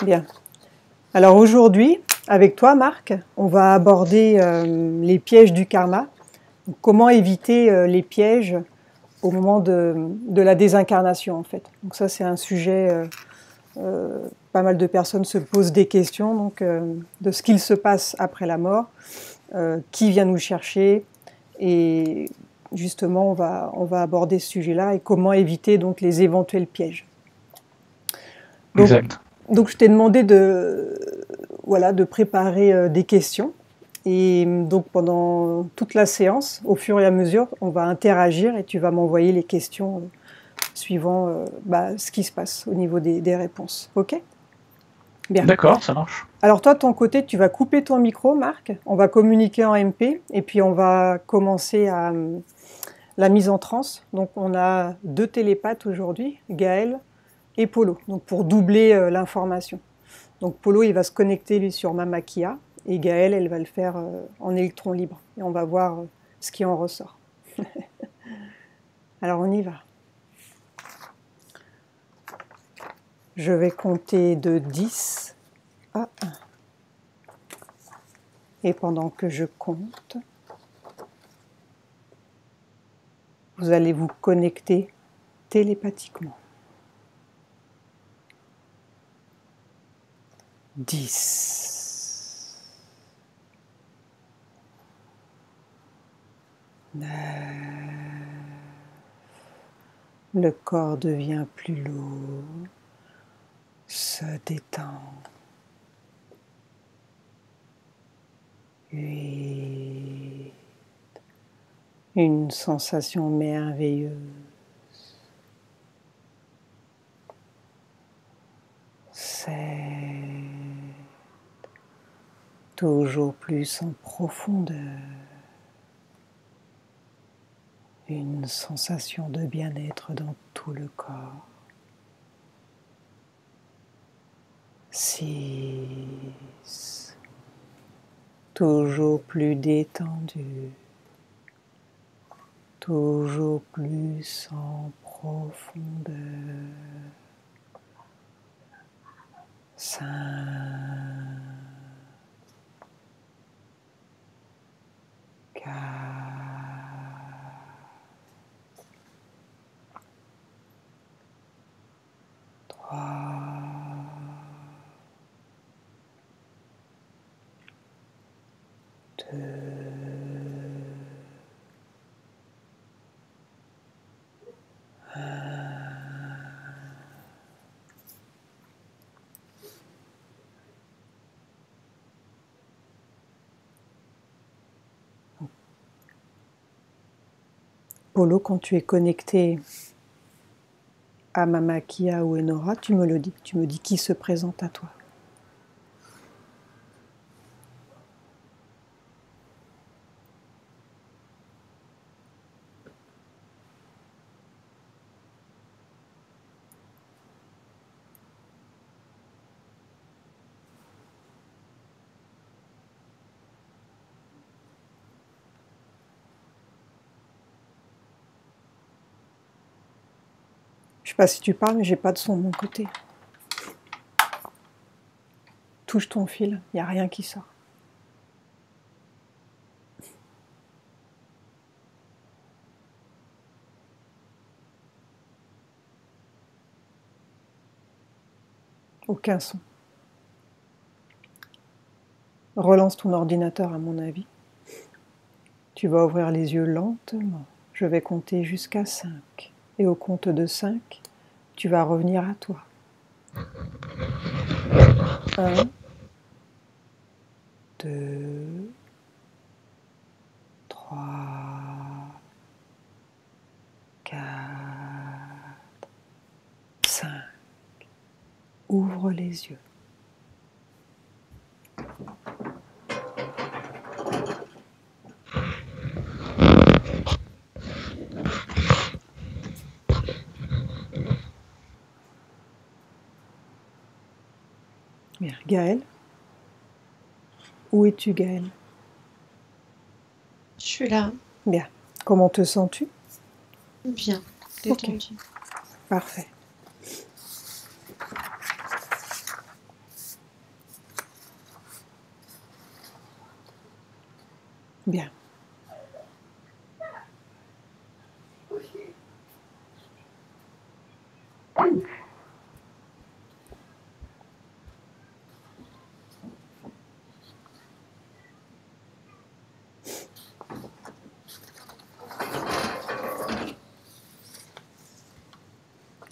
Bien. Alors aujourd'hui, avec toi, Marc, on va aborder les pièges du karma. Donc, comment éviter les pièges au moment de la désincarnation, en fait. Donc ça, c'est un sujet... pas mal de personnes se posent des questions donc, de ce qu'il se passe après la mort, qui vient nous chercher, et justement, on va aborder ce sujet-là et comment éviter donc, les éventuels pièges. Donc, Exact. donc je t'ai demandé voilà, de préparer des questions. Et donc pendant toute la séance, au fur et à mesure, on va interagir et tu vas m'envoyer les questions suivant ce qui se passe au niveau des réponses. Ok ? Bien. D'accord, ça marche. Alors toi, de ton côté, tu vas couper ton micro, Marc. On va communiquer en MP et puis on va commencer à la mise en transe. Donc on a 2 télépathes aujourd'hui, Gaël et Polo, donc pour doubler l'information. Donc Polo, il va se connecter lui sur Mamakia et Gaël, elle va le faire en électron libre. Et on va voir ce qui en ressort. Alors on y va. Je vais compter de 10 à 1. Et pendant que je compte, vous allez vous connecter télépathiquement. 10, 9, le corps devient plus lourd, se détend. 8, une sensation merveilleuse. 7, toujours plus en profondeur. Une sensation de bien-être dans tout le corps. 6, toujours plus détendu. Toujours plus en profondeur. 5, 4, 3, 2, 1. Polo, quand tu es connecté à Mamakia ou Enora, tu me le dis. Tu me dis qui se présente à toi. Je ne sais pas si tu parles, mais j'ai pas de son de mon côté. Touche ton fil, il n'y a rien qui sort. Aucun son. Relance ton ordinateur à mon avis. Tu vas ouvrir les yeux lentement. Je vais compter jusqu'à 5. Et au compte de 5, tu vas revenir à toi. 1, 2, 3, 4, 5. Ouvre les yeux. Bien, Gaël. Où es-tu, Gaël? Je suis là. Bien. Comment te sens-tu? Bien, détendue. Parfait. Bien.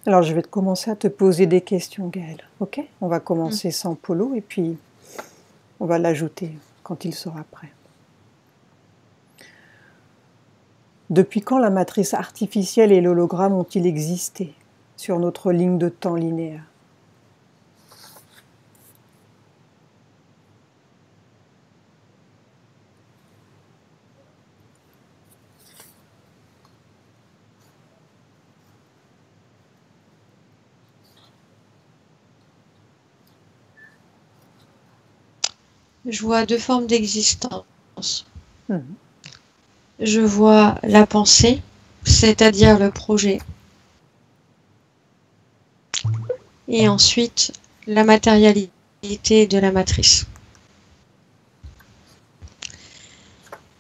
Alors, je vais commencer à te poser des questions, Gaëlle. Ok? On va commencer sans Polo et puis on va l'ajouter quand il sera prêt. Depuis quand la matrice artificielle et l'hologramme ont-ils existé sur notre ligne de temps linéaire? Je vois deux formes d'existence. Mhm. Je vois la pensée, c'est-à-dire le projet. Et ensuite, la matérialité de la matrice.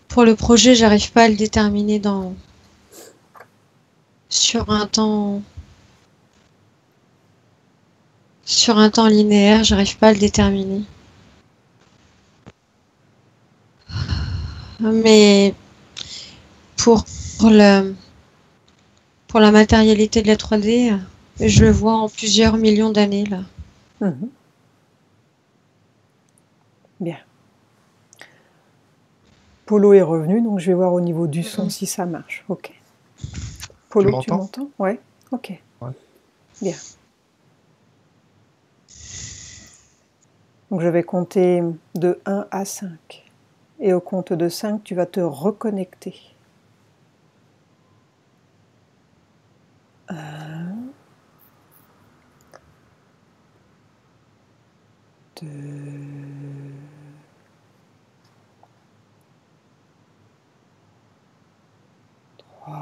Pour le projet, j'arrive pas à le déterminer sur un temps linéaire, j'arrive pas à le déterminer. Mais pour la matérialité de la 3D, je le vois en plusieurs millions d'années là. Mhm. Bien. Polo est revenu, donc je vais voir au niveau du son si ça marche. Ok. Polo, tu m'entends? Ouais. Ok. Ouais. Bien. Donc je vais compter de 1 à 5. Et au compte de 5, tu vas te reconnecter. 1, 2, 3,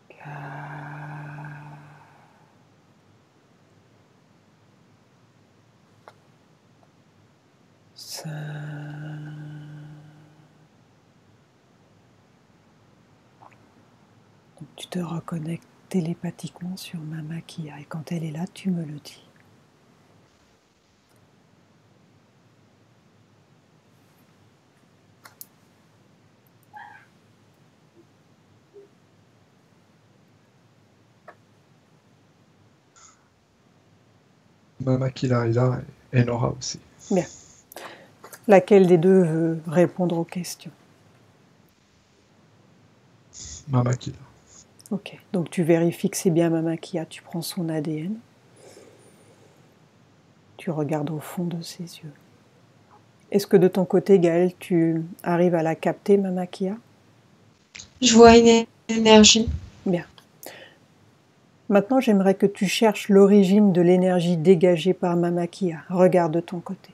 4, 5. Donc tu te reconnectes télépathiquement sur Mama Kia et quand elle est là, tu me le dis. Mama Kila est là et Nora aussi. Bien. Laquelle des deux veut répondre aux questions? Mama Kila. Ok, donc tu vérifies que c'est bien Mama Kia, tu prends son ADN, tu regardes au fond de ses yeux. Est-ce que de ton côté, Gaëlle, tu arrives à la capter, Mama Kia? Je vois une énergie. Bien. Maintenant, j'aimerais que tu cherches l'origine de l'énergie dégagée par Mama Kia. Regarde de ton côté.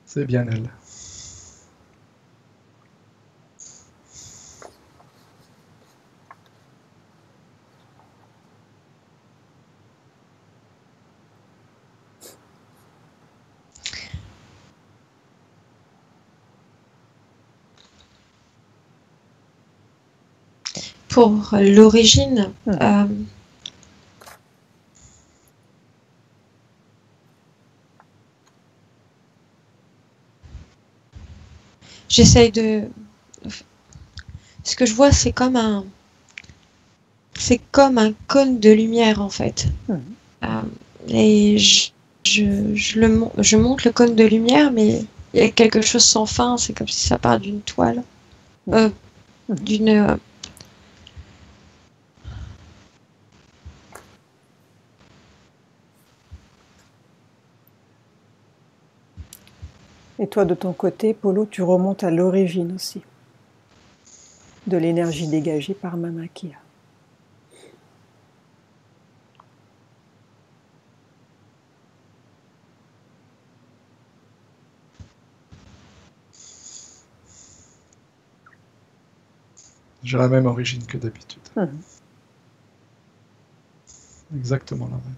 C'est bien elle. Pour l'origine, j'essaye de... Ce que je vois, c'est comme un cône de lumière, en fait. Et je monte le cône de lumière, mais il y a quelque chose sans fin. C'est comme si ça part d'une toile. D'une... Et toi, de ton côté, Polo, tu remontes à l'origine aussi de l'énergie dégagée par Mama Kia. J'ai la même origine que d'habitude. Mhm. Exactement la même.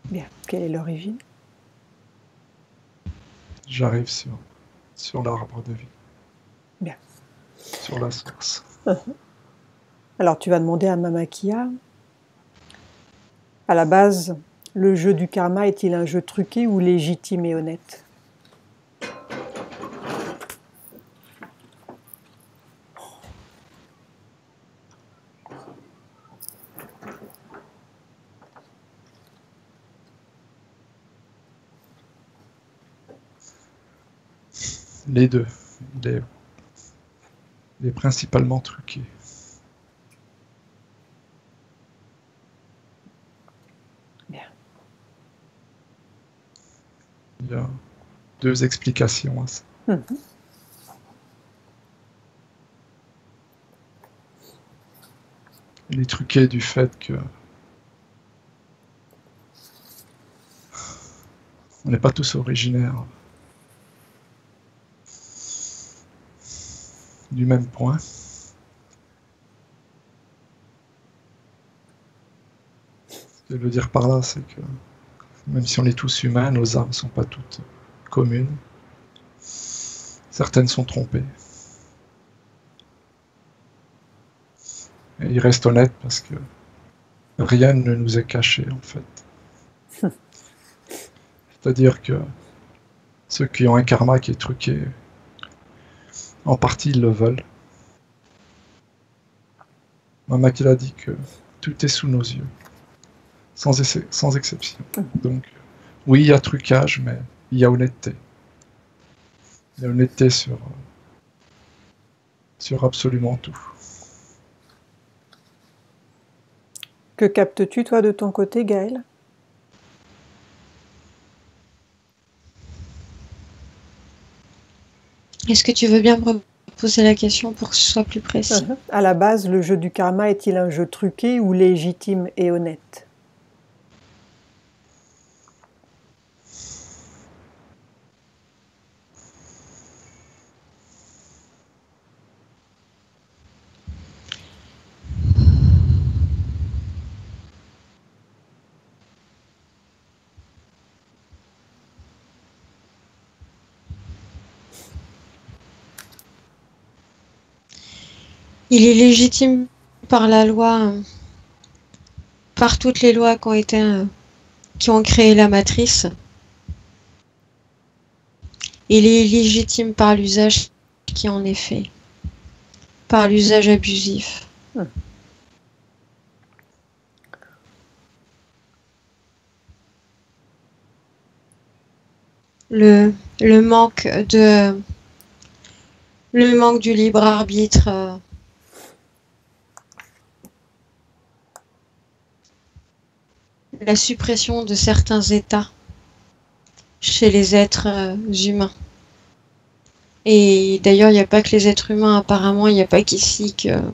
Bien. Quelle est l'origine? J'arrive sur l'arbre de vie, Bien. sur la source. Alors, tu vas demander à Mamakia, à la base, le jeu du karma est-il un jeu truqué ou légitime et honnête? Les deux. Il est principalement truqué. Bien. Il y a deux explications à ça. Mhm. Il est truqué du fait que on n'est pas tous originaires du même point. Ce que je veux dire par là, c'est que même si on est tous humains, nos âmes ne sont pas toutes communes. Certaines sont trompées. Et il reste honnête parce que rien ne nous est caché en fait. C'est-à-dire que ceux qui ont un karma qui est truqué, en partie ils le veulent. Maman qui a dit que tout est sous nos yeux, sans exception. Donc oui, il y a trucage, mais il y a honnêteté. Il y a honnêteté sur absolument tout. Que captes-tu, toi, de ton côté, Gaël? Est-ce que tu veux bien me reposer la question pour que ce soit plus précis? À la base, le jeu du karma est-il un jeu truqué ou légitime et honnête? Il est légitime par la loi, par toutes les lois qui ont créé la matrice. Il est légitime par l'usage qui en est fait, par l'usage abusif. Le, le manque du libre arbitre, la suppression de certains états chez les êtres humains. Et d'ailleurs, il n'y a pas que les êtres humains, apparemment, il n'y a pas qu'ici qu'il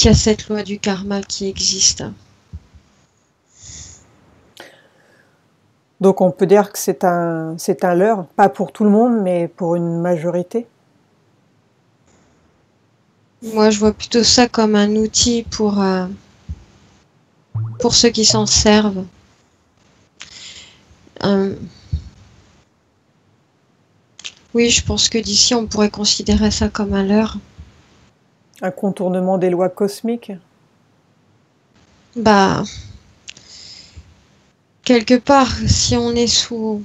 y a cette loi du karma qui existe. Donc on peut dire que c'est un leurre, pas pour tout le monde, mais pour une majorité. Moi, je vois plutôt ça comme un outil pour ceux qui s'en servent. Oui, je pense que d'ici, on pourrait considérer ça comme un leurre. Un contournement des lois cosmiques. Bah, quelque part, si on est sous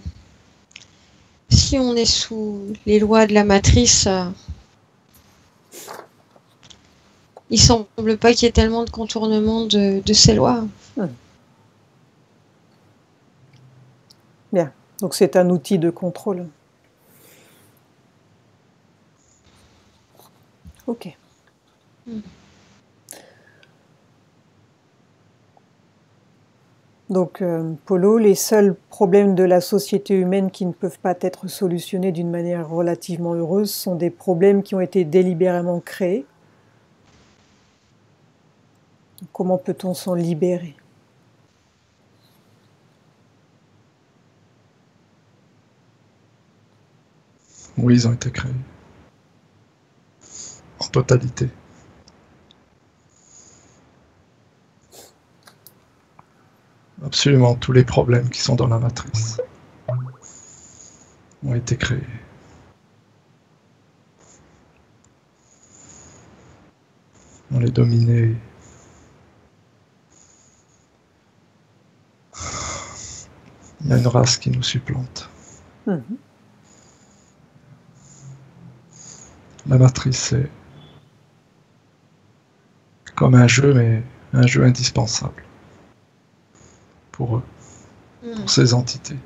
les lois de la matrice, il semble pas qu'il y ait tellement de contournement de ces lois. Bien, donc c'est un outil de contrôle. Ok. Donc, Polo, les seuls problèmes de la société humaine qui ne peuvent pas être solutionnés d'une manière relativement heureuse sont des problèmes qui ont été délibérément créés. Comment peut-on s'en libérer? Oui, ils ont été créés. En totalité. Absolument tous les problèmes qui sont dans la matrice ont été créés. On est dominé. Il y a une race qui nous supplante. Mhm. La matrice, c'est comme un jeu, mais un jeu indispensable pour eux, pour ces entités.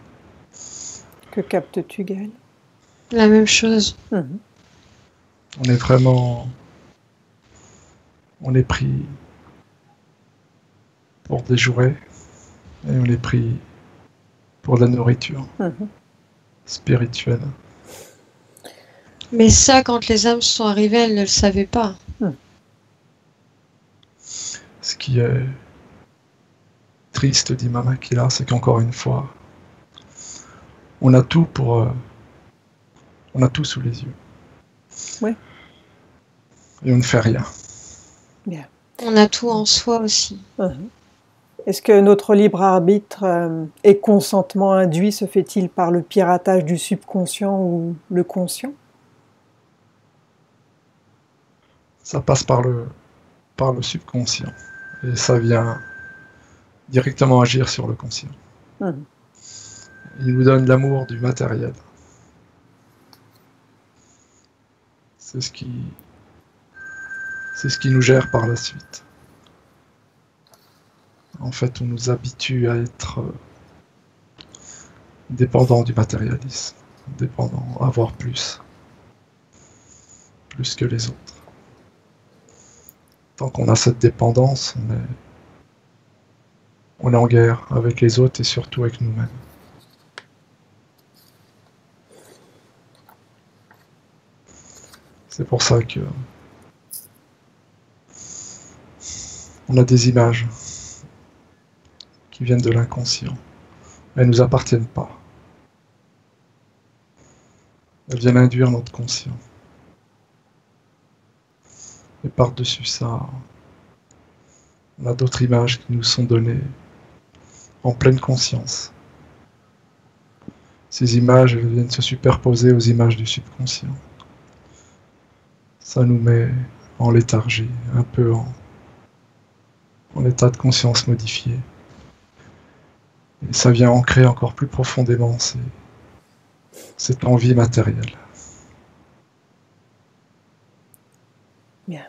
Que captes-tu, Gaël? La même chose. Mhm. On est vraiment... On est pris pour des jouets et on est pris pour de la nourriture Mhm. spirituelle. Mais ça, quand les âmes sont arrivées, elles ne le savaient pas. Ce qui est triste, dit Mama Kila, c'est qu'encore une fois, on a tout pour... on a tout sous les yeux. Oui. Et on ne fait rien. Bien. On a tout en soi aussi. Mhm. Est-ce que notre libre arbitre et consentement induit se fait-il par le piratage du subconscient ou le conscient? Ça passe par le subconscient. Et ça vient directement agir sur le conscient. Mhm. Il nous donne l'amour du matériel. C'est ce qui nous gère par la suite. En fait, on nous habitue à être dépendants du matérialisme, dépendants, à avoir plus que les autres. Tant qu'on a cette dépendance, on est en guerre avec les autres et surtout avec nous-mêmes. C'est pour ça que on a des images qui viennent de l'inconscient. Elles ne nous appartiennent pas. Elles viennent induire notre conscient. Et par-dessus ça, on a d'autres images qui nous sont données en pleine conscience. Ces images, elles viennent se superposer aux images du subconscient. Ça nous met en léthargie, un peu en état de conscience modifié. Et ça vient ancrer encore plus profondément cette envie matérielle. Bien.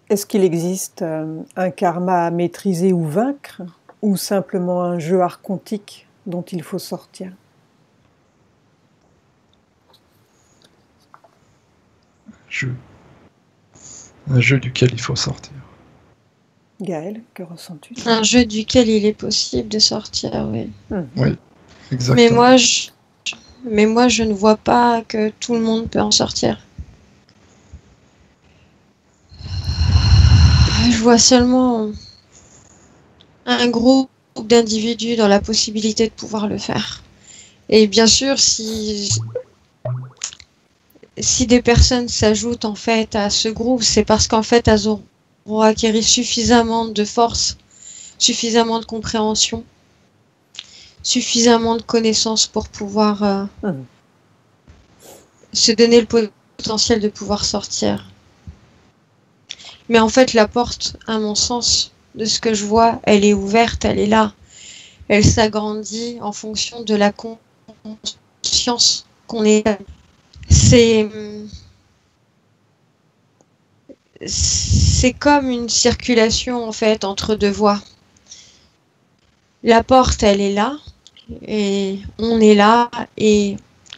Est-ce qu'il existe un karma à maîtriser ou vaincre, ou simplement un jeu archontique dont il faut sortir? Un jeu duquel il faut sortir. Gaël, que ressens-tu? Un jeu duquel il est possible de sortir, oui. Oui, exactement. Mais moi, je ne vois pas que tout le monde peut en sortir. Je vois seulement un groupe d'individus dans la possibilité de pouvoir le faire. Et bien sûr, si des personnes s'ajoutent en fait à ce groupe, c'est parce qu'en fait elles auront acquis suffisamment de force, suffisamment de compréhension, suffisamment de connaissances pour pouvoir se donner le potentiel de pouvoir sortir. Mais en fait, la porte, à mon sens, de ce que je vois, elle est ouverte, elle est là. Elle s'agrandit en fonction de la conscience qu'on est. C'est comme une circulation en fait entre deux voies. La porte, elle est là, et on est là, et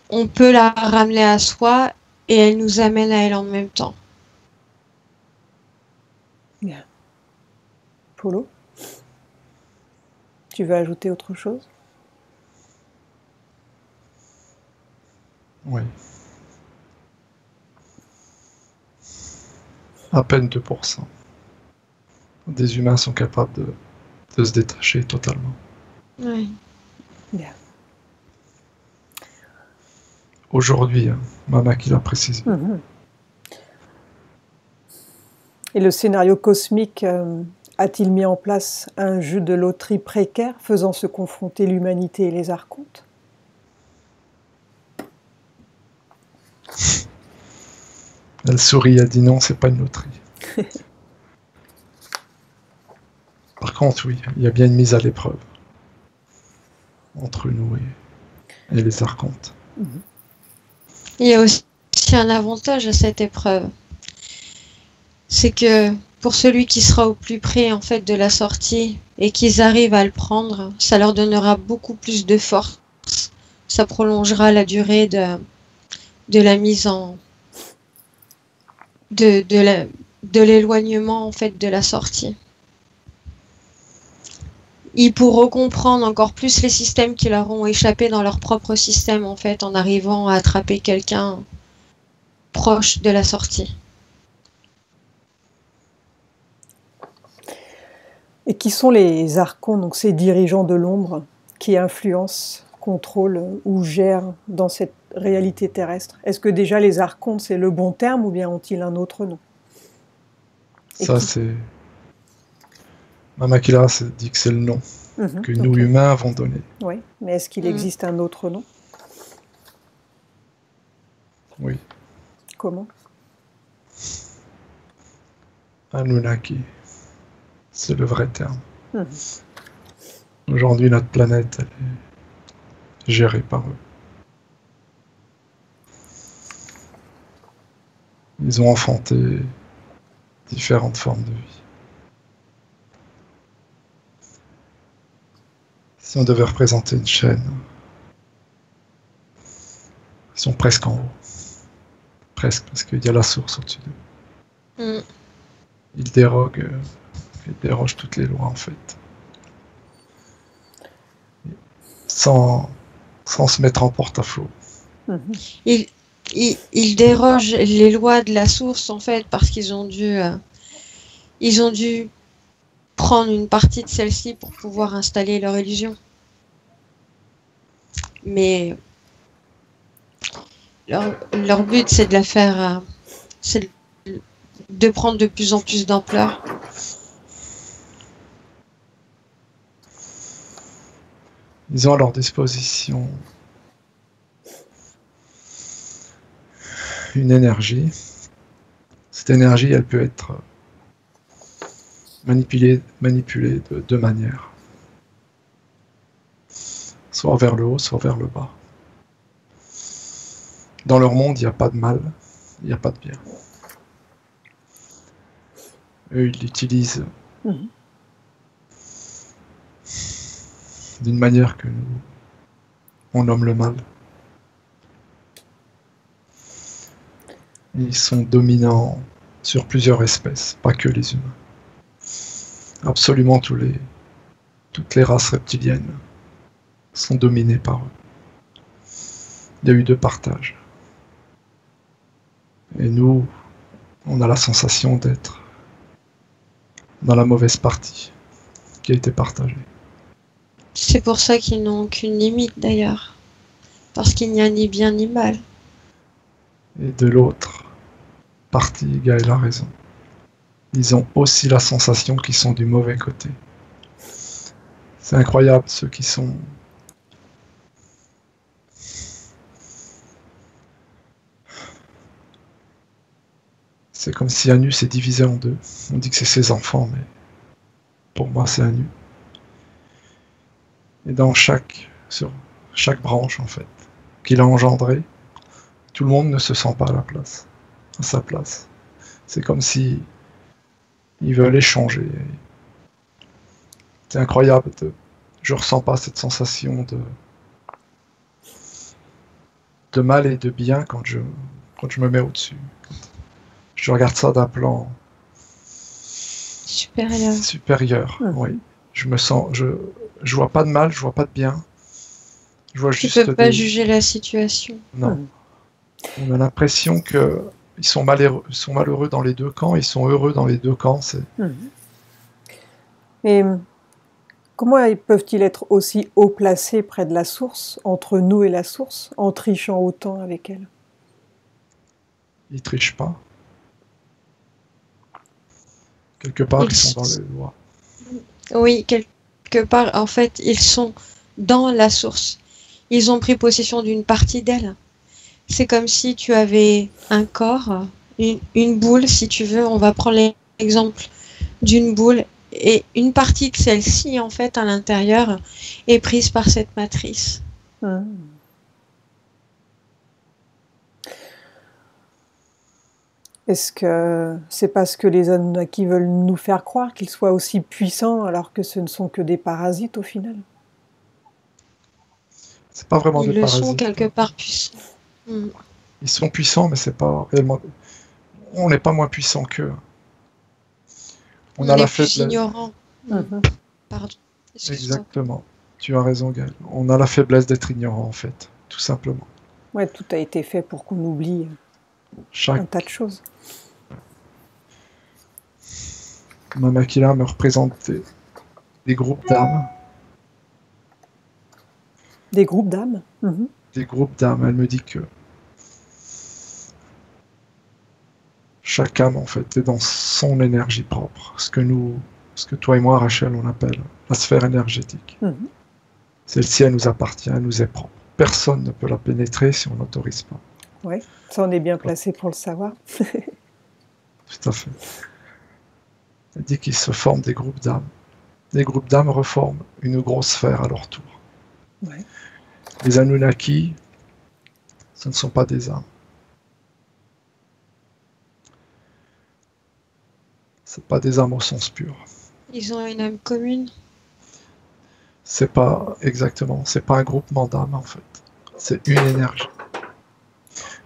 on peut la ramener à soi, et elle nous amène à elle en même temps. Bien. Polo, tu veux ajouter autre chose? Oui. À peine 2%. Des humains sont capables de se détacher totalement. Ouais. Bien. Aujourd'hui, hein, Mama qui l'a précisé. Mhm. Et le scénario cosmique a-t-il mis en place un jeu de loterie précaire faisant se confronter l'humanité et les archontes? Elle sourit, elle dit non, c'est pas une loterie. Par contre, oui, il y a bien une mise à l'épreuve entre nous et les archontes. Il y a aussi un avantage à cette épreuve. C'est que pour celui qui sera au plus près en fait de la sortie et qu'ils arrivent à le prendre, ça leur donnera beaucoup plus de force. Ça prolongera la durée de la mise en de l'éloignement en fait de la sortie. Ils pourront comprendre encore plus les systèmes qui leur ont échappé dans leur propre système en fait en arrivant à attraper quelqu'un proche de la sortie. Et qui sont les archontes, donc ces dirigeants de l'ombre, qui influencent, contrôlent ou gèrent dans cette réalité terrestre? Est-ce que déjà les archontes, c'est le bon terme ou bien ont-ils un autre nom? Ça, c'est... Mama Kila dit que c'est le nom que nous, okay. humains, avons donné. Oui, mais est-ce qu'il existe un autre nom? Oui. Comment? Anunnaki. C'est le vrai terme. Aujourd'hui, notre planète, elle est gérée par eux. Ils ont enfanté différentes formes de vie. Si on devait représenter une chaîne, ils sont presque en haut. Presque, parce qu'il y a la source au-dessus d'eux. Ils dérogent toutes les lois, en fait. Sans se mettre en porte-à-faux. Ils dérogent les lois de la source, en fait, parce qu'ils ont dû prendre une partie de celle-ci pour pouvoir installer leur illusion. Mais leur but, c'est de la faire... c'est de prendre de plus en plus d'ampleur. Ils ont à leur disposition une énergie. Cette énergie, elle peut être manipulée de deux manières. Soit vers le haut, soit vers le bas. Dans leur monde, il n'y a pas de mal, il n'y a pas de bien. Eux, ils l'utilisent d'une manière que nous, on nomme le mal. Ils sont dominants sur plusieurs espèces, pas que les humains. Absolument toutes les races reptiliennes sont dominées par eux. Il y a eu deux partages. Et nous, on a la sensation d'être dans la mauvaise partie qui a été partagée. C'est pour ça qu'ils n'ont aucune limite d'ailleurs. Parce qu'il n'y a ni bien ni mal. Et de l'autre partie, Gaël a raison. Ils ont aussi la sensation qu'ils sont du mauvais côté. C'est incroyable, ceux qui sont... C'est comme si Anu s'est divisé en deux. On dit que c'est ses enfants, mais pour moi c'est Anu. Et sur chaque branche, en fait, qu'il a engendré, tout le monde ne se sent pas à sa place. C'est comme si ils veulent échanger. C'est incroyable. Je ressens pas cette sensation de mal et de bien quand je me mets au-dessus. Je regarde ça d'un plan supérieur. Oui. Je me sens, je vois pas de mal, je vois pas de bien. Je vois Tu juste peux pas juger la situation. Non. On a l'impression que ils sont malheureux dans les deux camps, ils sont heureux dans les deux camps. Et Comment peuvent-ils être aussi haut placés près de la source, entre nous et la source, en trichant autant avec elle? Ils trichent pas. Quelque part, ils sont dans les lois. Oui, quelque part, en fait, ils sont dans la source. Ils ont pris possession d'une partie d'elle. C'est comme si tu avais un corps, une boule, si tu veux. On va prendre l'exemple d'une boule. Et une partie de celle-ci, en fait, à l'intérieur, est prise par cette matrice. Est-ce que c'est parce que les Anunnaki veulent nous faire croire qu'ils soient aussi puissants alors que ce ne sont que des parasites au final? C'est pas vraiment Ils des le parasites. sont quelque part puissants. Ils sont puissants, mais c'est pas réellement. On n'est pas moins puissants qu'eux. On a est la plus faiblesse. ignorants. Pardon. Exactement. Tu as raison, Gaël. On a la faiblesse d'être ignorant, en fait, tout simplement. Ouais, tout a été fait pour qu'on oublie un tas de choses. Mamakila me représente des groupes d'âmes. Des groupes d'âmes. Des groupes d'âmes. Elle me dit que chaque âme, en fait, est dans son énergie propre. Ce que toi et moi, Rachel, on appelle la sphère énergétique. Celle-ci, elle nous appartient, elle nous est propre. Personne ne peut la pénétrer si on n'autorise pas. Oui, ça on est bien placé pour le savoir. Tout à fait. Elle dit qu'il se forment des groupes d'âmes. Les groupes d'âmes reforment une grosse sphère à leur tour. Ouais. Les Anunnaki, ce ne sont pas des âmes. C'est pas des âmes au sens pur. Ils ont une âme commune. C'est pas exactement, c'est pas un groupement d'âmes en fait. C'est une énergie.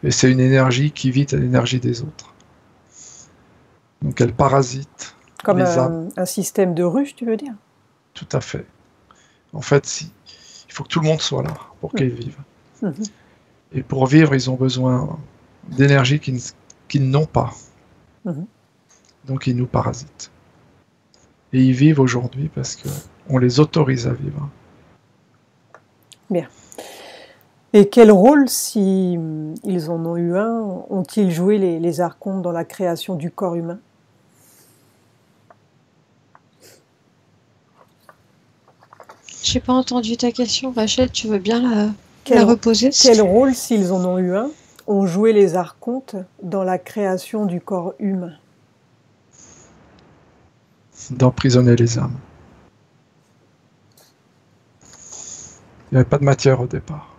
Et c'est une énergie qui vit à l'énergie des autres. Donc elle parasite Comme les âmes. un système de ruche, tu veux dire? Tout à fait. En fait, il faut que tout le monde soit là pour qu'ils vivent. Et pour vivre, ils ont besoin d'énergie qu'ils n'ont pas. Donc ils nous parasitent. Et ils vivent aujourd'hui parce qu'on les autorise à vivre. Bien. Et quel rôle, si ils en ont eu un, ont-ils joué les archontes dans la création du corps humain? J'ai pas entendu ta question, Rachel, tu veux bien la reposer? Quel rôle, s'ils en ont eu un, ont joué les archontes dans la création du corps humain? D'emprisonner les âmes. Il n'y avait pas de matière au départ.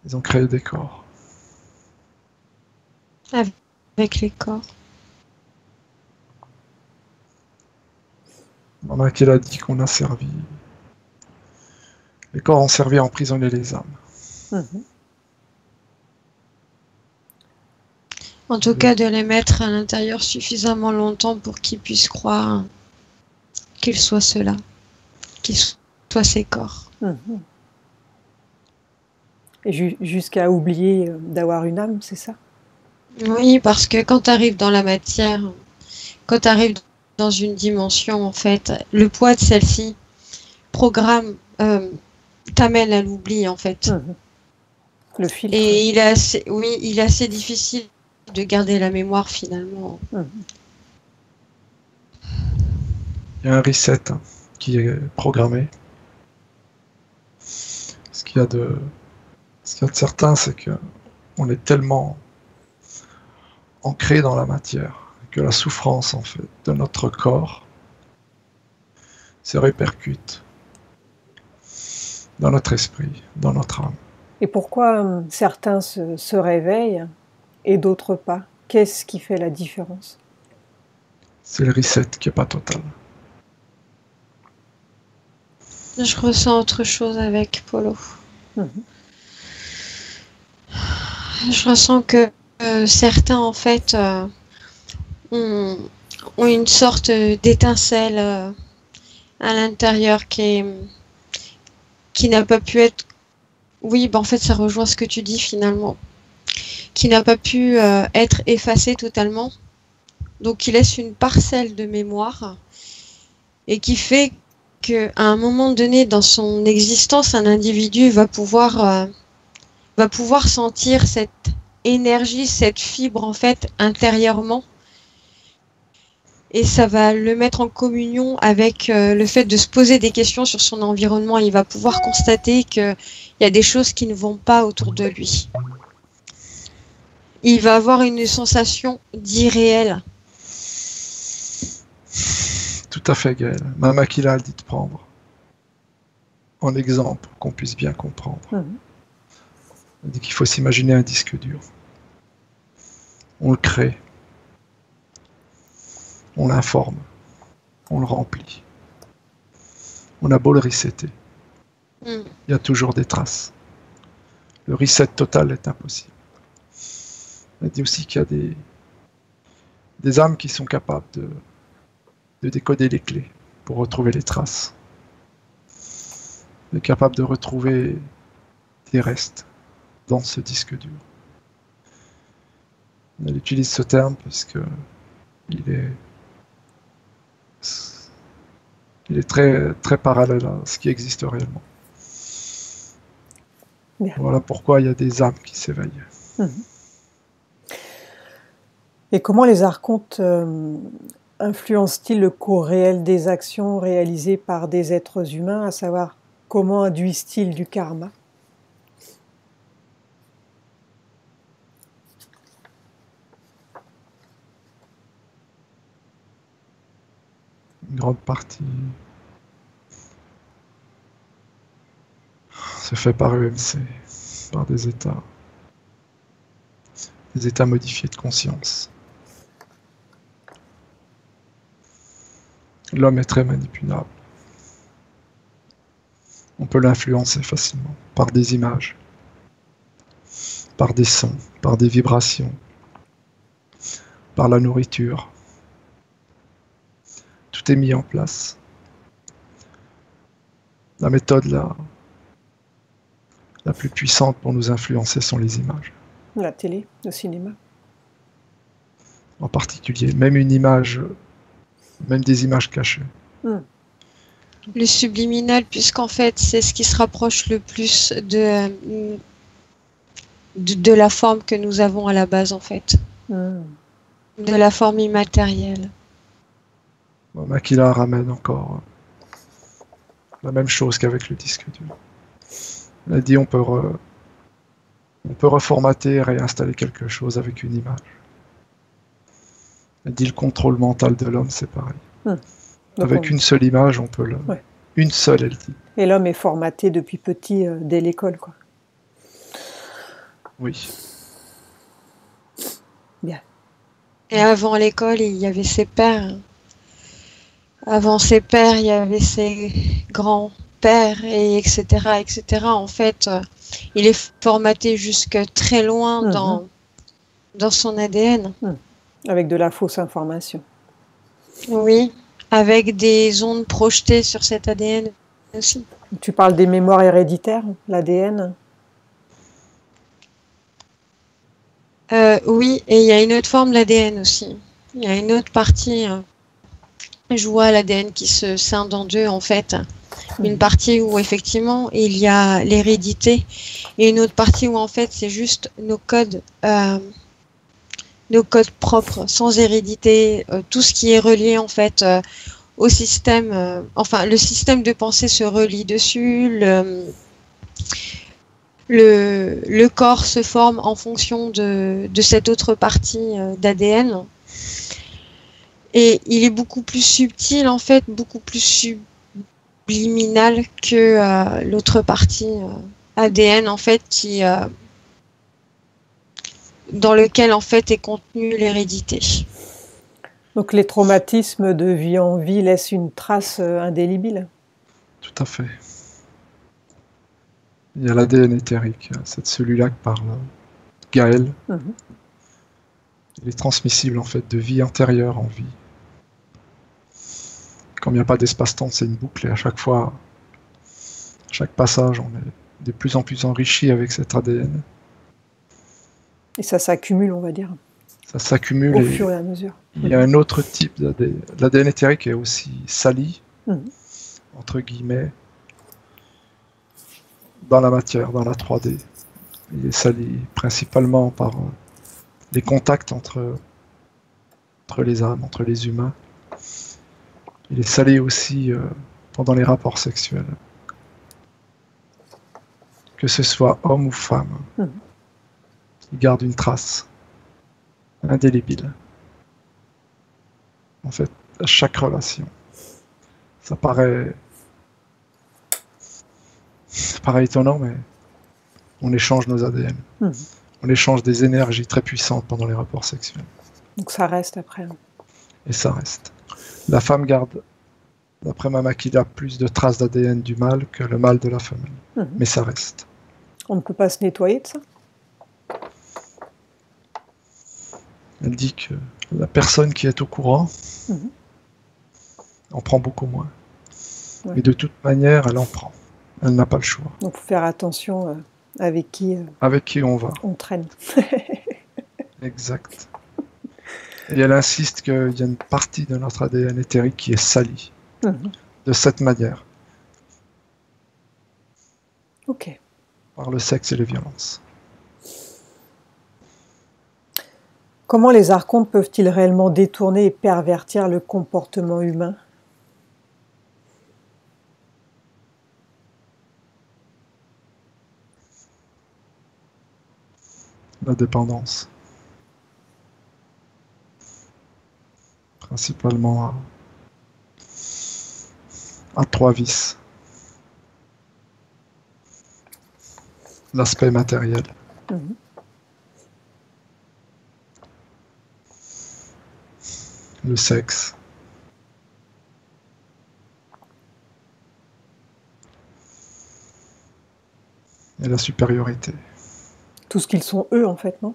Ils ont créé des corps. Avec les corps. Maman qui a dit qu'on a servi. Les corps ont servi à emprisonner les âmes. En tout cas, de les mettre à l'intérieur suffisamment longtemps pour qu'ils puissent croire qu'ils soient ceux-là, qu'ils soient ces corps. Et jusqu'à oublier d'avoir une âme, c'est ça? Oui, parce que quand tu arrives dans la matière, quand tu arrives dans une dimension, en fait, le poids de celle-ci programme, t'amène à l'oubli, en fait. Le filtre. Et il est assez difficile de garder la mémoire, finalement. Il y a un reset qui est programmé. Ce qu'il y a de certain, c'est qu'on est tellement ancré dans la matière que la souffrance, en fait, de notre corps se répercute dans notre esprit, dans notre âme. Et pourquoi certains se réveillent et d'autres pas? Qu'est-ce qui fait la différence? C'est le reset qui n'est pas total. Je ressens autre chose avec Polo. Je ressens que certains, en fait, ont une sorte d'étincelle à l'intérieur qui n'a pas pu être... Oui, en fait, ça rejoint ce que tu dis finalement. Qui n'a pas pu être effacée totalement donc qui laisse une parcelle de mémoire et qui fait qu'à un moment donné dans son existence, un individu va pouvoir sentir cette énergie, cette fibre en fait intérieurement, et ça va le mettre en communion avec le fait de se poser des questions sur son environnement. Il va pouvoir constater qu'il y a des choses qui ne vont pas autour de lui. Il va avoir une sensation d'irréel. Tout à fait, Gaël. Mama Kila a dit de prendre en exemple qu'on puisse bien comprendre. Elle dit qu'il faut s'imaginer un disque dur. On le crée, on l'informe, on le remplit. On a beau le resetter, il y a toujours des traces. Le reset total est impossible. Elle dit aussi qu'il y a des âmes qui sont capables de décoder les clés pour retrouver les traces. Elle est capable de retrouver des restes dans ce disque dur. Elle utilise ce terme parce que il est très, très parallèle à ce qui existe réellement. Bien. Voilà pourquoi il y a des âmes qui s'éveillent. Et comment les archontes influencent-ils le cours réel des actions réalisées par des êtres humains, à savoir comment induisent-ils du karma? Une grande partie se fait par EMC, par des états modifiés de conscience. L'homme est très manipulable. On peut l'influencer facilement par des images, par des sons, par des vibrations, par la nourriture. Tout est mis en place. La méthode la plus puissante pour nous influencer sont les images. La télé, le cinéma. En particulier, même une image, même des images cachées. Le subliminal, puisqu'en fait, c'est ce qui se rapproche le plus de la forme que nous avons à la base, en fait. De la forme immatérielle. Makila ramène encore la même chose qu'avec le disque dur. Elle a dit on peut reformater et réinstaller quelque chose avec une image. Elle dit le contrôle mental de l'homme, c'est pareil. Avec une seule image, on peut le... Ouais. Une seule, elle dit. Et l'homme est formaté depuis petit dès l'école, quoi. Oui. Bien. Et avant l'école, il y avait ses pères. Avant ses pères, il y avait ses grands-pères, et etc., etc. En fait, il est formaté jusque très loin dans son ADN. Avec de la fausse information. Oui, avec des ondes projetées sur cet ADN aussi. Tu parles des mémoires héréditaires, l'ADN? Oui, et il y a une autre forme de l'ADN aussi. Il y a une autre partie... Je vois l'ADN qui se scinde en deux, en fait. Une partie où, effectivement, il y a l'hérédité, et une autre partie où, en fait, c'est juste nos codes propres, sans hérédité, tout ce qui est relié, en fait, au système... enfin, le système de pensée se relie dessus, le corps se forme en fonction de cette autre partie d'ADN. Et il est beaucoup plus subtil, en fait, beaucoup plus subliminal que l'autre partie ADN, en fait, dans lequel, en fait, est contenue l'hérédité. Donc les traumatismes de vie en vie laissent une trace indélébile? Tout à fait. Il y a l'ADN éthérique, c'est de celui-là que parle Gaël. Il est transmissible en fait de vie antérieure en vie. Comme il n'y a pas d'espace-temps, c'est une boucle et à chaque fois, chaque passage, on est de plus en plus enrichi avec cet ADN. Et ça s'accumule, on va dire. Ça s'accumule au et fur et à mesure. il y a un autre type d'ADN. L'ADN éthérique est aussi sali, Mhm. entre guillemets, dans la matière, dans la 3D. Il est sali principalement par les contacts entre les âmes, entre les humains. Il est salé aussi pendant les rapports sexuels. Que ce soit homme ou femme, Mhm. il garde une trace indélébile. En fait, à chaque relation. Ça paraît étonnant, mais on échange nos ADN. Mhm. On échange des énergies très puissantes pendant les rapports sexuels. Donc ça reste après. Et ça reste. La femme garde, d'après ma Makida, plus de traces d'ADN du mâle que le mâle de la femelle. Mhm. Mais ça reste. On ne peut pas se nettoyer de ça? Elle dit que la personne qui est au courant Mhm. en prend beaucoup moins. Ouais. Mais de toute manière, elle en prend. Elle n'a pas le choix. Donc il faut faire attention avec qui Avec qui on va. on traîne. Exact. Et elle insiste qu'il y a une partie de notre ADN éthérique qui est salie Mhm. de cette manière, Ok. par le sexe et les violences. Comment les archontes peuvent-ils réellement détourner et pervertir le comportement humain? La dépendance. Principalement à 3 vices. L'aspect matériel. Mhm. Le sexe. Et la supériorité. Tout ce qu'ils sont eux, en fait, non?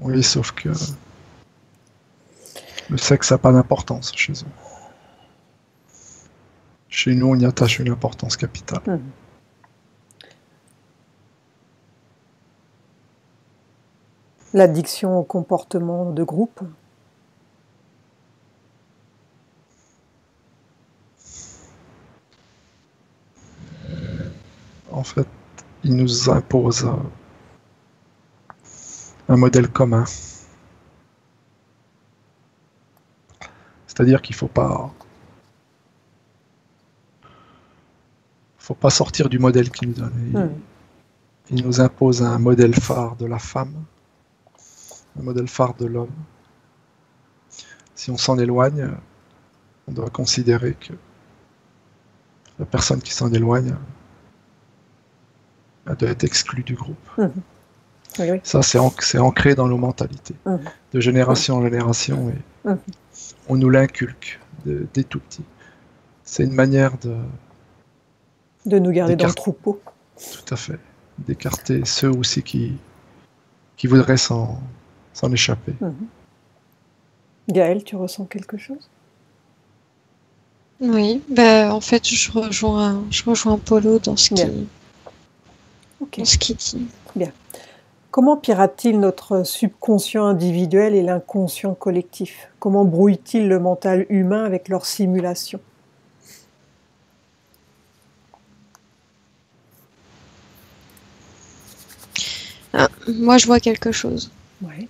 Oui, sauf que le sexe n'a pas d'importance chez eux. Chez nous, on y attache une importance capitale. Mhm. L'addiction au comportement de groupe. En fait, ils nous imposent un modèle commun. C'est-à-dire qu'il faut pas sortir du modèle qu'ils nous donnent. Ils nous imposent un modèle phare de la femme, un modèle phare de l'homme. Si on s'en éloigne, on doit considérer que la personne qui s'en éloigne, elle doit être exclue du groupe. Mhm. Oui, oui. Ça, c'est ancré dans nos mentalités, Mhm. de génération en génération, et Mhm. on nous l'inculque dès tout petit. C'est une manière De nous garder dans le d'écarter, troupeau. tout à fait, d'écarter ceux aussi qui voudraient s'en échapper. Mhm. Gaëlle, tu ressens quelque chose? Oui, en fait, je rejoins Polo dans ce Bien. qui, Ok. dans ce qu'il dit. Bien. Comment pirate-t-il notre subconscient individuel et l'inconscient collectif? Comment brouille-t-il le mental humain avec leur simulation? Ah, moi, je vois quelque chose. Ouais.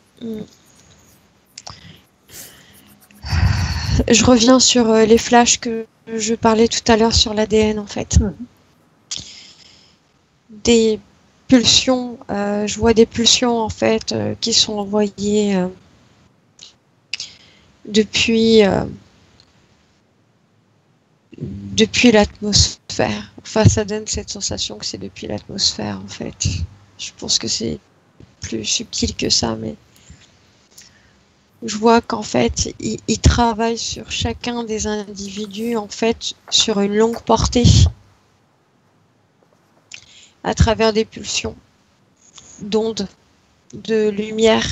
Je reviens sur les flashs que je parlais tout à l'heure sur l'ADN, en fait. Mhm. Des pulsions, je vois des pulsions, en fait, qui sont envoyées depuis l'atmosphère. Enfin, ça donne cette sensation que c'est depuis l'atmosphère, en fait. Je pense que c'est plus subtil que ça, mais je vois qu'en fait, il travaille sur chacun des individus, en fait, sur une longue portée, à travers des pulsions d'ondes, de lumière.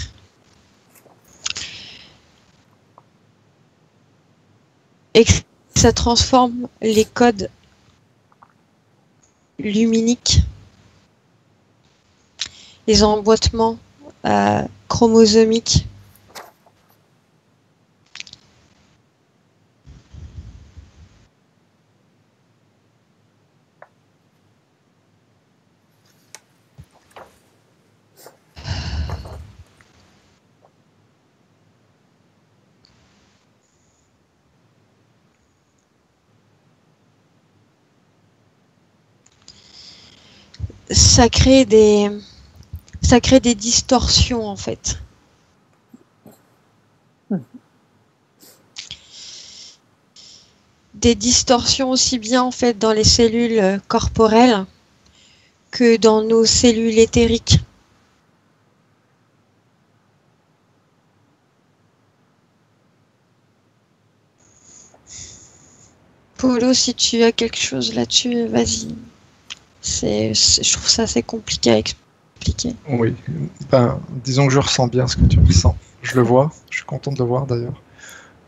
Et que ça transforme les codes luminiques les emboîtements chromosomiques. Ça crée des distorsions en fait. Des distorsions aussi bien en fait dans les cellules corporelles que dans nos cellules éthériques. Polo, si tu as quelque chose là-dessus, vas-y. Je trouve ça assez compliqué à expliquer. Oui, ben, disons que je ressens bien ce que tu ressens. Je le vois, je suis content de le voir d'ailleurs.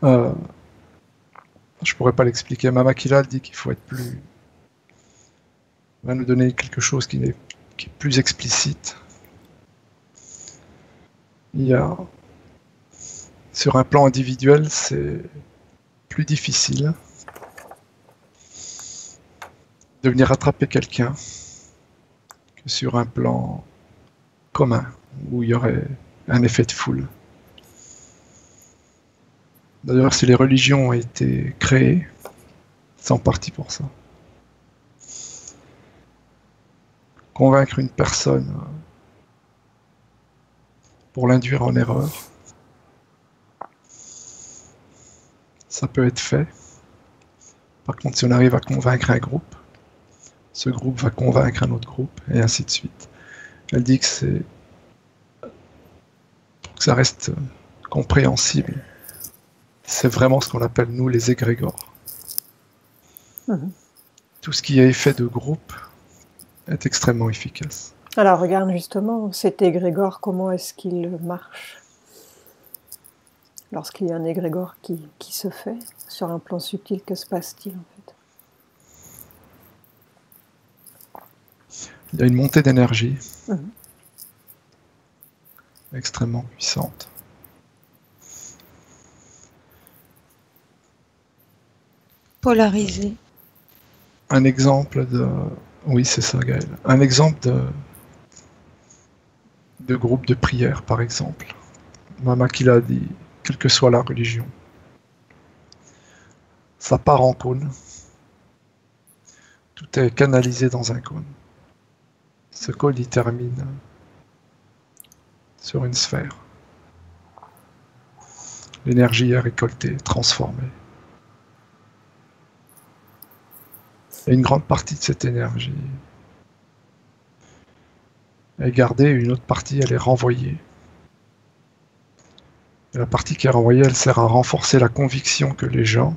Je pourrais pas l'expliquer. Mama Kila dit qu'il faut être plus... Il va nous donner quelque chose qui est plus explicite. Il y a... Sur un plan individuel, c'est plus difficile de venir attraper quelqu'un que sur un plan commun, où il y aurait un effet de foule. D'ailleurs, si les religions ont été créées, c'est en partie pour ça. Convaincre une personne pour l'induire en erreur, ça peut être fait. Par contre, si on arrive à convaincre un groupe, ce groupe va convaincre un autre groupe, et ainsi de suite. Elle dit que c'est... Pour que ça reste compréhensible, c'est vraiment ce qu'on appelle, nous, les égrégores. Tout ce qui est effet de groupe est extrêmement efficace. Alors, regarde justement, cet égrégore, comment est-ce qu'il marche? Lorsqu'il y a un égrégore qui se fait, sur un plan subtil, que se passe-t-il en fait? Il y a une montée d'énergie extrêmement puissante. Polarisé. Un exemple de... Oui, c'est ça, Gaël. Un exemple de groupe de prière, par exemple. Mama Kila dit, quelle que soit la religion, ça part en cône. Tout est canalisé dans un cône. Ce cône, il termine sur une sphère. L'énergie est récoltée, transformée. Et une grande partie de cette énergie est gardée, et une autre partie, elle est renvoyée. Et la partie qui est renvoyée, elle sert à renforcer la conviction que les gens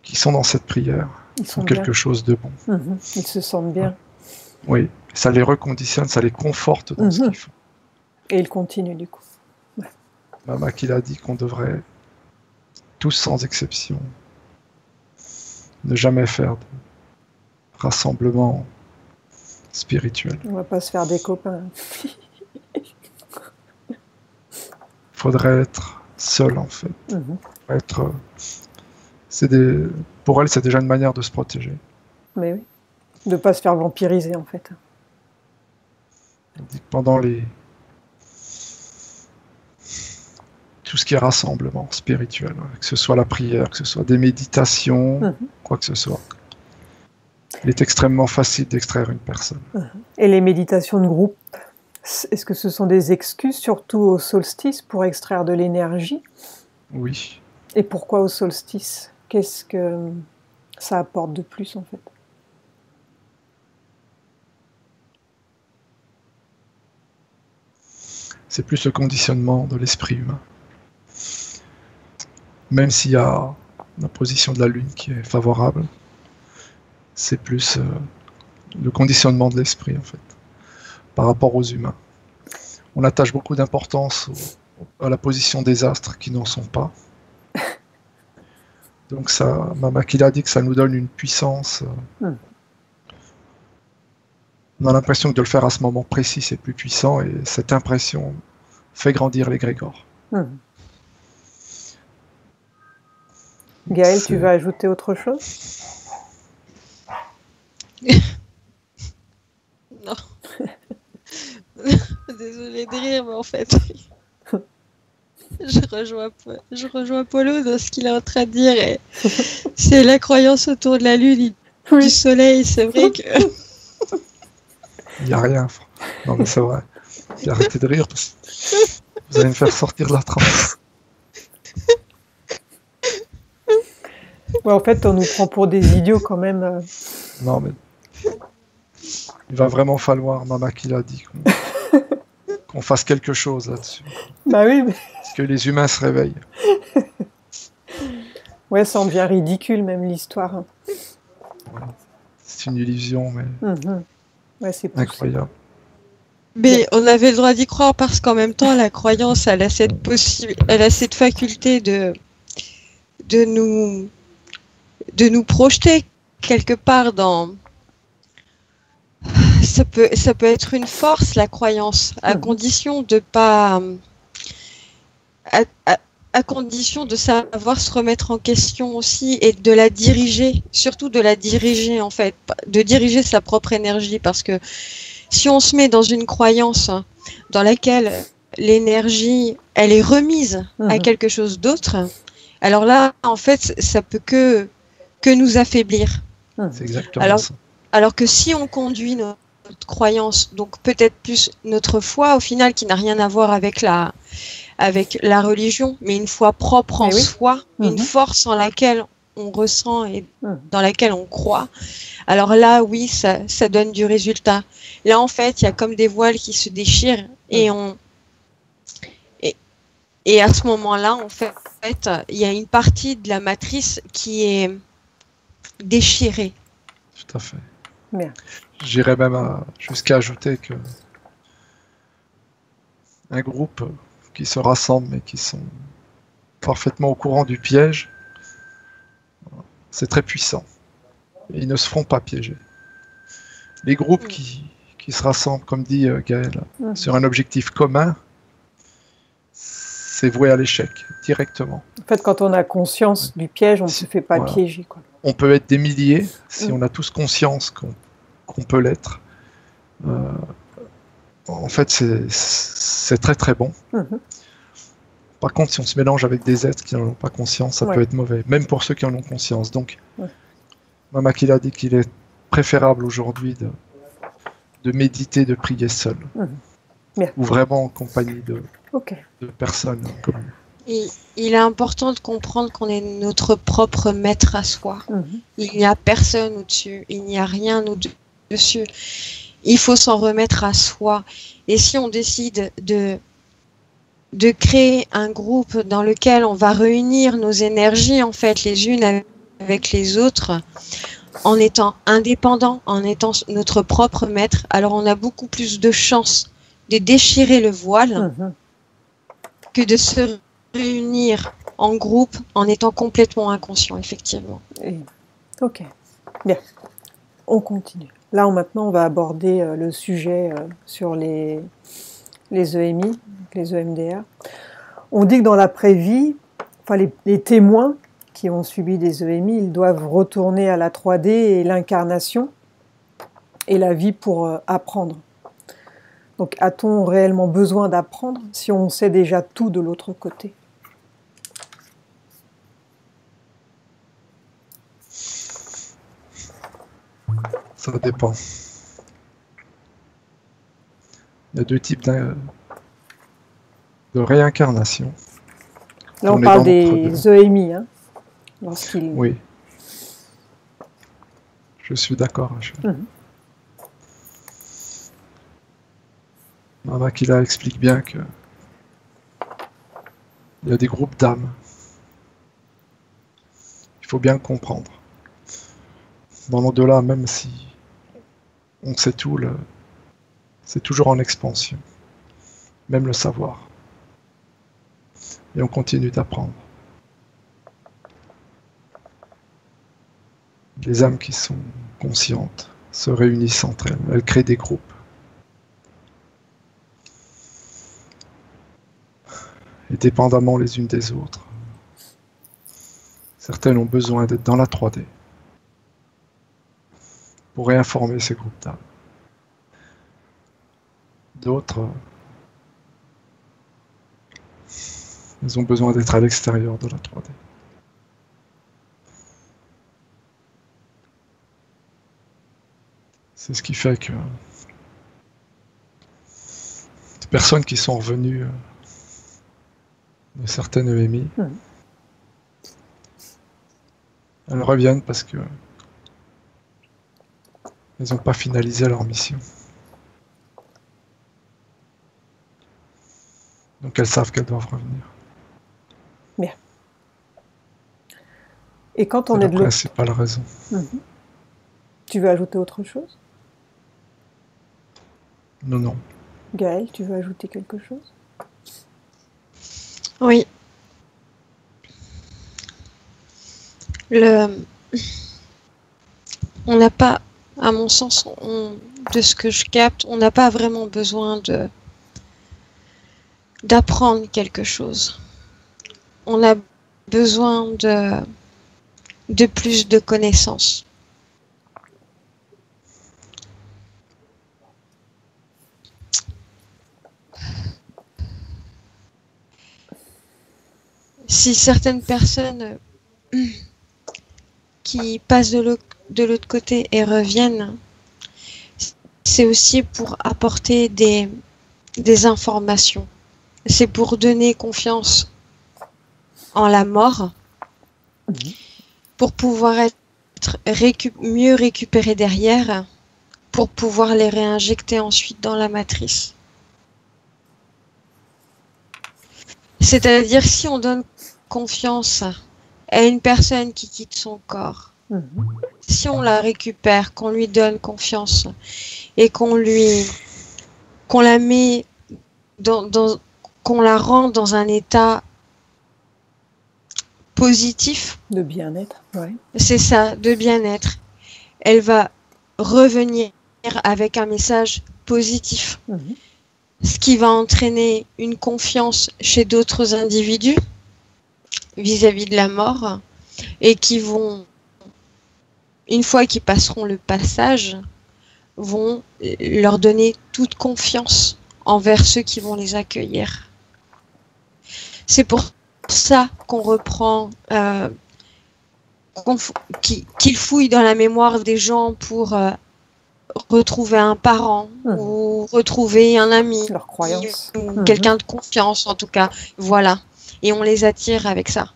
qui sont dans cette prière font quelque chose de bon. Ils se sentent bien. Oui, ça les reconditionne, ça les conforte dans ce qu'ils font. Et ils continuent du coup. Ouais. Mama Kila dit qu'on devrait, tous sans exception, ne jamais faire de rassemblement spirituel. On va pas se faire des copains. Faudrait être seul en fait. Pour elle, c'est déjà une manière de se protéger. Mais oui, de pas se faire vampiriser en fait. Elle dit que pendant tout ce qui est rassemblement spirituel, que ce soit la prière, que ce soit des méditations, quoi que ce soit, il est extrêmement facile d'extraire une personne. Et les méditations de groupe, est-ce que ce sont des excuses, surtout au solstice, pour extraire de l'énergie? Oui. Et pourquoi au solstice? Qu'est-ce que ça apporte de plus en fait? C'est plus le conditionnement de l'esprit humain. Même s'il y a la position de la Lune qui est favorable, c'est plus le conditionnement de l'esprit en fait, par rapport aux humains. On attache beaucoup d'importance à la position des astres qui n'en sont pas. Donc Mama Kila dit que ça nous donne une puissance On a l'impression que de le faire à ce moment précis, c'est plus puissant, et cette impression fait grandir l'égrégore. Gaël, tu veux ajouter autre chose? Non. Désolée de rire, mais en fait, je rejoins Polo dans ce qu'il est en train de dire. Et c'est la croyance autour de la lune, du soleil. C'est vrai que... Il n'y a rien. Non, mais c'est vrai. Puis arrêtez de rire, parce que vous allez me faire sortir de la transe. Ouais, en fait, on nous prend pour des idiots quand même. Non, mais il va vraiment falloir, Mama qui l'a dit, qu'on fasse quelque chose là-dessus. Bah oui, mais... Parce que les humains se réveillent. Ouais, ça en devient ridicule, même l'histoire. Ouais. C'est une illusion, mais Ouais, c'est poussé. incroyable. Mais on avait le droit d'y croire parce qu'en même temps, la croyance, elle a cette faculté de nous projeter quelque part dans... Ça peut être une force, la croyance, à condition de pas... À condition de savoir se remettre en question aussi et de la diriger, surtout de la diriger en fait, de diriger sa propre énergie, parce que si on se met dans une croyance dans laquelle l'énergie, elle est remise à quelque chose d'autre, alors là, en fait, ça peut que nous affaiblir. C'est exactement ça. Alors que si on conduit notre croyance, donc peut-être plus notre foi, au final, qui n'a rien à voir avec la religion, mais une foi propre en soi, une force en laquelle on ressent et dans laquelle on croit, alors là, oui, ça donne du résultat. Là, en fait, il y a comme des voiles qui se déchirent et et à ce moment-là, en fait, il y a une partie de la matrice qui est déchirée. Tout à fait. Bien. J'irais même jusqu'à ajouter que un groupe qui se rassemble mais qui sont parfaitement au courant du piège, c'est très puissant. Et ils ne se feront pas piéger. Les groupes qui se rassemblent, comme dit Gaël, sur un objectif commun, c'est voué à l'échec, directement. En fait, quand on a conscience du piège, on ne se fait pas piéger, quoi. On peut être des milliers, si on a tous conscience qu'on peut l'être. En fait, c'est très très bon. Par contre, si on se mélange avec des êtres qui n'en ont pas conscience, ça peut être mauvais, même pour ceux qui en ont conscience. Donc, Mama Kila dit qu'il est préférable aujourd'hui de méditer, de prier seul. Ou vraiment en compagnie de personnes comme nous. Il est important de comprendre qu'on est notre propre maître à soi. Il n'y a personne au-dessus, il n'y a rien au-dessus. Il faut s'en remettre à soi. Et si on décide de créer un groupe dans lequel on va réunir nos énergies, en fait, les unes avec les autres, en étant indépendants, en étant notre propre maître, alors on a beaucoup plus de chances de déchirer le voile que de se réunir en groupe en étant complètement inconscient, effectivement. Ok, bien. On continue. Là, maintenant, on va aborder le sujet sur les EMI, les EMDR. On dit que dans l'après-vie, enfin, les témoins qui ont subi des EMI, ils doivent retourner à la 3D et l'incarnation et la vie pour apprendre. Donc, a-t-on réellement besoin d'apprendre si on sait déjà tout de l'autre côté ? Ça dépend. Il y a deux types de réincarnation. Là, on parle des EMI. Hein, oui. Je suis d'accord. Mama Kila explique bien que il y a des groupes d'âmes. Il faut bien le comprendre. Dans l'au-delà, même si on sait tout, c'est toujours en expansion. Même le savoir. Et on continue d'apprendre. Les âmes qui sont conscientes se réunissent entre elles. Elles créent des groupes. Et dépendamment les unes des autres. Certaines ont besoin d'être dans la 3D pour réinformer ces groupes d'âmes. D'autres, elles ont besoin d'être à l'extérieur de la 3D. C'est ce qui fait que les personnes qui sont revenues de certaines EMI, elles reviennent parce que elles n'ont pas finalisé leur mission. Donc elles savent qu'elles doivent revenir. Bien. Et quand on C'est est la de l'autre... principale raison. Tu veux ajouter autre chose? Non, non. Gaël, tu veux ajouter quelque chose? Oui. On n'a pas, à mon sens, de ce que je capte, on n'a pas vraiment besoin d'apprendre quelque chose. On a besoin de plus de connaissances. Si certaines personnes qui passent de l'autre côté et reviennent, c'est aussi pour apporter des informations. C'est pour donner confiance en la mort, pour pouvoir être mieux récupérés derrière, pour pouvoir les réinjecter ensuite dans la matrice. C'est-à-dire, si on donne confiance à une personne qui quitte son corps, si on la récupère, qu'on lui donne confiance et qu'on la met qu'on la rend dans un état positif, de bien-être, ouais. C'est ça, de bien-être, elle va revenir avec un message positif. Ce qui va entraîner une confiance chez d'autres individus vis-à-vis de la mort et qui vont, une fois qu'ils passeront le passage, vont leur donner toute confiance envers ceux qui vont les accueillir. C'est pour ça qu'on reprend, qu'ils fouillent dans la mémoire des gens pour retrouver un parent ou retrouver un ami, leur croyance, ou quelqu'un de confiance en tout cas, voilà, et on les attire avec ça.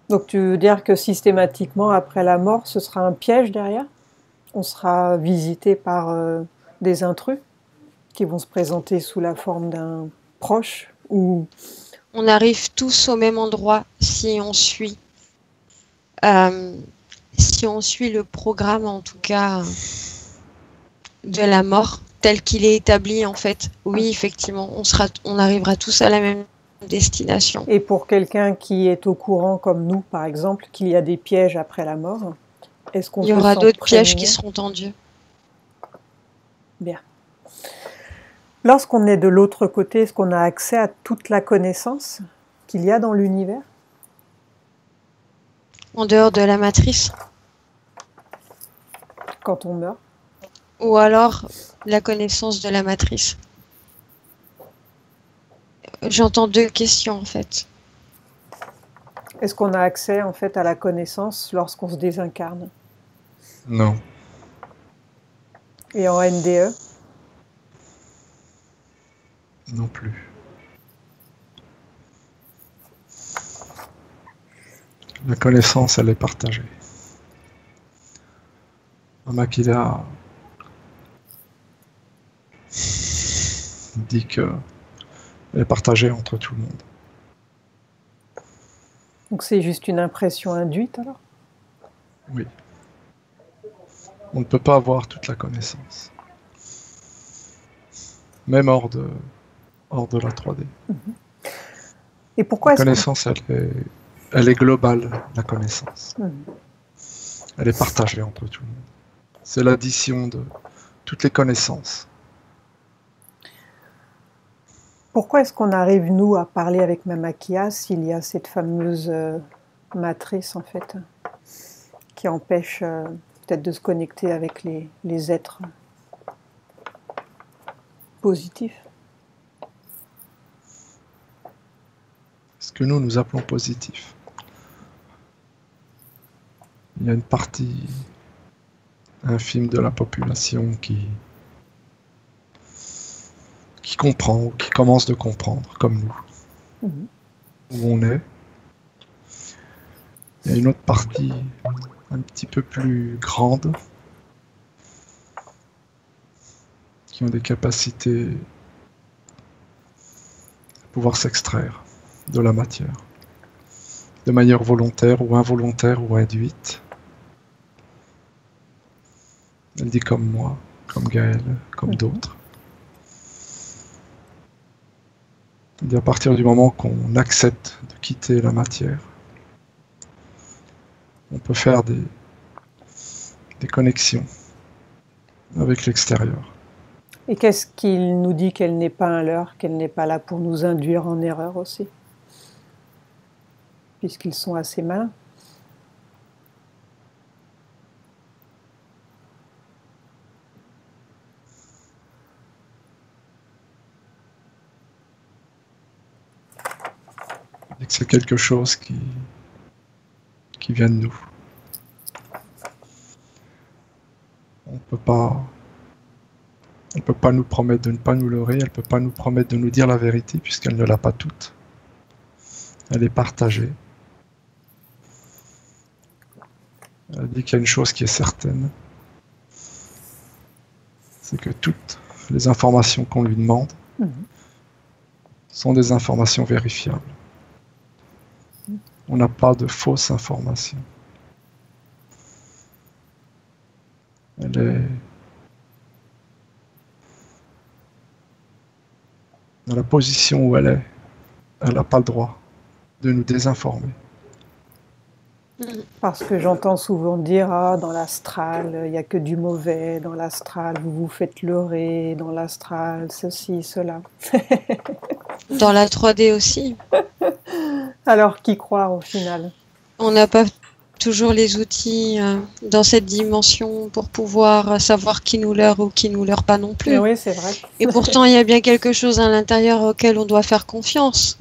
Donc tu veux dire que systématiquement après la mort ce sera un piège derrière? On sera visité par des intrus qui vont se présenter sous la forme d'un proche ou... On arrive tous au même endroit si on suit le programme, en tout cas, de la mort, tel qu'il est établi, en fait. Oui, effectivement, on arrivera tous à la même destination. Et pour quelqu'un qui est au courant, comme nous, par exemple, qu'il y a des pièges après la mort, est-ce qu'on peut s'en prémunir? Il y aura d'autres pièges qui seront tendus. Bien. Lorsqu'on est de l'autre côté, est-ce qu'on a accès à toute la connaissance qu'il y a dans l'univers? En dehors de la matrice? Quand on meurt? Ou alors la connaissance de la matrice? J'entends deux questions en fait. Est-ce qu'on a accès en fait à la connaissance lorsqu'on se désincarne? Non. Et en NDE? Non plus. La connaissance, elle est partagée. Makila dit que elle est partagée entre tout le monde. Donc c'est juste une impression induite alors? Oui. On ne peut pas avoir toute la connaissance. Même hors de la 3D. Et pourquoi la connaissance, elle est globale, la connaissance. Elle est partagée entre tout le monde. C'est l'addition de toutes les connaissances. Pourquoi est-ce qu'on arrive, nous, à parler avec Mamakia s'il y a cette fameuse matrice, en fait, qui empêche peut-être de se connecter avec les êtres positifs? Ce que nous appelons positif. Il y a une partie infime de la population qui comprend ou qui commence de comprendre, comme nous, où on est. Il y a une autre partie un petit peu plus grande qui ont des capacités à pouvoir s'extraire de la matière, de manière volontaire ou involontaire ou induite. Elle dit comme moi, comme Gaël, comme d'autres. Elle dit à partir du moment qu'on accepte de quitter la matière, on peut faire des connexions avec l'extérieur. Et qu'est-ce qu'il nous dit qu'elle n'est pas un leurre, qu'elle n'est pas là pour nous induire en erreur aussi? Puisqu'ils sont assez malins. Et que c'est quelque chose qui vient de nous. On peut pas nous promettre de ne pas nous leurrer, elle peut pas nous promettre de nous dire la vérité puisqu'elle ne l'a pas toute. Elle est partagée. Elle dit qu'il y a une chose qui est certaine, c'est que toutes les informations qu'on lui demande sont des informations vérifiables. On n'a pas de fausses informations. Elle est dans la position où elle est. Elle n'a pas le droit de nous désinformer. Parce que j'entends souvent dire, ah, dans l'astral, il n'y a que du mauvais, dans l'astral, vous vous faites leurrer, dans l'astral, ceci, cela. Dans la 3D aussi. Alors, qui croire au final? On n'a pas toujours les outils dans cette dimension pour pouvoir savoir qui nous leurre ou qui nous leurre pas non plus. Et oui, c'est vrai. Et pourtant, il y a bien quelque chose à l'intérieur auquel on doit faire confiance.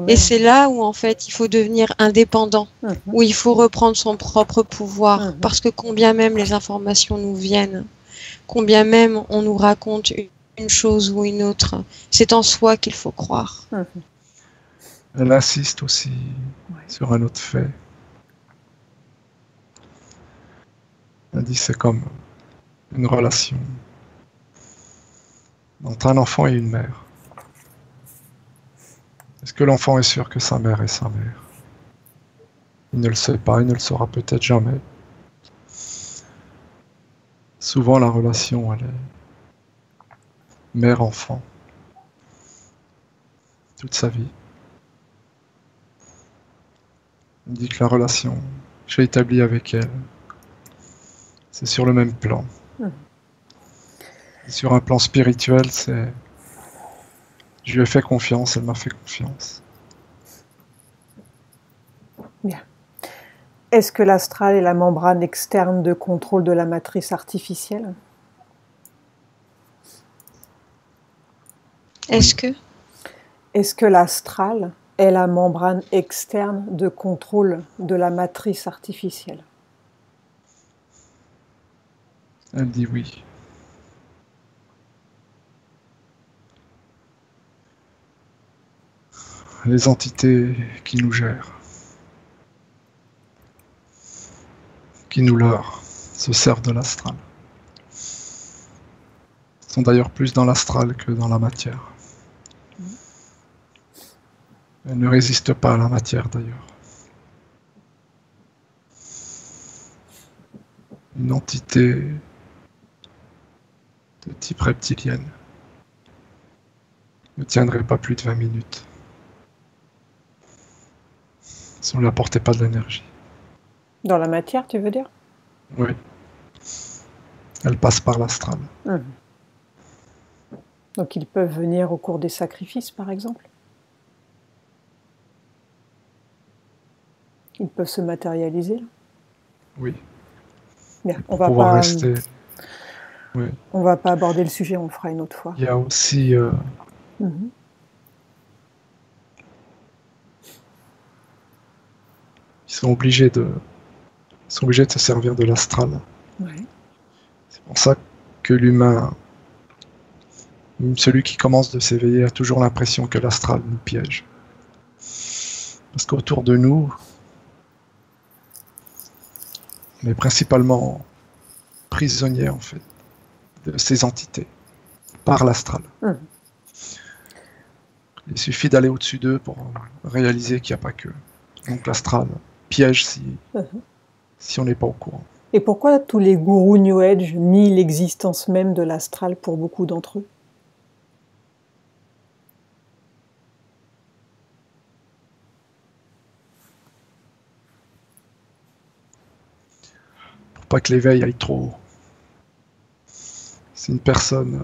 Et c'est là où, en fait, il faut devenir indépendant, où il faut reprendre son propre pouvoir. Parce que combien même les informations nous viennent, combien même on nous raconte une chose ou une autre, c'est en soi qu'il faut croire. Elle insiste aussi sur un autre fait. Elle dit c'est comme une relation entre un enfant et une mère. Est-ce que l'enfant est sûr que sa mère est sa mère? Il ne le sait pas, il ne le saura peut-être jamais. Souvent la relation, elle est mère-enfant. Toute sa vie. Elle dit que la relation que j'ai établie avec elle, c'est sur le même plan. Sur un plan spirituel, c'est... Je lui ai fait confiance, elle m'a fait confiance. Bien. Est-ce que l'astral est la membrane externe de contrôle de la matrice artificielle? Est-ce que l'astral est la membrane externe de contrôle de la matrice artificielle? Elle dit oui. Les entités qui nous gèrent, qui nous leurrent, se servent de l'astral. Sont d'ailleurs plus dans l'astral que dans la matière. Elles ne résistent pas à la matière d'ailleurs. Une entité de type reptilienne ne tiendrait pas plus de 20 minutes. Si on ne lui apportait pas de l'énergie. Dans la matière, tu veux dire? Oui. elles passent par l'astral. Mhm. Donc ils peuvent venir au cours des sacrifices, par exemple. Ils peuvent se matérialiser. Là. Oui. Bien, Pour pouvoir rester. Oui. On va pas aborder le sujet, on le fera une autre fois. Il y a aussi Mhm. ils sont obligés de se servir de l'astral. Ouais. C'est pour ça que l'humain, celui qui commence de s'éveiller, a toujours l'impression que l'astral nous piège. Parce qu'autour de nous, on est principalement prisonnier en fait de ces entités par l'astral. Mhm. Il suffit d'aller au-dessus d'eux pour réaliser qu'il n'y a pas que. Donc l'astral piège si on n'est pas au courant. Et pourquoi tous les gourous New Age nient l'existence même de l'astral pour beaucoup d'entre eux? Pour pas que l'éveil aille trop haut. C'est une personne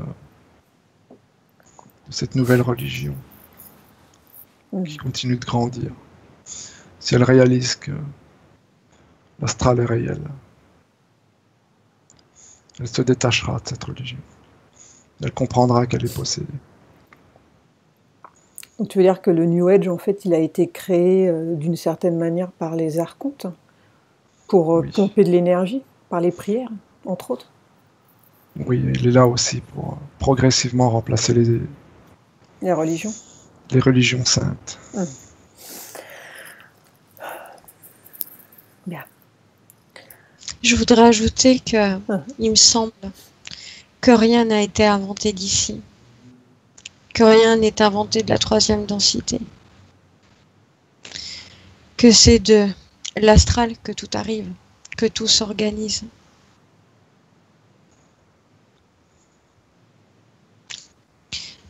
de cette nouvelle religion qui continue de grandir. Si elle réalise que l'astral est réel, elle se détachera de cette religion. Elle comprendra qu'elle est possédée. Donc tu veux dire que le New Age, en fait, il a été créé d'une certaine manière par les archontes pour Oui. pomper de l'énergie, par les prières, entre autres? Oui, il est là aussi pour progressivement remplacer Les religions? les religions saintes. Bien. Je voudrais ajouter que il me semble que rien n'a été inventé d'ici, que rien n'est inventé de la 3e densité, que c'est de l'astral que tout arrive, que tout s'organise.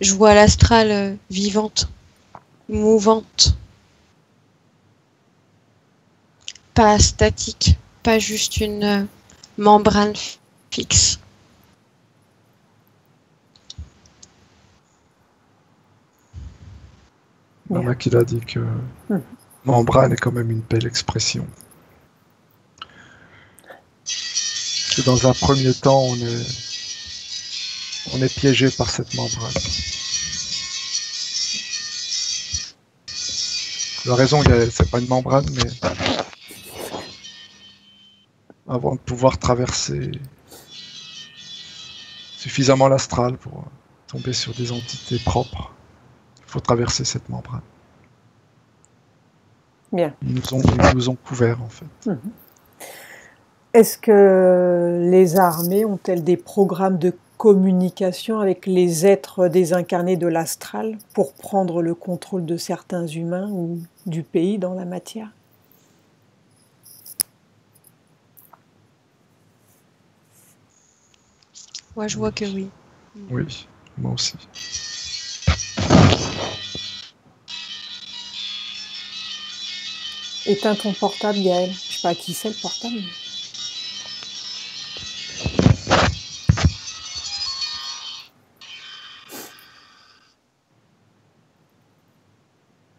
Je vois l'astral vivante, mouvante, pas statique, pas juste une membrane fixe. Il y en a qui l'a dit que membrane est quand même une belle expression. Que dans un premier temps, on est piégé par cette membrane. La raison, c'est pas une membrane, mais avant de pouvoir traverser suffisamment l'astral pour tomber sur des entités propres, il faut traverser cette membrane. Bien. Ils nous ont couverts, en fait. Est-ce que les armées ont-elles des programmes de communication avec les êtres désincarnés de l'astral pour prendre le contrôle de certains humains ou du pays dans la matière? Moi, je vois que oui. Oui, moi aussi. Éteins ton portable, Gaël. Je sais pas à qui c'est le portable.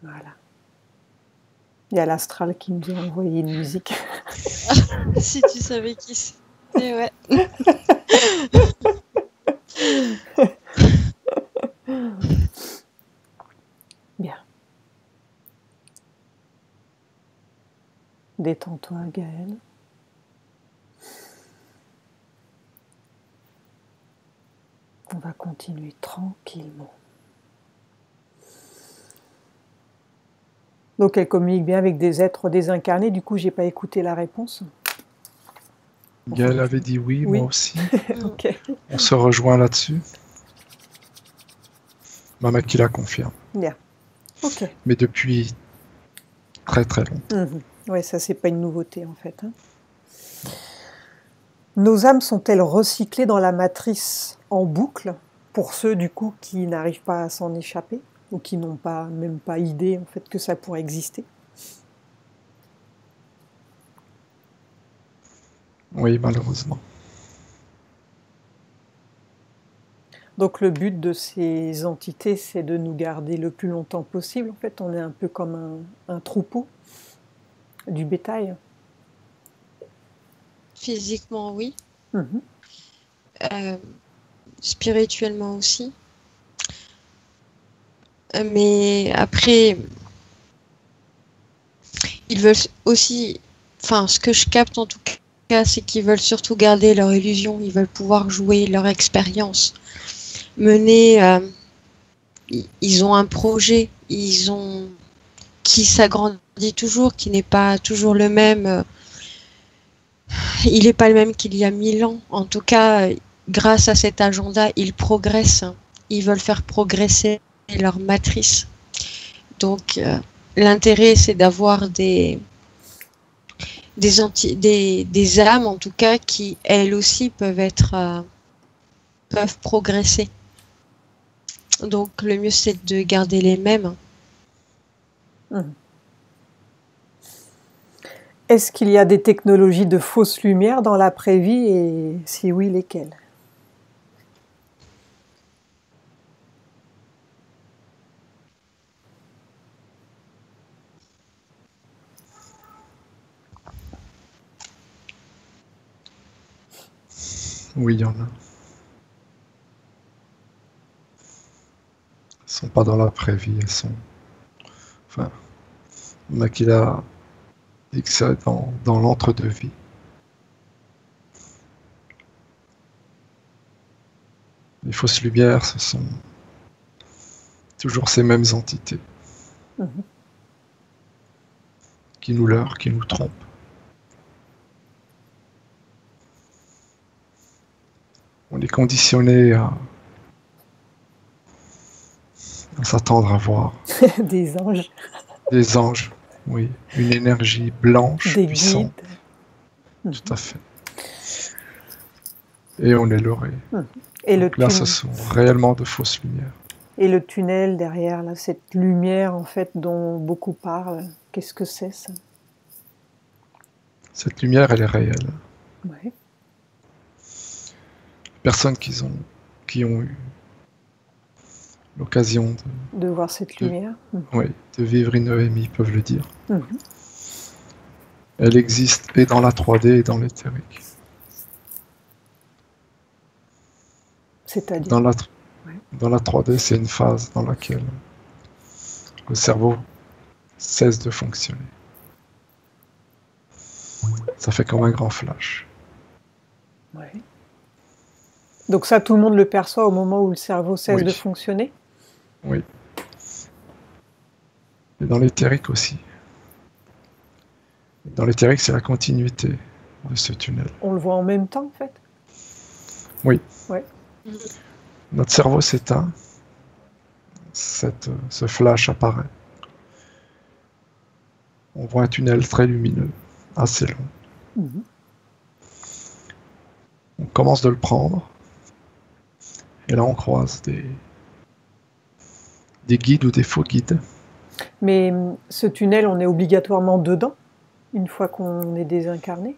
Voilà. Il y a l'astral qui nous a envoyé une musique. Si tu savais qui c'est, ouais. Bien. Détends-toi, Gaël. On va continuer tranquillement. Donc elle communique bien avec des êtres désincarnés. Du coup, j'ai pas écouté la réponse. Gaël avait dit oui, Oui. moi aussi. Ok. On se rejoint là-dessus. Maman qui la confirme. Bien. Ok. Mais depuis très très longtemps. Oui, ça c'est pas une nouveauté en fait. Nos âmes sont-elles recyclées dans la matrice en boucle pour ceux du coup qui n'arrivent pas à s'en échapper ou qui n'ont pas même pas idée en fait que ça pourrait exister? Oui, malheureusement. Donc le but de ces entités, c'est de nous garder le plus longtemps possible. En fait, on est un peu comme un troupeau, du bétail. Physiquement, oui. Mhm. Spirituellement aussi. Mais après, ils veulent aussi, enfin, ce que je capte en tout cas, c'est qu'ils veulent surtout garder leur illusion. Ils veulent pouvoir jouer leur expérience, mener. Ils ont un projet, qui s'agrandit toujours, qui n'est pas toujours le même. Il n'est pas le même qu'il y a 1000 ans. En tout cas, grâce à cet agenda, ils progressent. Ils veulent faire progresser leur matrice. Donc, l'intérêt, c'est d'avoir des âmes, en tout cas, qui, elles aussi, peuvent progresser. Donc, le mieux, c'est de garder les mêmes. Mhm. Est-ce qu'il y a des technologies de fausse lumière dans l'après-vie et si oui, lesquelles? Oui, il y en a. Elles sont pas dans l'après-vie, elles sont... Enfin, il y en a qui l'a dit que c'est dans l'entre-deux-vie. Les fausses lumières, ce sont toujours ces mêmes entités Mhm. qui nous leurrent, qui nous trompent. On est conditionné à s'attendre à voir Des anges, des anges, oui, une énergie blanche, des puissante, guides. tout à fait. Et on est leurré. Mhm. Et Donc là, ce sont réellement de fausses lumières. Et le tunnel derrière, là, cette lumière en fait dont beaucoup parlent, qu'est-ce que c'est ça? Cette lumière, elle est réelle. Ouais. Les personnes qui ont eu l'occasion De voir cette lumière. de vivre une EMI peuvent le dire. Mhm. Elle existe et dans la 3D et dans l'éthérique. C'est-à-dire? Dans la 3D, c'est une phase dans laquelle le cerveau cesse de fonctionner. Ça fait comme un grand flash. Ouais. Donc ça, tout le monde le perçoit au moment où le cerveau cesse de fonctionner? Oui. Et dans l'éthérique aussi. Dans l'éthérique, c'est la continuité de ce tunnel. On le voit en même temps, en fait? Oui. Ouais. Notre cerveau s'éteint, ce flash apparaît. On voit un tunnel très lumineux, assez long. Mhm. On commence de le prendre, et là on croise des guides ou des faux guides. Mais ce tunnel, on est obligatoirement dedans, une fois qu'on est désincarné?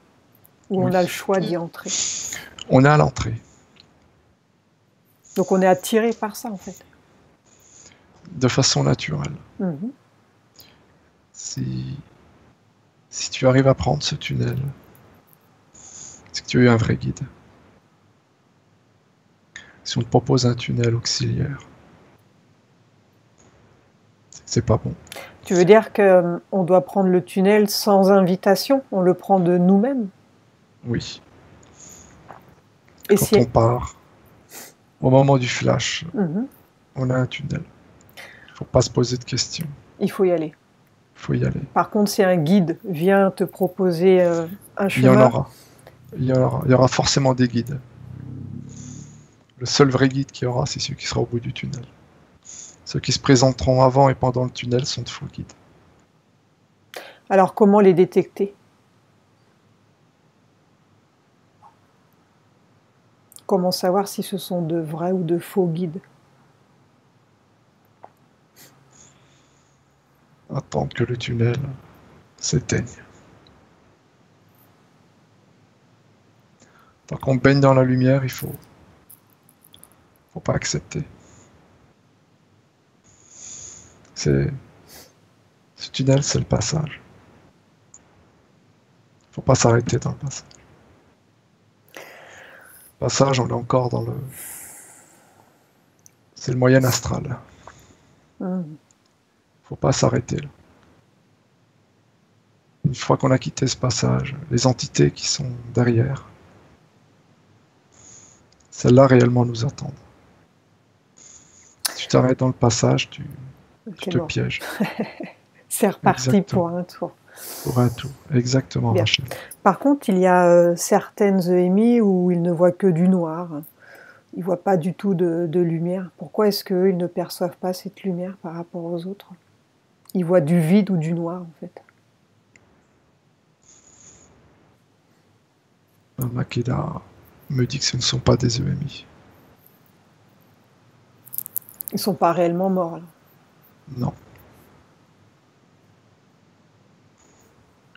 Ou on a le choix d'y entrer? On est à l'entrée. Donc on est attiré par ça, en fait? De façon naturelle. Mhm. Si tu arrives à prendre ce tunnel, c'est que tu as eu un vrai guide. Si on te propose un tunnel auxiliaire, c'est pas bon. Tu veux dire qu'on doit prendre le tunnel sans invitation? On le prend de nous-mêmes? Oui. Et quand on part, au moment du flash, on a un tunnel. Il ne faut pas se poser de questions. Il faut y aller. Il faut y aller. Par contre, si un guide vient te proposer un chemin... Il y en aura. Il y aura forcément des guides. Le seul vrai guide qu'il y aura, c'est celui qui sera au bout du tunnel. Ceux qui se présenteront avant et pendant le tunnel sont de faux guides. Alors, comment les détecter? Comment savoir si ce sont de vrais ou de faux guides? Attendre que le tunnel s'éteigne. Tant qu'on baigne dans la lumière, il faut pas accepter. Ce tunnel, c'est le passage. Faut pas s'arrêter dans le passage. Le passage, on est encore dans le... C'est le moyen astral. Faut pas s'arrêter là. Une fois qu'on a quitté ce passage, les entités qui sont derrière, celles-là réellement nous attendent. Si tu t'arrêtes dans le passage, tu te pièges. C'est reparti Exactement. pour un tour. Pour un tour, exactement, Bien. Rachel. Par contre, il y a certaines EMI où ils ne voient que du noir. Ils ne voient pas du tout de lumière. Pourquoi est-ce qu'eux, ils ne perçoivent pas cette lumière par rapport aux autres? Ils voient du vide ou du noir, en fait. Makeda me dit que ce ne sont pas des EMI. Ils ne sont pas réellement morts, là. Non.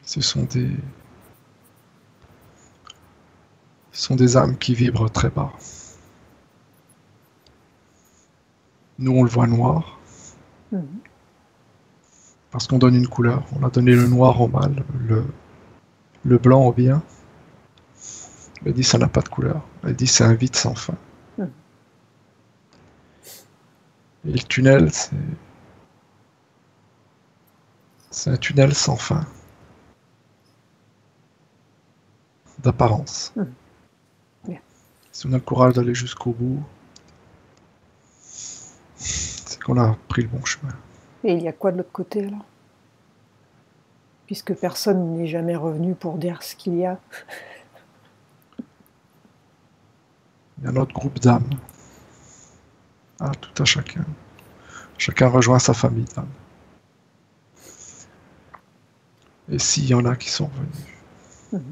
Ce sont des âmes qui vibrent très bas. Nous, on le voit noir. Parce qu'on donne une couleur. On a donné le noir au mal, le blanc au bien. Elle dit ça n'a pas de couleur. Elle dit c'est un vide sans fin. Et le tunnel, c'est un tunnel sans fin. D'apparence. Bien. Si on a le courage d'aller jusqu'au bout, c'est qu'on a pris le bon chemin. Et il y a quoi de l'autre côté, alors? Puisque personne n'est jamais revenu pour dire ce qu'il y a. Il y a notre groupe d'âmes. Ah, tout à chacun. Chacun rejoint sa famille d'âmes. Et s'il y en a qui sont revenus.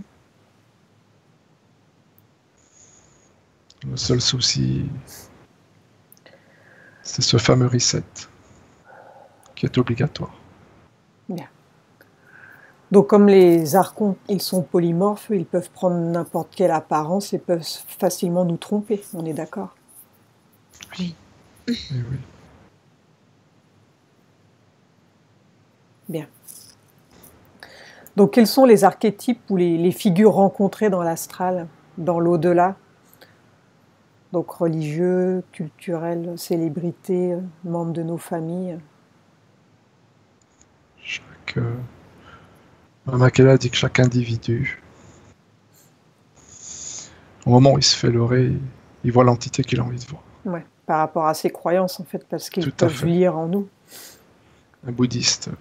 Le seul souci, c'est ce fameux reset qui est obligatoire. Bien. Donc comme les archons, ils sont polymorphes, ils peuvent prendre n'importe quelle apparence et peuvent facilement nous tromper, on est d'accord? Oui. Et oui. Bien. Donc quels sont les archétypes ou les figures rencontrées dans l'astral, dans l'au-delà? Donc religieux, culturels, célébrités, membres de nos familles. Makeda dit que chaque individu, au moment où il se fait leurrer, il voit l'entité qu'il a envie de voir. Ouais, par rapport à ses croyances, en fait, parce qu'ils Tout à peuvent fait. lire en nous. Un bouddhiste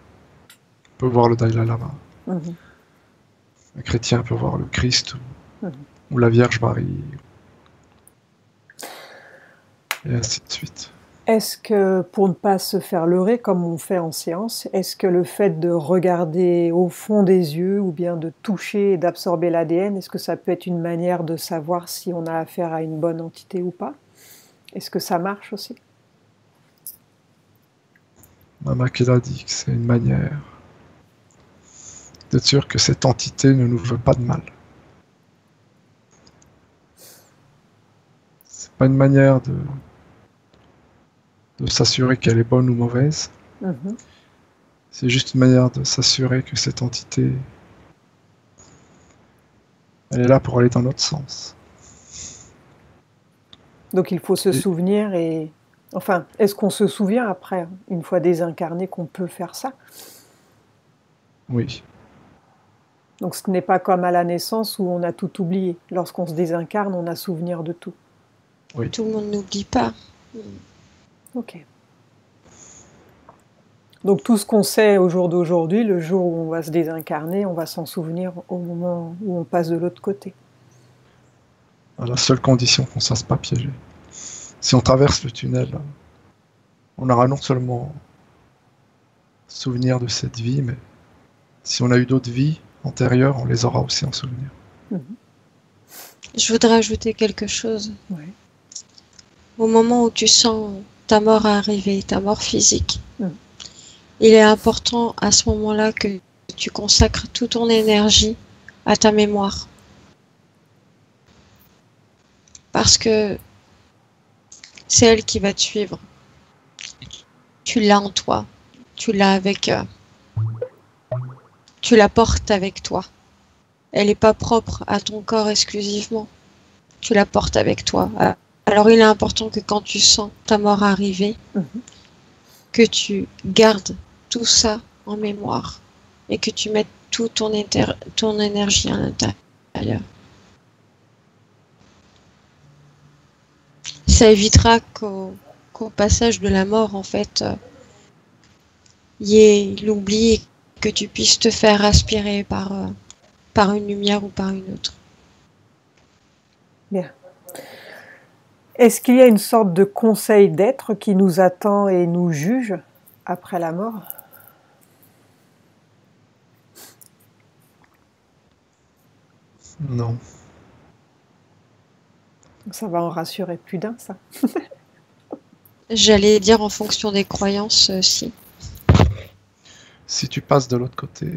peut voir le Dalai Lama. Un chrétien peut voir le Christ ou la Vierge Marie. Et ainsi de suite. Est-ce que, pour ne pas se faire leurrer comme on fait en séance, est-ce que le fait de regarder au fond des yeux ou bien de toucher et d'absorber l'ADN, est-ce que ça peut être une manière de savoir si on a affaire à une bonne entité ou pas? Est-ce que ça marche aussi? Makeda dit que c'est une manière d'être sûr que cette entité ne nous veut pas de mal. C'est pas une manière de s'assurer qu'elle est bonne ou mauvaise. C'est juste une manière de s'assurer que cette entité, elle est là pour aller dans notre sens. Donc il faut se souvenir et... Enfin, est-ce qu'on se souvient après, une fois désincarné, qu'on peut faire ça? Oui. Donc ce n'est pas comme à la naissance où on a tout oublié. Lorsqu'on se désincarne, on a souvenir de tout. Oui. Tout le monde n'oublie pas. Ok. Donc tout ce qu'on sait au jour d'aujourd'hui, le jour où on va se désincarner, on va s'en souvenir au moment où on passe de l'autre côté. À la seule condition qu'on ne se fasse pas piéger. Si on traverse le tunnel, on aura non seulement souvenir de cette vie, mais si on a eu d'autres vies antérieures, on les aura aussi en souvenir. Je voudrais ajouter quelque chose. Ouais. Au moment où tu sens ta mort arriver, ta mort physique, il est important à ce moment-là que tu consacres toute ton énergie à ta mémoire. Parce que c'est elle qui va te suivre. Tu l'as en toi. Tu l'as avec... tu la portes avec toi. Elle n'est pas propre à ton corps exclusivement. Tu la portes avec toi. Alors il est important que quand tu sens ta mort arriver, que tu gardes tout ça en mémoire et que tu mettes toute ton énergie à l'intérieur. Ça évitera qu'au passage de la mort, en fait, y ait l'oubli et que tu puisses te faire aspirer par une lumière ou par une autre. Bien. Est-ce qu'il y a une sorte de conseil d'être qui nous attend et nous juge après la mort? Non. Ça va en rassurer plus d'un, ça. J'allais dire en fonction des croyances, si. Si tu passes de l'autre côté,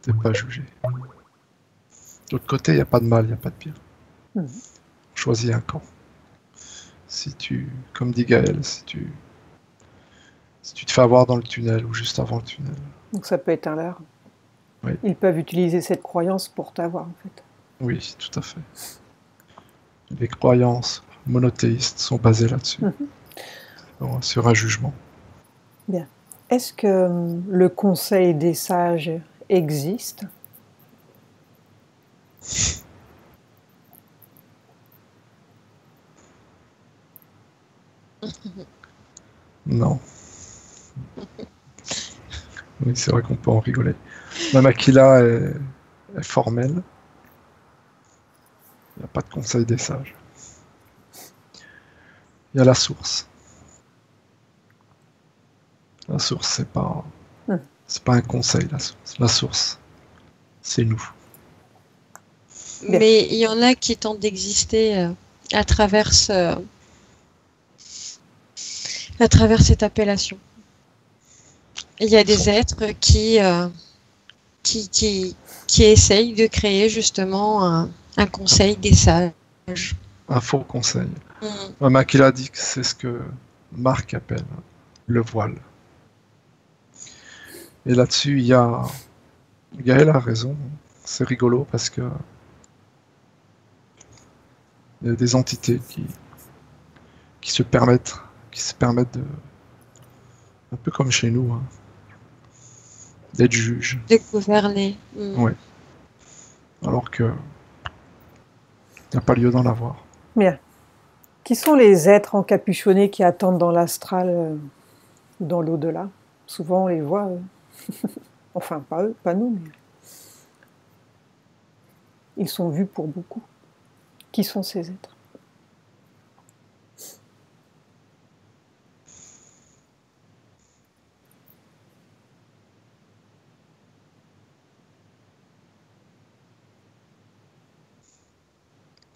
t'es pas jugé. De l'autre côté, il n'y a pas de mal, il n'y a pas de bien. Choisis un camp. Si tu, comme dit Gaël, si tu te fais avoir dans le tunnel ou juste avant le tunnel. Donc ça peut être un leurre. Oui. Ils peuvent utiliser cette croyance pour t'avoir, en fait. Oui, tout à fait. Les croyances monothéistes sont basées là-dessus, sur un jugement. Bien. Est-ce que le conseil des sages existe? Non. Oui, c'est vrai qu'on peut en rigoler. Même Aquila est formelle. Il n'y a pas de conseil des sages. Il y a la source. La source, c'est pas un conseil, la source. La source, c'est nous. Mais il y en a qui tentent d'exister à travers cette appellation. Il y a des êtres qui essayent de créer justement un conseil des sages. Un faux conseil. Même Aquila dit que c'est ce que Marc appelle le voile. Et là-dessus, Gaël a raison. C'est rigolo parce que il y a des entités qui se permettent de, un peu comme chez nous, hein, d'être juges. De gouverner. Oui. Alors que il n'y a pas lieu d'en avoir. Bien. Qui sont les êtres encapuchonnés qui attendent dans l'astral ou dans l'au-delà? Souvent on les voit, enfin pas eux, pas nous, mais ils sont vus pour beaucoup. Qui sont ces êtres?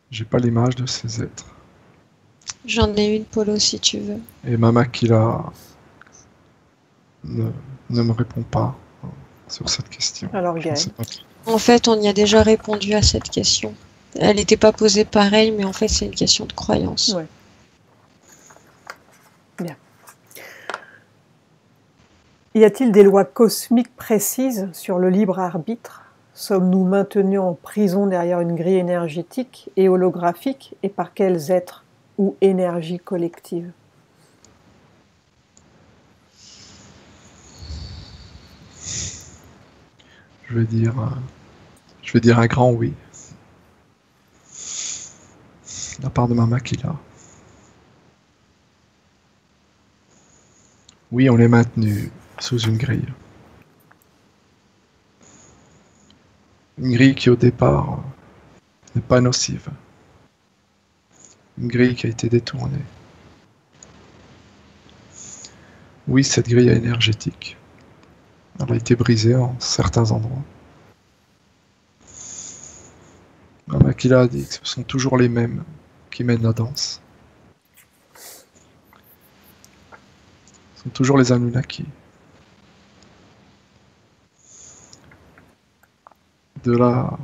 J'ai pas l'image de ces êtres. J'en ai une, Polo, si tu veux. Et Mama Kila ne me répond pas sur cette question. Alors Gaël. En fait, on y a déjà répondu à cette question. Elle n'était pas posée pareil, mais en fait, c'est une question de croyance. Ouais. Bien. Y a-t-il des lois cosmiques précises sur le libre arbitre? Sommes-nous maintenus en prison derrière une grille énergétique et holographique, et par quels êtres ou énergies collectives? Je vais dire un grand oui. De la part de Mama Kila. Oui, on est maintenu sous une grille. Une grille qui au départ n'est pas nocive. Une grille qui a été détournée. Oui, cette grille est énergétique. Elle a été brisée en certains endroits. Mama Kila a dit que ce sont toujours les mêmes qui mènent la danse. Ce sont toujours les Anunnaki. De là,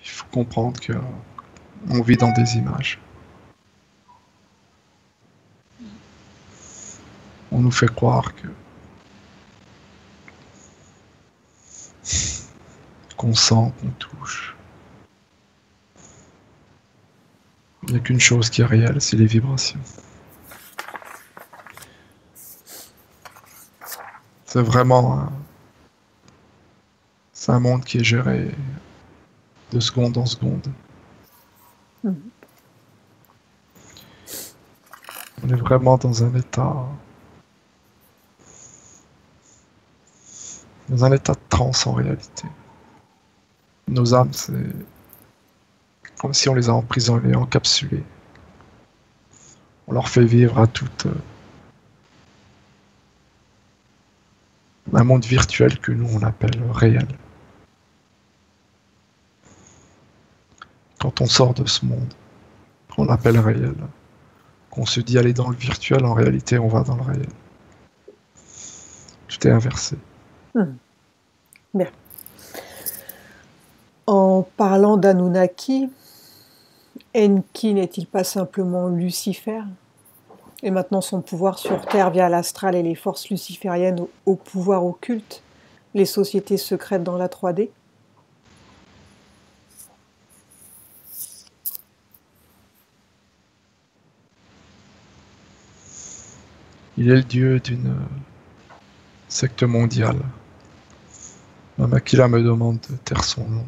il faut comprendre que on vit dans des images. On nous fait croire qu'on sent, qu'on touche. Il n'y a qu'une chose qui est réelle, c'est les vibrations. C'est vraiment c'est un monde qui est géré de seconde en seconde. Mhm. On est vraiment dans un état de transe en réalité. Nos âmes, c'est comme si on les a emprisonnées, encapsulées. On leur fait vivre à toute un monde virtuel que nous on appelle réel. Quand on sort de ce monde qu'on appelle réel, qu'on se dit aller dans le virtuel, en réalité on va dans le réel. Tout est inversé. Bien. En parlant d'Anunnaki, Enki n'est-il pas simplement Lucifer? Et maintenant son pouvoir sur Terre via l'astral et les forces lucifériennes au pouvoir occulte, les sociétés secrètes dans la 3D? Il est le dieu d'une secte mondiale. Même Aquila me demande de taire son nom.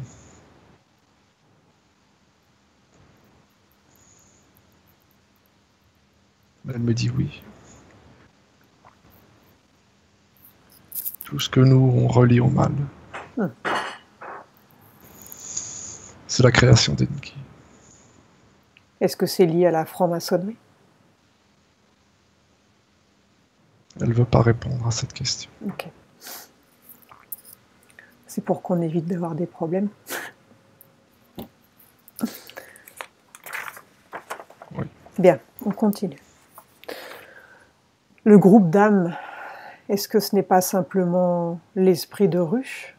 Elle me dit oui. Tout ce que nous, on relie au mal, c'est la création d'Enki. Est-ce que c'est lié à la franc-maçonnerie? Elle ne veut pas répondre à cette question. Ok. C'est pour qu'on évite d'avoir des problèmes. Oui. Bien, on continue. Le groupe d'âmes, est-ce que ce n'est pas simplement l'esprit de ruche?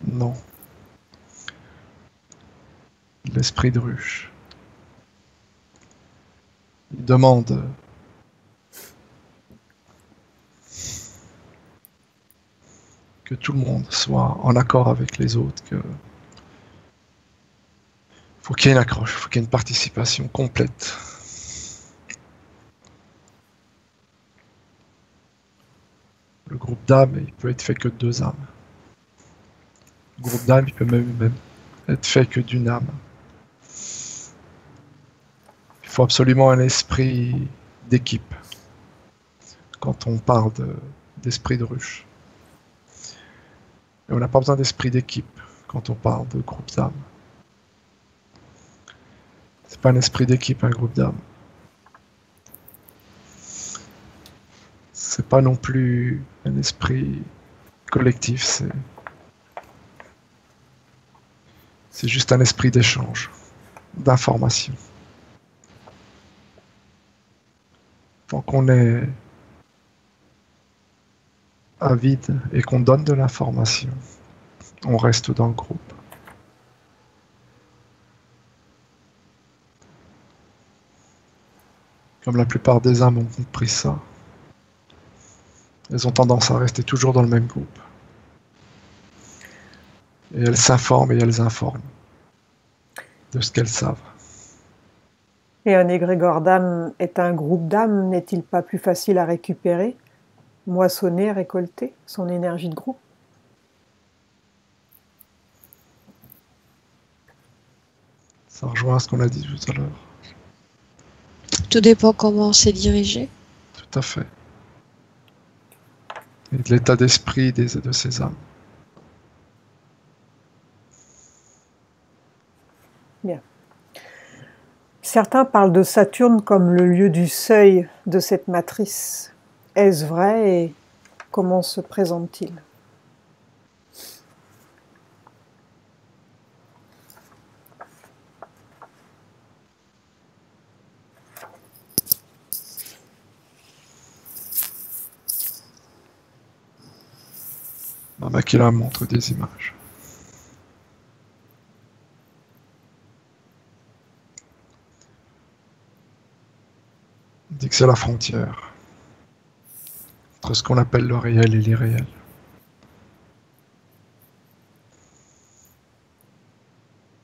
Non. L'esprit de ruche. Il demande que tout le monde soit en accord avec les autres, que faut qu'il y ait une accroche, faut qu'il y ait une participation complète. Le groupe d'âmes, il peut être fait que de 2 âmes. Le groupe d'âmes, il peut même être fait que d'une âme. Il faut absolument un esprit d'équipe quand on parle d'esprit de ruche. Et on n'a pas besoin d'esprit d'équipe quand on parle de groupe d'âmes. C'est pas un esprit d'équipe, un groupe d'âmes. C'est pas non plus un esprit collectif, c'est juste un esprit d'échange, d'information. Tant qu'on est avide et qu'on donne de l'information, on reste dans le groupe. Comme la plupart des âmes ont compris ça, elles ont tendance à rester toujours dans le même groupe. Et elles s'informent et elles informent de ce qu'elles savent. Et un égrégore d'âme est un groupe d'âmes, n'est-il pas plus facile à récupérer, moissonner, récolter son énergie de groupe? Ça rejoint ce qu'on a dit tout à l'heure. Tout dépend comment c'est dirigé. Tout à fait. Et de l'état d'esprit de ces âmes. Bien. Certains parlent de Saturne comme le lieu du seuil de cette matrice. Est-ce vrai et comment se présente-t-il? Makila montre des images. Il dit que c'est la frontière entre ce qu'on appelle le réel et l'irréel.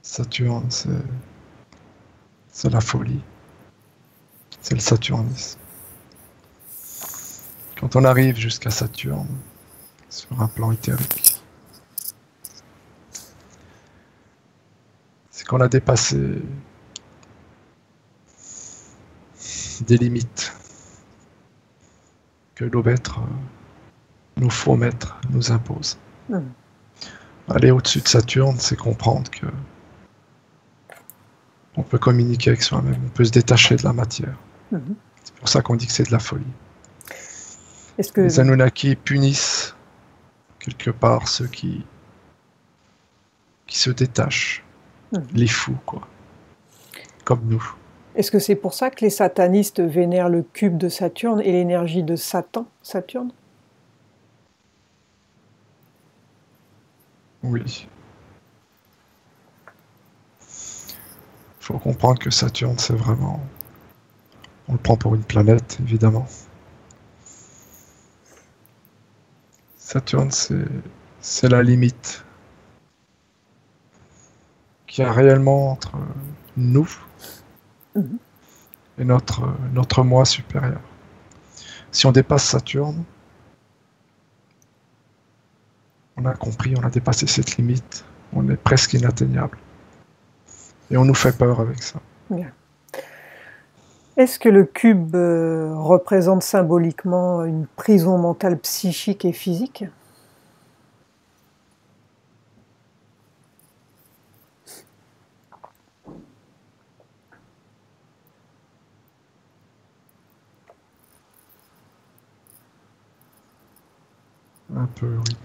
Saturne, c'est la folie. C'est le saturnisme. Quand on arrive jusqu'à Saturne, sur un plan éthérique, c'est qu'on a dépassé des limites que nos maîtres, nos faux maîtres nous imposent. Aller au-dessus de Saturne, c'est comprendre que on peut communiquer avec soi-même, on peut se détacher de la matière. C'est pour ça qu'on dit que c'est de la folie. Est-ce que... Les Anunnaki punissent quelque part ceux qui se détachent, les fous, quoi, comme nous. Est-ce que c'est pour ça que les satanistes vénèrent le cube de Saturne et l'énergie de Satan, Saturne? Oui. Il faut comprendre que Saturne, c'est vraiment... On le prend pour une planète, évidemment. Saturne, c'est la limite qu'il y a réellement entre nous et notre moi supérieur. Si on dépasse Saturne, on a compris, on a dépassé cette limite, on est presque inatteignable. Et on nous fait peur avec ça. Bien. Est-ce que le cube représente symboliquement une prison mentale psychique et physique? Un peu, oui.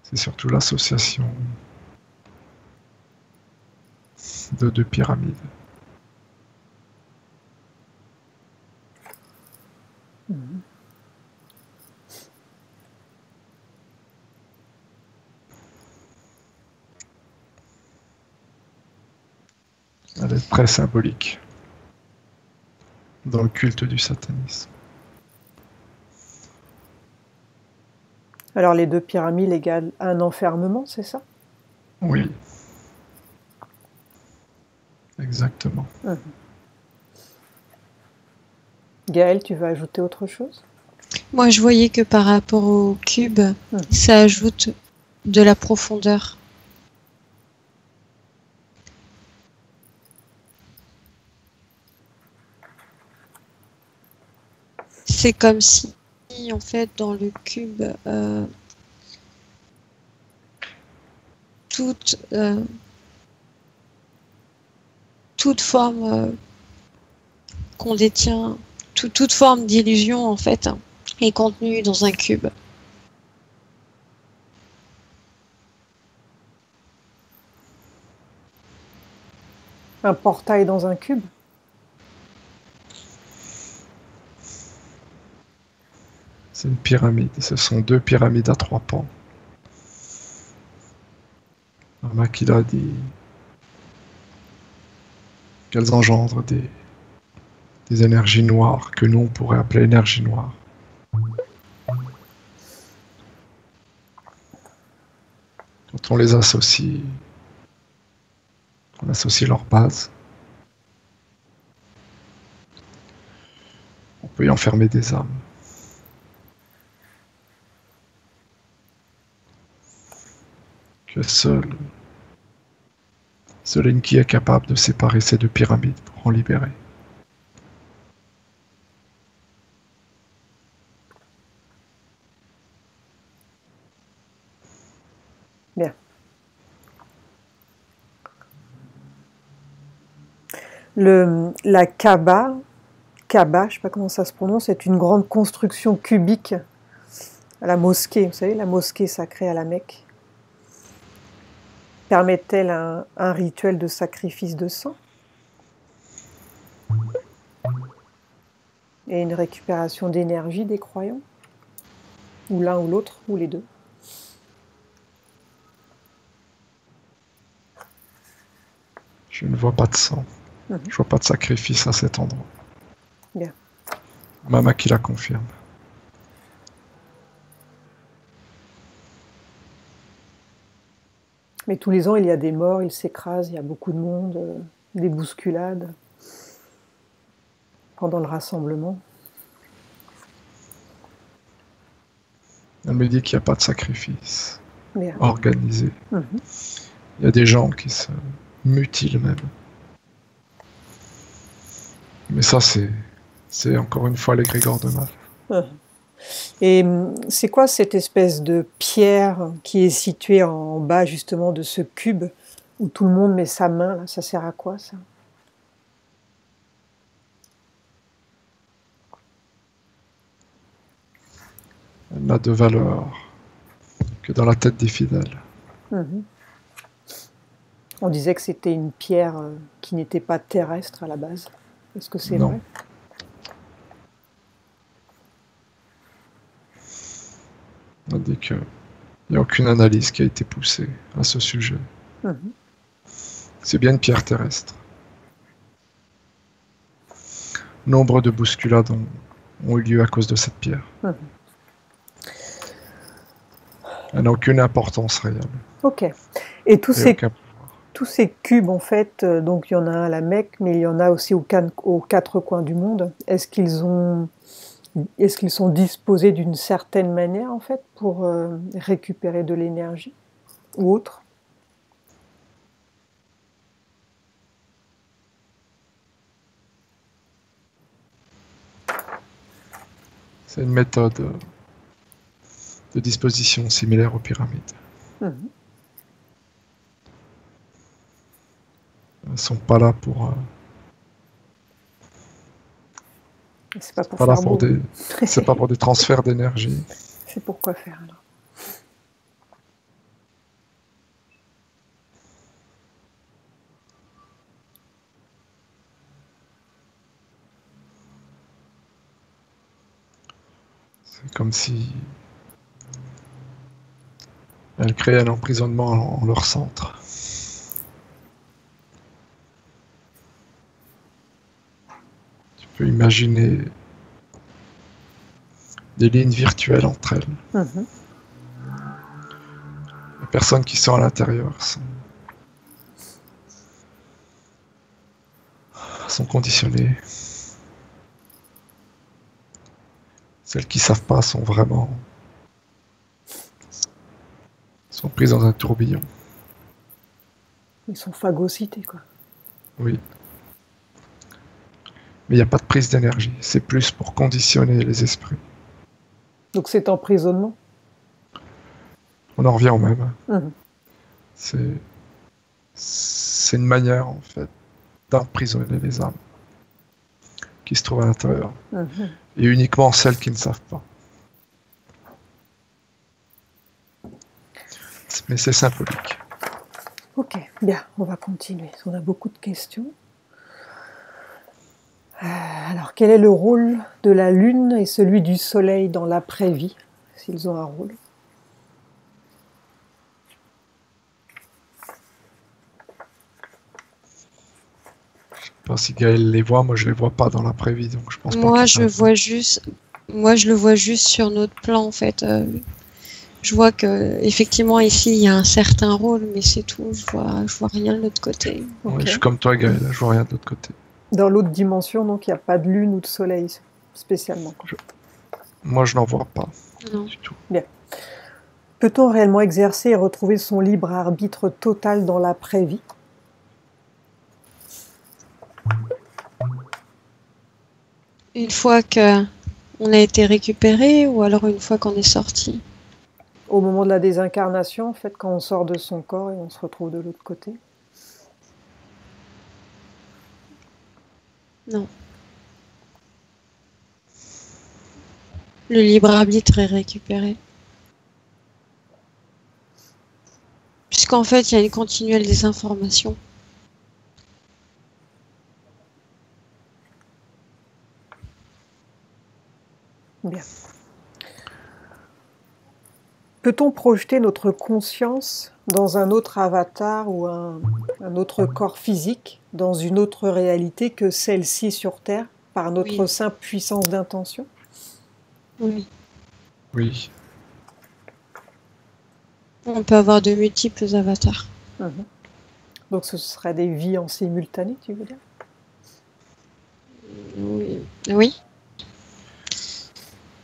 C'est surtout l'association de deux pyramides. Elle est très symbolique dans le culte du satanisme. Alors les deux pyramides égalent un enfermement, c'est ça? Oui. Exactement. Gaëlle, tu veux ajouter autre chose? Moi, je voyais que par rapport au cube, ça ajoute de la profondeur. C'est comme si, en fait, dans le cube, toute forme qu'on détient, toute forme d'illusion, en fait, est contenue dans un cube. Un portail dans un cube? C'est une pyramide. Ce sont deux pyramides à 3 pans. Makila dit qu'elles engendrent des énergies noires que nous on pourrait appeler énergie noire. Quand on les associe, on associe leur base, on peut y enfermer des âmes. Que seul Enki est capable de séparer ces deux pyramides pour en libérer. Bien. La Kaaba, je ne sais pas comment ça se prononce, est une grande construction cubique à la mosquée, vous savez, la mosquée sacrée à la Mecque. Permet-elle un rituel de sacrifice de sang et une récupération d'énergie des croyants? Ou l'un ou l'autre, ou les deux? Je ne vois pas de sang. Je ne vois pas de sacrifice à cet endroit. Bien. Mama qui la confirme. Mais tous les ans, il y a des morts, ils s'écrasent, il y a beaucoup de monde, des bousculades pendant le rassemblement. Elle me dit qu'il n'y a pas de sacrifice Bien. organisé. Mhm. Il y a des gens qui se mutilent même. Mais ça, c'est encore une fois l'égrégore de mal. Et c'est quoi cette espèce de pierre qui est située en bas justement de ce cube où tout le monde met sa main là? Ça sert à quoi ça? Elle n'a de valeur que dans la tête des fidèles. Mhm. On disait que c'était une pierre qui n'était pas terrestre à la base. Est-ce que c'est Non. vrai? On dit qu'il n'y a aucune analyse qui a été poussée à ce sujet. Mhm. C'est bien une pierre terrestre. Nombre de bousculades ont eu lieu à cause de cette pierre. Mhm. Elle n'a aucune importance réelle. Ok. Et tous Et aucun- ces cubes, en fait, donc il y en a un à la Mecque, mais il y en a aussi aux quatre coins du monde. Est-ce qu'ils sont disposés d'une certaine manière, en fait, pour récupérer de l'énergie ou autre? C'est une méthode de disposition similaire aux pyramides. Mhm. Elles ne sont pas là pour... C'est pas pour pas là faire pour beau. c'est pas pour des transferts d'énergie. C'est pour quoi faire alors? C'est comme si elles créaient un emprisonnement en leur centre. Tu peux imaginer des lignes virtuelles entre elles. Mhm. Les personnes qui sont à l'intérieur sont conditionnées. Celles qui ne savent pas sont prises dans un tourbillon. Ils sont phagocytés, quoi. Oui. Mais il n'y a pas de prise d'énergie. C'est plus pour conditionner les esprits. Donc c'est emprisonnement. On en revient au même. Mhm. C'est une manière, en fait, d'emprisonner les âmes qui se trouvent à l'intérieur. Mhm. Et uniquement celles qui ne savent pas. Mais c'est symbolique. Ok, bien, on va continuer. On a beaucoup de questions. Alors, quel est le rôle de la Lune et celui du Soleil dans l'après-vie, s'ils ont un rôle? Je sais pas si Gaël les voit, moi je les vois pas dans l'après-vie, donc je pense pas. Moi, je le vois juste sur notre plan, en fait. Je vois que effectivement ici il y a un certain rôle, mais c'est tout. Je vois rien de l'autre côté. Ouais, Ok. je suis comme toi, Gaël, je vois rien de l'autre côté. Dans l'autre dimension, donc, il n'y a pas de Lune ou de Soleil, spécialement, quoi. Moi, je n'en vois pas Non. du tout. Peut-on réellement exercer et retrouver son libre arbitre total dans l'après-vie? Une fois que on a été récupéré, ou alors une fois qu'on est sorti. Au moment de la désincarnation, en fait, quand on sort de son corps et on se retrouve de l'autre côté? Non. Le libre arbitre est récupéré. Puisqu'en fait, il y a une continuelle désinformation. Bien. Peut-on projeter notre conscience dans un autre avatar ou un autre corps physique, dans une autre réalité que celle-ci sur Terre? par notre Oui. simple puissance d'intention. Oui. Oui. On peut avoir de multiples avatars. Donc ce serait des vies en simultané, tu veux dire? Oui. Oui.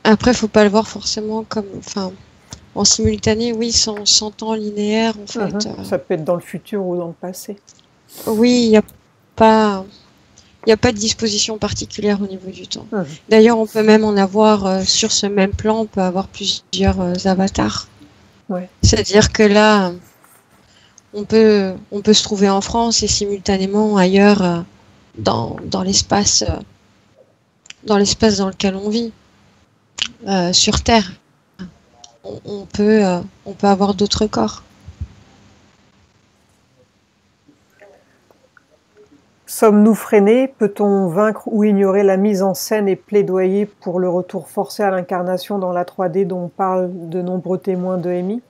Après, faut pas le voir forcément comme, enfin, en simultané, oui, sans temps linéaire, en fait. Ça peut être dans le futur ou dans le passé. Oui, pas, il n'y a pas de disposition particulière au niveau du temps. Mhm. D'ailleurs, on peut même en avoir sur ce même plan, on peut avoir plusieurs avatars. Ouais. C'est-à-dire que là, on peut se trouver en France et simultanément ailleurs dans l'espace dans lequel on vit, sur Terre. On peut avoir d'autres corps. Sommes-nous freinés? Peut-on vaincre ou ignorer la mise en scène et plaidoyer pour le retour forcé à l'incarnation dans la 3D dont parlent de nombreux témoins de EMI?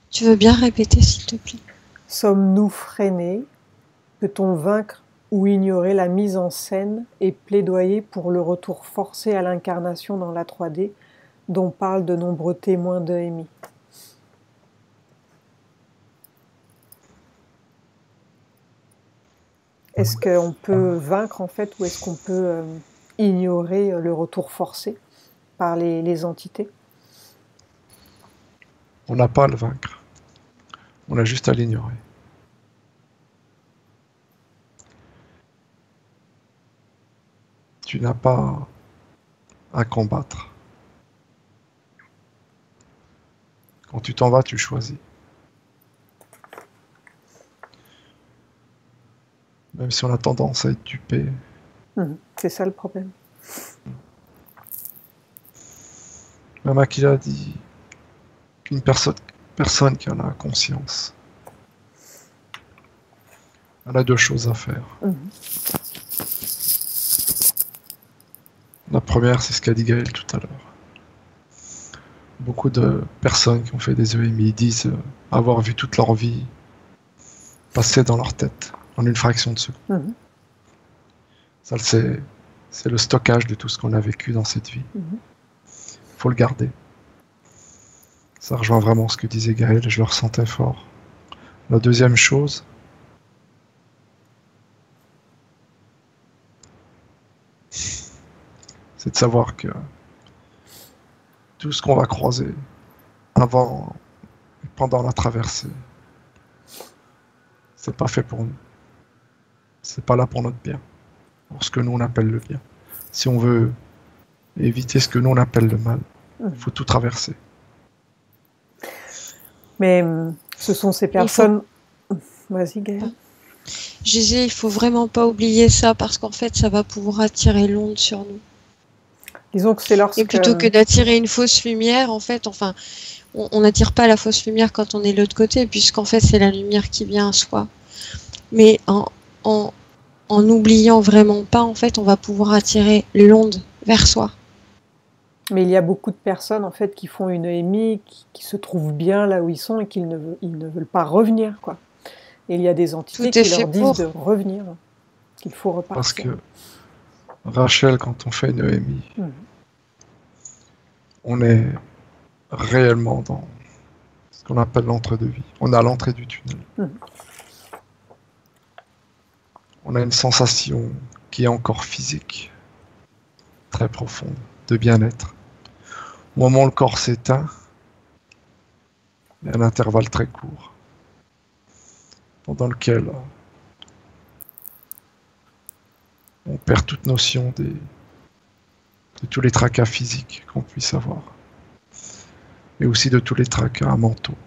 Tu veux bien répéter, s'il te plaît? Sommes-nous freinés? Peut-on vaincre ou ignorer la mise en scène et plaidoyer pour le retour forcé à l'incarnation dans la 3D dont parlent de nombreux témoins de EMI? Est-ce qu'on peut vaincre en fait ou est-ce qu'on peut ignorer le retour forcé par les entités? On n'a pas à le vaincre. On a juste à l'ignorer. Tu n'as pas à combattre. Quand tu t'en vas, tu choisis. Même si on a tendance à être dupé. C'est ça le problème. Même Aquila dit qu'une personne qui en a conscience, elle a deux choses à faire. La première, c'est ce qu'a dit Gaël tout à l'heure. Beaucoup de personnes qui ont fait des EMI disent avoir vu toute leur vie passer dans leur tête en une fraction de seconde. Ça, c'est le stockage de tout ce qu'on a vécu dans cette vie. Faut le garder. Ça rejoint vraiment ce que disait Gaël et je le ressentais fort. La deuxième chose, c'est de savoir que tout ce qu'on va croiser avant et pendant la traversée, c'est pas fait pour nous. C'est pas là pour notre bien. Pour ce que nous on appelle le bien. Si on veut éviter ce que nous on appelle le mal, il faut tout traverser. Mais ce sont ces personnes... Vas-y Gaëlle. Je disais, il faut vraiment pas oublier ça parce qu'en fait, ça va pouvoir attirer l'onde sur nous. Disons que c'est lorsque... Et plutôt que d'attirer une fausse lumière, en fait, enfin, on n'attire pas la fausse lumière quand on est de l'autre côté, puisqu'en fait, c'est la lumière qui vient à soi. Mais en n'oubliant vraiment pas, en fait, on va pouvoir attirer l'onde vers soi. Mais il y a beaucoup de personnes, en fait, qui font une EMI, qui se trouvent bien là où ils sont et qui ne veulent pas revenir, quoi. Et il y a des entités qui leur disent de revenir, qu'il faut repartir. Parce que, Rachel, quand on fait une EMI, on est réellement dans ce qu'on appelle l'entre-deux-vie. On est à l'entrée du tunnel. On a une sensation qui est encore physique, très profonde, de bien-être. Au moment où le corps s'éteint, il y a un intervalle très court, pendant lequel on perd toute notion de tous les tracas physiques qu'on puisse avoir, mais aussi de tous les tracas mentaux.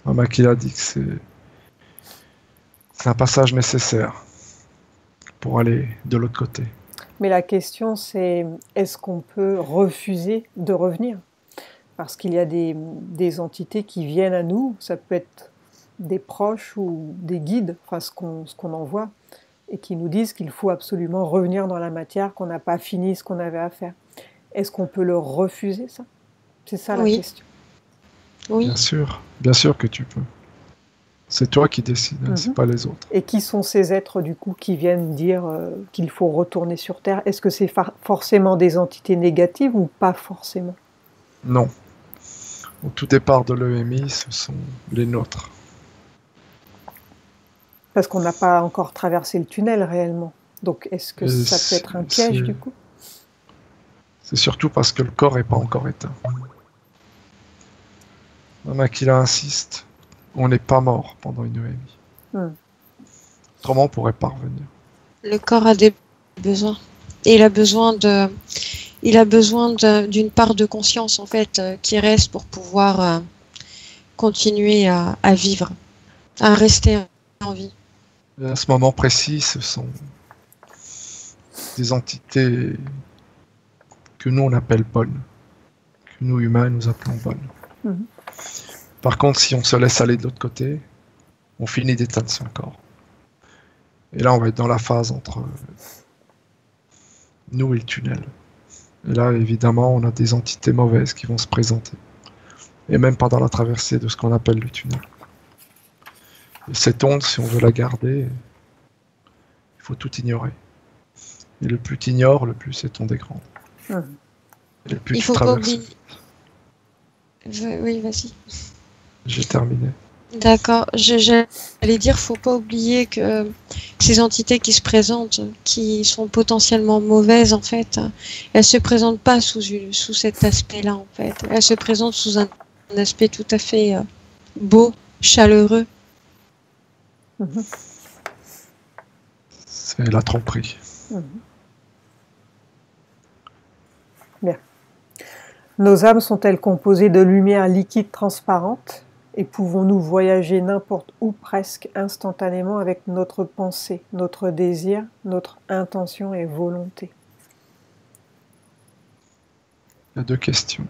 Makila dit que c'est un passage nécessaire pour aller de l'autre côté. Mais la question, c'est est-ce qu'on peut refuser de revenir? Parce qu'il y a des entités qui viennent à nous, ça peut être des proches ou des guides, enfin ce qu'on envoie, et qui nous disent qu'il faut absolument revenir dans la matière, qu'on n'a pas fini ce qu'on avait à faire. Est-ce qu'on peut leur refuser ça? C'est ça la Oui, question. oui. Bien sûr que tu peux. C'est toi qui décides, Mhm. c'est pas les autres. Et qui sont ces êtres du coup qui viennent dire qu'il faut retourner sur Terre? Est-ce que c'est forcément des entités négatives ou pas forcément? Non. Au tout départ de l'EMI, ce sont les nôtres. Parce qu'on n'a pas encore traversé le tunnel réellement. Donc est-ce que Et ça peut être un piège du coup? C'est surtout parce que le corps n'est pas encore éteint. Makila insiste, on n'est pas mort pendant une EMI. Autrement, on pourrait pas revenir. Le corps a des besoins. Et il a besoin d'une part de conscience, en fait, qui reste pour pouvoir continuer à vivre, à rester en vie. Et à ce moment précis, ce sont des entités que nous, on appelle bonnes. Que nous, humains, nous appelons bonnes. Par contre, si on se laisse aller de l'autre côté, on finit d'éteindre son corps. Et là, on va être dans la phase entre nous et le tunnel. Et là, évidemment, on a des entités mauvaises qui vont se présenter. Et même pendant la traversée de ce qu'on appelle le tunnel. Et cette onde, si on veut la garder, il faut tout ignorer. Et le plus tu ignores, le plus cette onde est grande. Et le plus Il tu faut pas traverses. oublier. Oui, vas-y. J'ai terminé. D'accord. J'allais dire, faut pas oublier que ces entités qui se présentent, qui sont potentiellement mauvaises, en fait, elles se présentent pas sous cet aspect-là, en fait. Elles se présentent sous un aspect tout à fait beau, chaleureux. C'est la tromperie. Bien. Nos âmes sont-elles composées de lumière liquide transparente et pouvons-nous voyager n'importe où presque instantanément avec notre pensée, notre désir, notre intention et volonté? Il y a deux questions.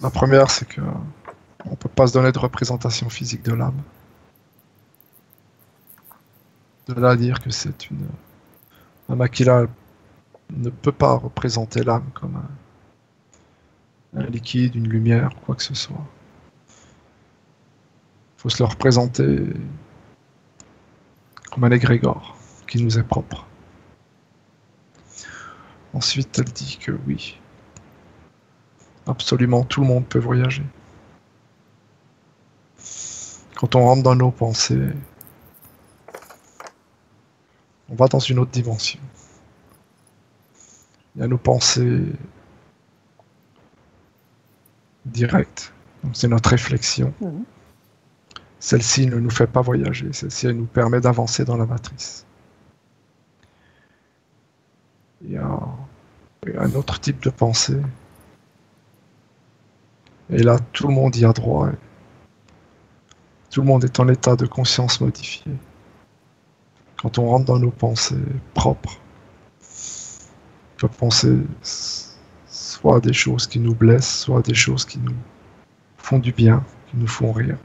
La première, c'est que on peut pas se donner de représentation physique de l'âme. De là à dire que c'est une... Un Makila ne peut pas représenter l'âme comme un liquide, une lumière, quoi que ce soit. Il faut se le représenter comme un égrégore qui nous est propre. Ensuite, elle dit que oui, absolument tout le monde peut voyager. Quand on rentre dans nos pensées, on va dans une autre dimension. Il y a nos pensées directes, donc c'est notre réflexion. Celle-ci ne nous fait pas voyager, celle-ci elle nous permet d'avancer dans la matrice. Il y a un autre type de pensée. Et là, tout le monde y a droit. Tout le monde est en état de conscience modifié. Quand on rentre dans nos pensées propres, on peut penser soit à des choses qui nous blessent, soit à des choses qui nous font du bien, qui nous font rire.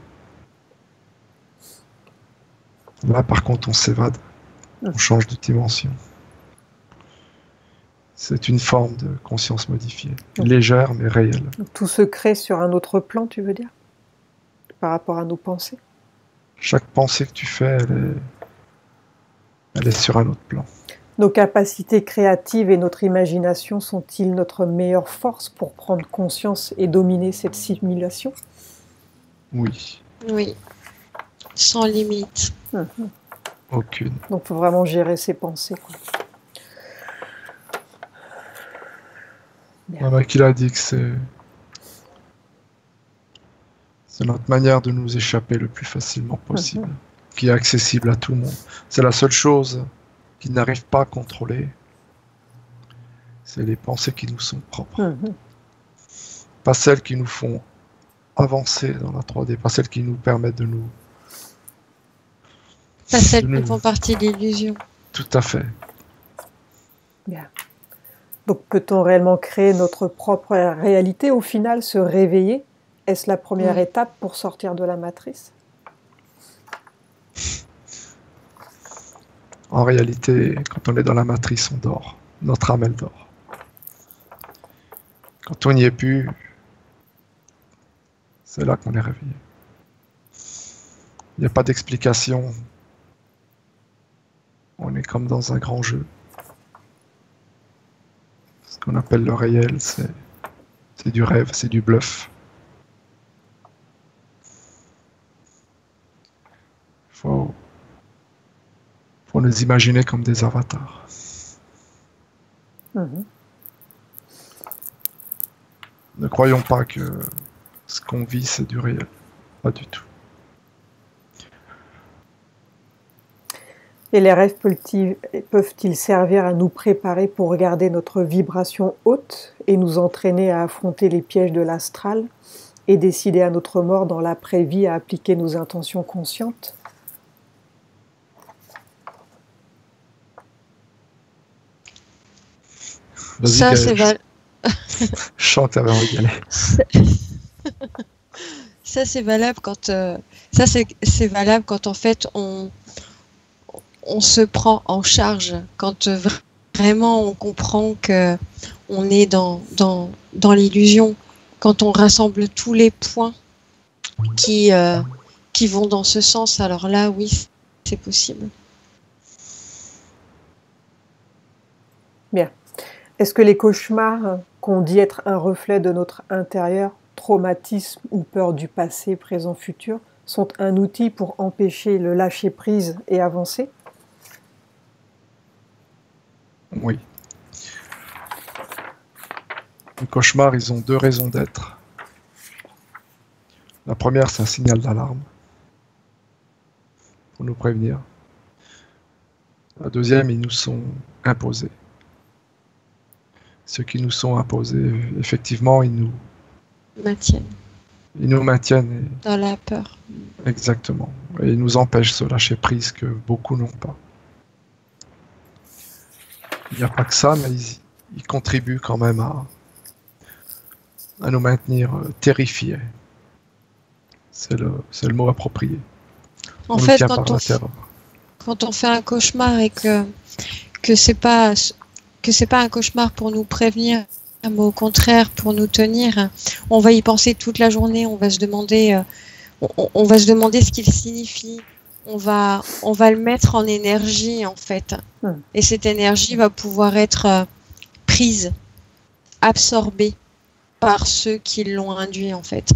Là, par contre, on s'évade. On change de dimension. C'est une forme de conscience modifiée, légère mais réelle. Tout se crée sur un autre plan, tu veux dire? Par rapport à nos pensées? Chaque pensée que tu fais, elle est sur un autre plan. Nos capacités créatives et notre imagination sont-ils notre meilleure force pour prendre conscience et dominer cette simulation? Oui. Oui. Sans limite. Aucune. Donc il faut vraiment gérer ses pensées, quoi. Makila a dit que c'est notre manière de nous échapper le plus facilement possible, qui est accessible à tout le monde. C'est la seule chose qui n'arrive pas à contrôler, c'est les pensées qui nous sont propres. Pas celles qui nous font avancer dans la 3D, pas celles qui nous permettent de nous... Pas celles qui font partie de l'illusion. Tout à fait. Bien. Donc peut-on réellement créer notre propre réalité, au final, se réveiller Est-ce la première Oui. étape pour sortir de la matrice? En réalité, quand on est dans la matrice, on dort. Notre âme, elle dort. Quand on n'y est plus, c'est là qu'on est réveillé. Il n'y a pas d'explication. On est comme dans un grand jeu. Ce qu'on appelle le réel, c'est du rêve, c'est du bluff. Faut nous imaginer comme des avatars. Mhm. Ne croyons pas que ce qu'on vit, c'est du réel. Pas du tout. Et les rêves peuvent-ils servir à nous préparer pour regarder notre vibration haute et nous entraîner à affronter les pièges de l'astral et décider à notre mort dans l'après-vie à appliquer nos intentions conscientes? Vas-y, Ça, Gaël, c'est val- je sens que t'avais envie d'y aller. ça, c'est valable quand ça c'est valable quand en fait on se prend en charge, quand vraiment on comprend que on est dans l'illusion, quand on rassemble tous les points qui vont dans ce sens. Alors là, oui, c'est possible. Bien. Est-ce que les cauchemars qu'on dit être un reflet de notre intérieur, traumatisme ou peur du passé, présent, futur, sont un outil pour empêcher le lâcher-prise et avancer? Oui. Les cauchemars, ils ont deux raisons d'être. La première, c'est un signal d'alarme pour nous prévenir. La deuxième, ils nous sont imposés. Ceux qui nous sont imposés, effectivement, ils nous maintiennent Dans la peur. exactement. Et ils nous empêchent de se lâcher prise que beaucoup n'ont pas. Il n'y a pas que ça, mais ils contribuent quand même à nous maintenir terrifiés. C'est le mot approprié. En On nous fait, tient par la terreur. quand on fait un cauchemar et que c'est pas un cauchemar pour nous prévenir, mais au contraire pour nous tenir, on va y penser toute la journée. On va se demander ce qu'il signifie. On va le mettre en énergie en fait. Et cette énergie va pouvoir être prise, absorbée par ceux qui l'ont induit en fait.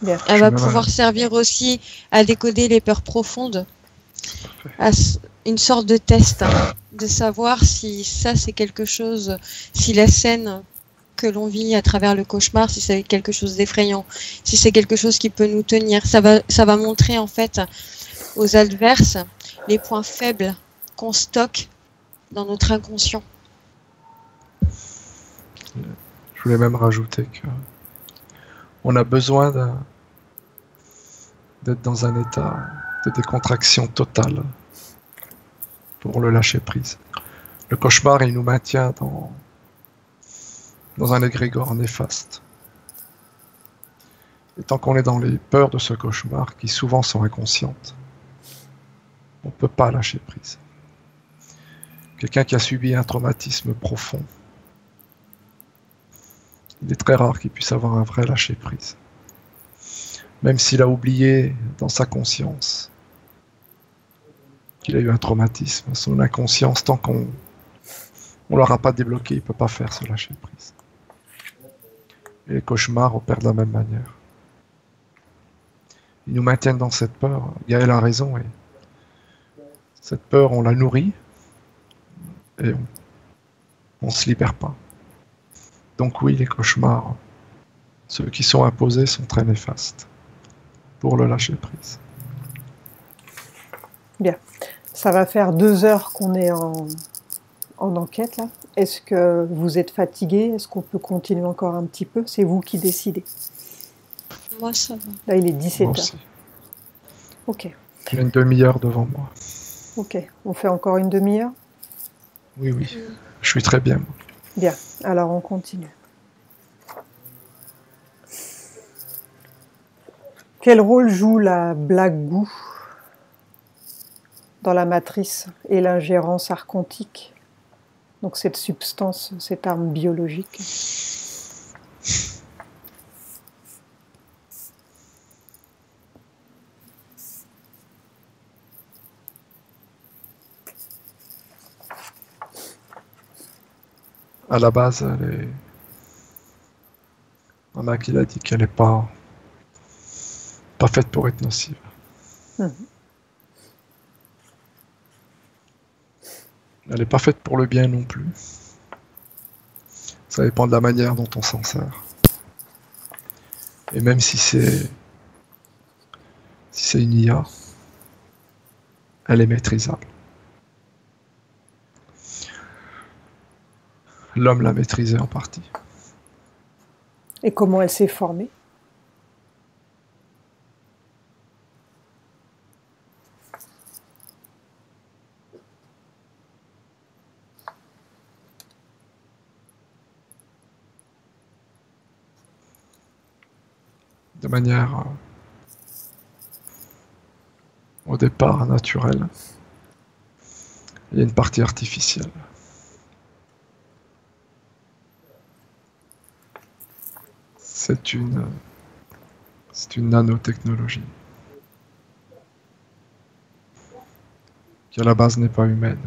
Bien. Elle va pouvoir servir aussi à décoder les peurs profondes, à une sorte de test, de savoir si ça c'est quelque chose, si la scène que l'on vit à travers le cauchemar, si c'est quelque chose d'effrayant, si c'est quelque chose qui peut nous tenir. Ça va montrer en fait aux adverses les points faibles qu'on stocke dans notre inconscient. Je voulais même rajouter que on a besoin d'être dans un état de décontraction totale pour le lâcher prise. Le cauchemar, il nous maintient dans un égrégore néfaste. Et tant qu'on est dans les peurs de ce cauchemar, qui souvent sont inconscientes, on ne peut pas lâcher prise. Quelqu'un qui a subi un traumatisme profond, il est très rare qu'il puisse avoir un vrai lâcher prise. Même s'il a oublié dans sa conscience qu'il a eu un traumatisme, son inconscience, tant qu'on ne l'aura pas débloqué, il ne peut pas faire ce lâcher prise. Et les cauchemars opèrent de la même manière. Ils nous maintiennent dans cette peur. Gaël a raison. Et cette peur, on la nourrit et on ne se libère pas. Donc oui, les cauchemars, ceux qui sont imposés, sont très néfastes pour le lâcher prise. Bien. Ça va faire 2 heures qu'on est en enquête là. Est-ce que vous êtes fatigué? Est-ce qu'on peut continuer encore un petit peu? C'est vous qui décidez. Moi, ça va. Là, il est 17 Moi heures. aussi. Ok. J'ai une demi-heure devant moi. Ok. On fait encore une demi-heure? Oui, oui. Je suis très bien. Moi. Bien. Alors, on continue. Quel rôle joue la black goo dans la matrice et l'ingérence archontique? Donc cette substance, cette arme biologique. À la base, elle est... On a qui l'a dit qu'elle n'est pas faite pour être nocive. Mhm. Elle n'est pas faite pour le bien non plus. Ça dépend de la manière dont on s'en sert. Et même si c'est une IA, elle est maîtrisable. L'homme l'a maîtrisée en partie. Et comment elle s'est formée? De manière au départ naturelle. Il y a une partie artificielle. C'est une nanotechnologie qui à la base n'est pas humaine.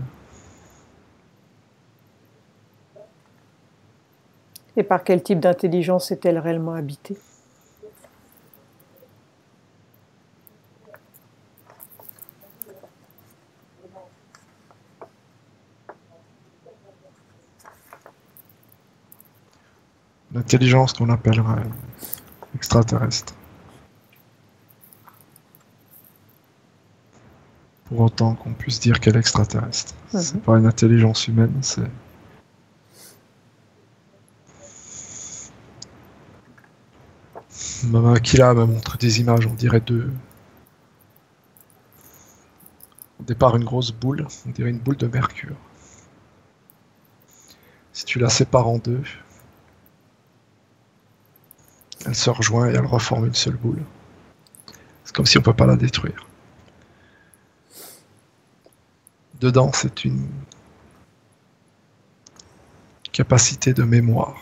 Et par quel type d'intelligence est-elle réellement habitée? L'intelligence qu'on appellerait extraterrestre. Pour autant qu'on puisse dire qu'elle est extraterrestre. C'est pas une intelligence humaine, c'est... Maman Akila me montre des images, on dirait deux... Au départ, une grosse boule, on dirait une boule de mercure. Si tu la sépares en deux, elle se rejoint et elle reforme une seule boule. C'est comme si on ne peut pas la détruire. Dedans, c'est une capacité de mémoire.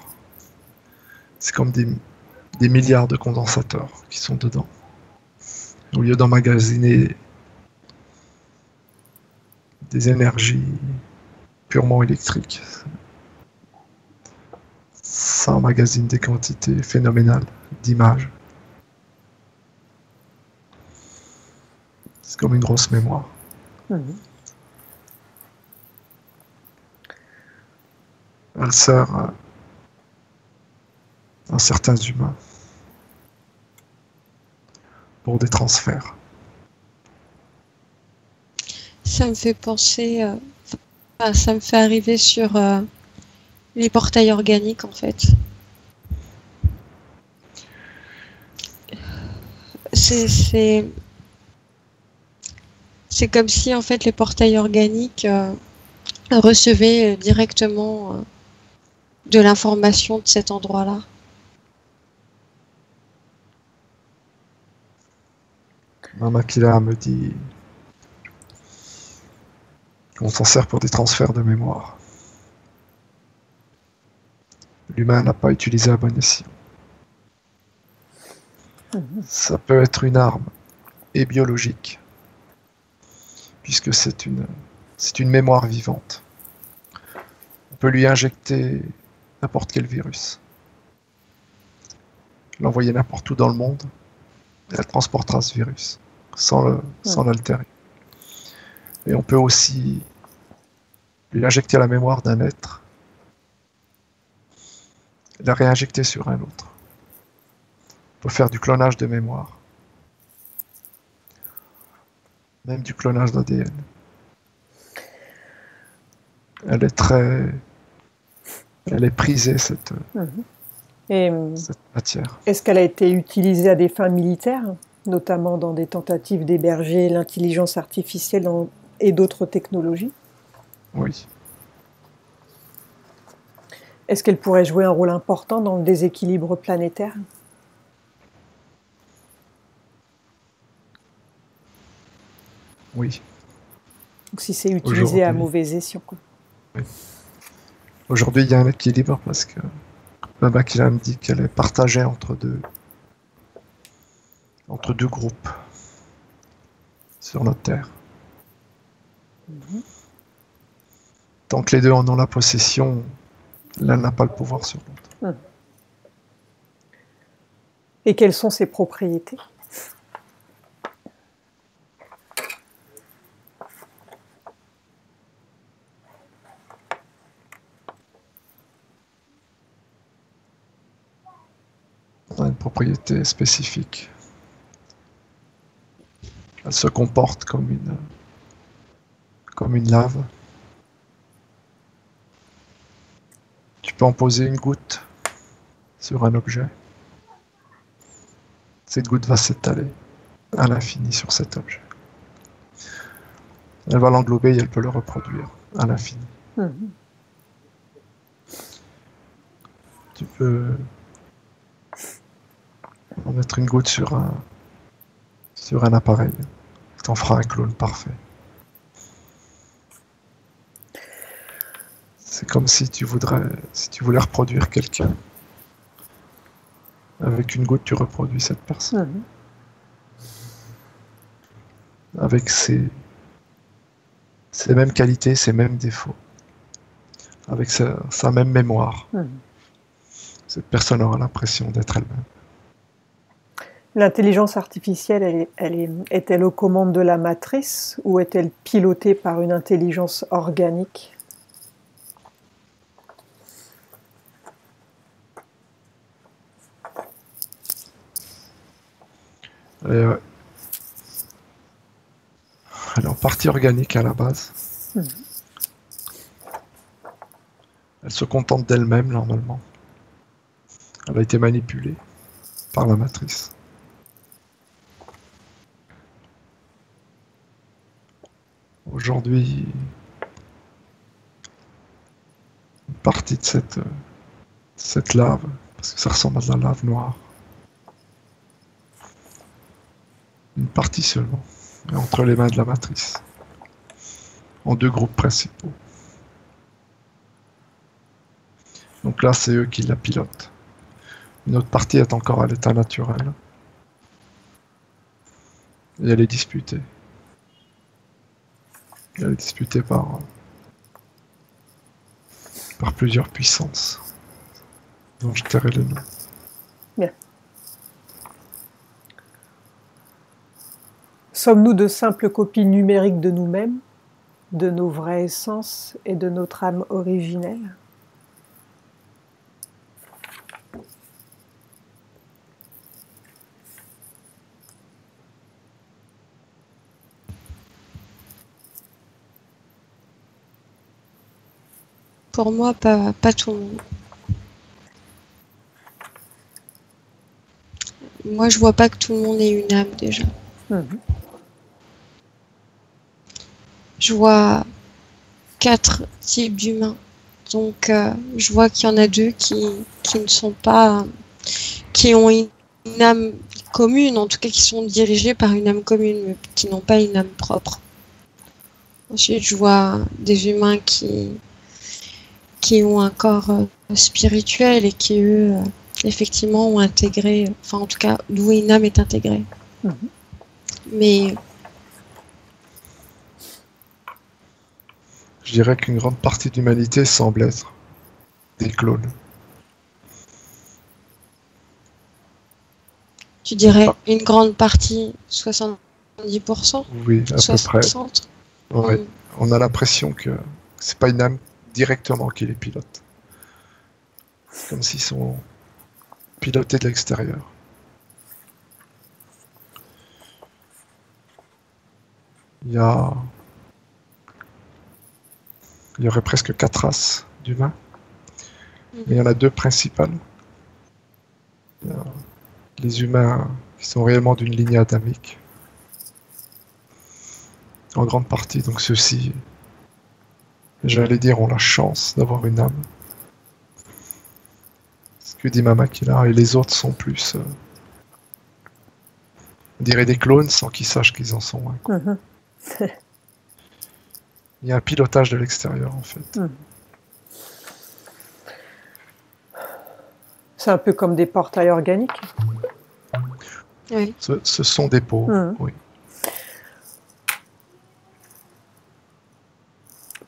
C'est comme des milliards de condensateurs qui sont dedans. Au lieu d'emmagasiner des énergies purement électriques, ça emmagasine des quantités phénoménales d'images. C'est comme une grosse mémoire. Elle sert à certains humains pour des transferts. Ça me fait penser, ça me fait arriver sur les portails organiques en fait. C'est comme si en fait les portails organiques recevaient directement de l'information de cet endroit-là. Mama Kila me dit qu'on s'en sert pour des transferts de mémoire. L'humain n'a pas utilisé à bon escient. Ça peut être une arme et biologique, puisque c'est une mémoire vivante. On peut lui injecter n'importe quel virus, l'envoyer n'importe où dans le monde, et elle transportera ce virus, sans l'altérer. Et on peut aussi lui injecter la mémoire d'un être, et la réinjecter sur un autre. On peut faire du clonage de mémoire, même du clonage d'ADN. Elle est prisée, cette matière. Est-ce qu'elle a été utilisée à des fins militaires, notamment dans des tentatives d'héberger l'intelligence artificielle et d'autres technologies? Oui. Est-ce qu'elle pourrait jouer un rôle important dans le déséquilibre planétaire? Oui. Donc si c'est utilisé à mauvais escient, quoi. Oui. Aujourd'hui, il y a un équilibre parce que Baba Kila me dit qu'elle est partagée entre deux groupes sur notre terre. Tant que les deux en ont la possession, l'un n'a pas le pouvoir sur l'autre. Et quelles sont ses propriétés? On a une propriété spécifique. Elle se comporte comme une lave. Tu peux en poser une goutte sur un objet. Cette goutte va s'étaler à l'infini sur cet objet. Elle va l'englober et elle peut le reproduire à l'infini. Tu peux en mettre une goutte sur un appareil. T'en feras un clone parfait. C'est comme si tu voulais reproduire quelqu'un. Avec une goutte, tu reproduis cette personne. Avec ses mêmes qualités, ses mêmes défauts. Avec sa même mémoire. Cette personne aura l'impression d'être elle-même. L'intelligence artificielle, est-elle aux commandes de la matrice ou est-elle pilotée par une intelligence organique? Elle est en partie organique à la base. Elle se contente d'elle-même normalement. Elle a été manipulée par la matrice. Aujourd'hui, une partie de cette lave, parce que ça ressemble à de la lave noire, une partie seulement, est entre les mains de la matrice, en deux groupes principaux. Donc là, c'est eux qui la pilotent. Une autre partie est encore à l'état naturel. Et elle est disputée. Elle est disputée par plusieurs puissances, dont je tairai le nom. Bien. Sommes-nous de simples copies numériques de nous-mêmes, de nos vraies essences et de notre âme originelle? Pour moi, pas tout le monde. Moi, je vois pas que tout le monde ait une âme déjà. Je vois 4 types d'humains. Donc, je vois qu'il y en a 2 qui ne sont pas, qui ont une âme commune, en tout cas qui sont dirigés par une âme commune, mais qui n'ont pas une âme propre. Ensuite, je vois des humains qui ont un corps spirituel et qui, eux, effectivement, ont intégré, enfin, en tout cas, d'où une âme est intégrée. Mais je dirais qu'une grande partie de l'humanité semble être des clones. tu dirais une grande partie, 70%? Oui, à 60%. peu près. Ouais. On a l'impression que c'est pas une âme directement qui les pilote. C'est comme s'ils sont pilotés de l'extérieur. Il y aurait presque 4 races d'humains. Mais il y en a 2 principales. Il y a les humains qui sont réellement d'une lignée adamique. En grande partie, donc ceux-ci, j'allais dire, ont la chance d'avoir une âme. Ce que dit Mama Kila, et les autres sont plus, on dirait des clones sans qu'ils sachent qu'ils en sont un. Il y a un pilotage de l'extérieur, en fait. C'est un peu comme des portails organiques. Oui. Ce sont des pots, oui.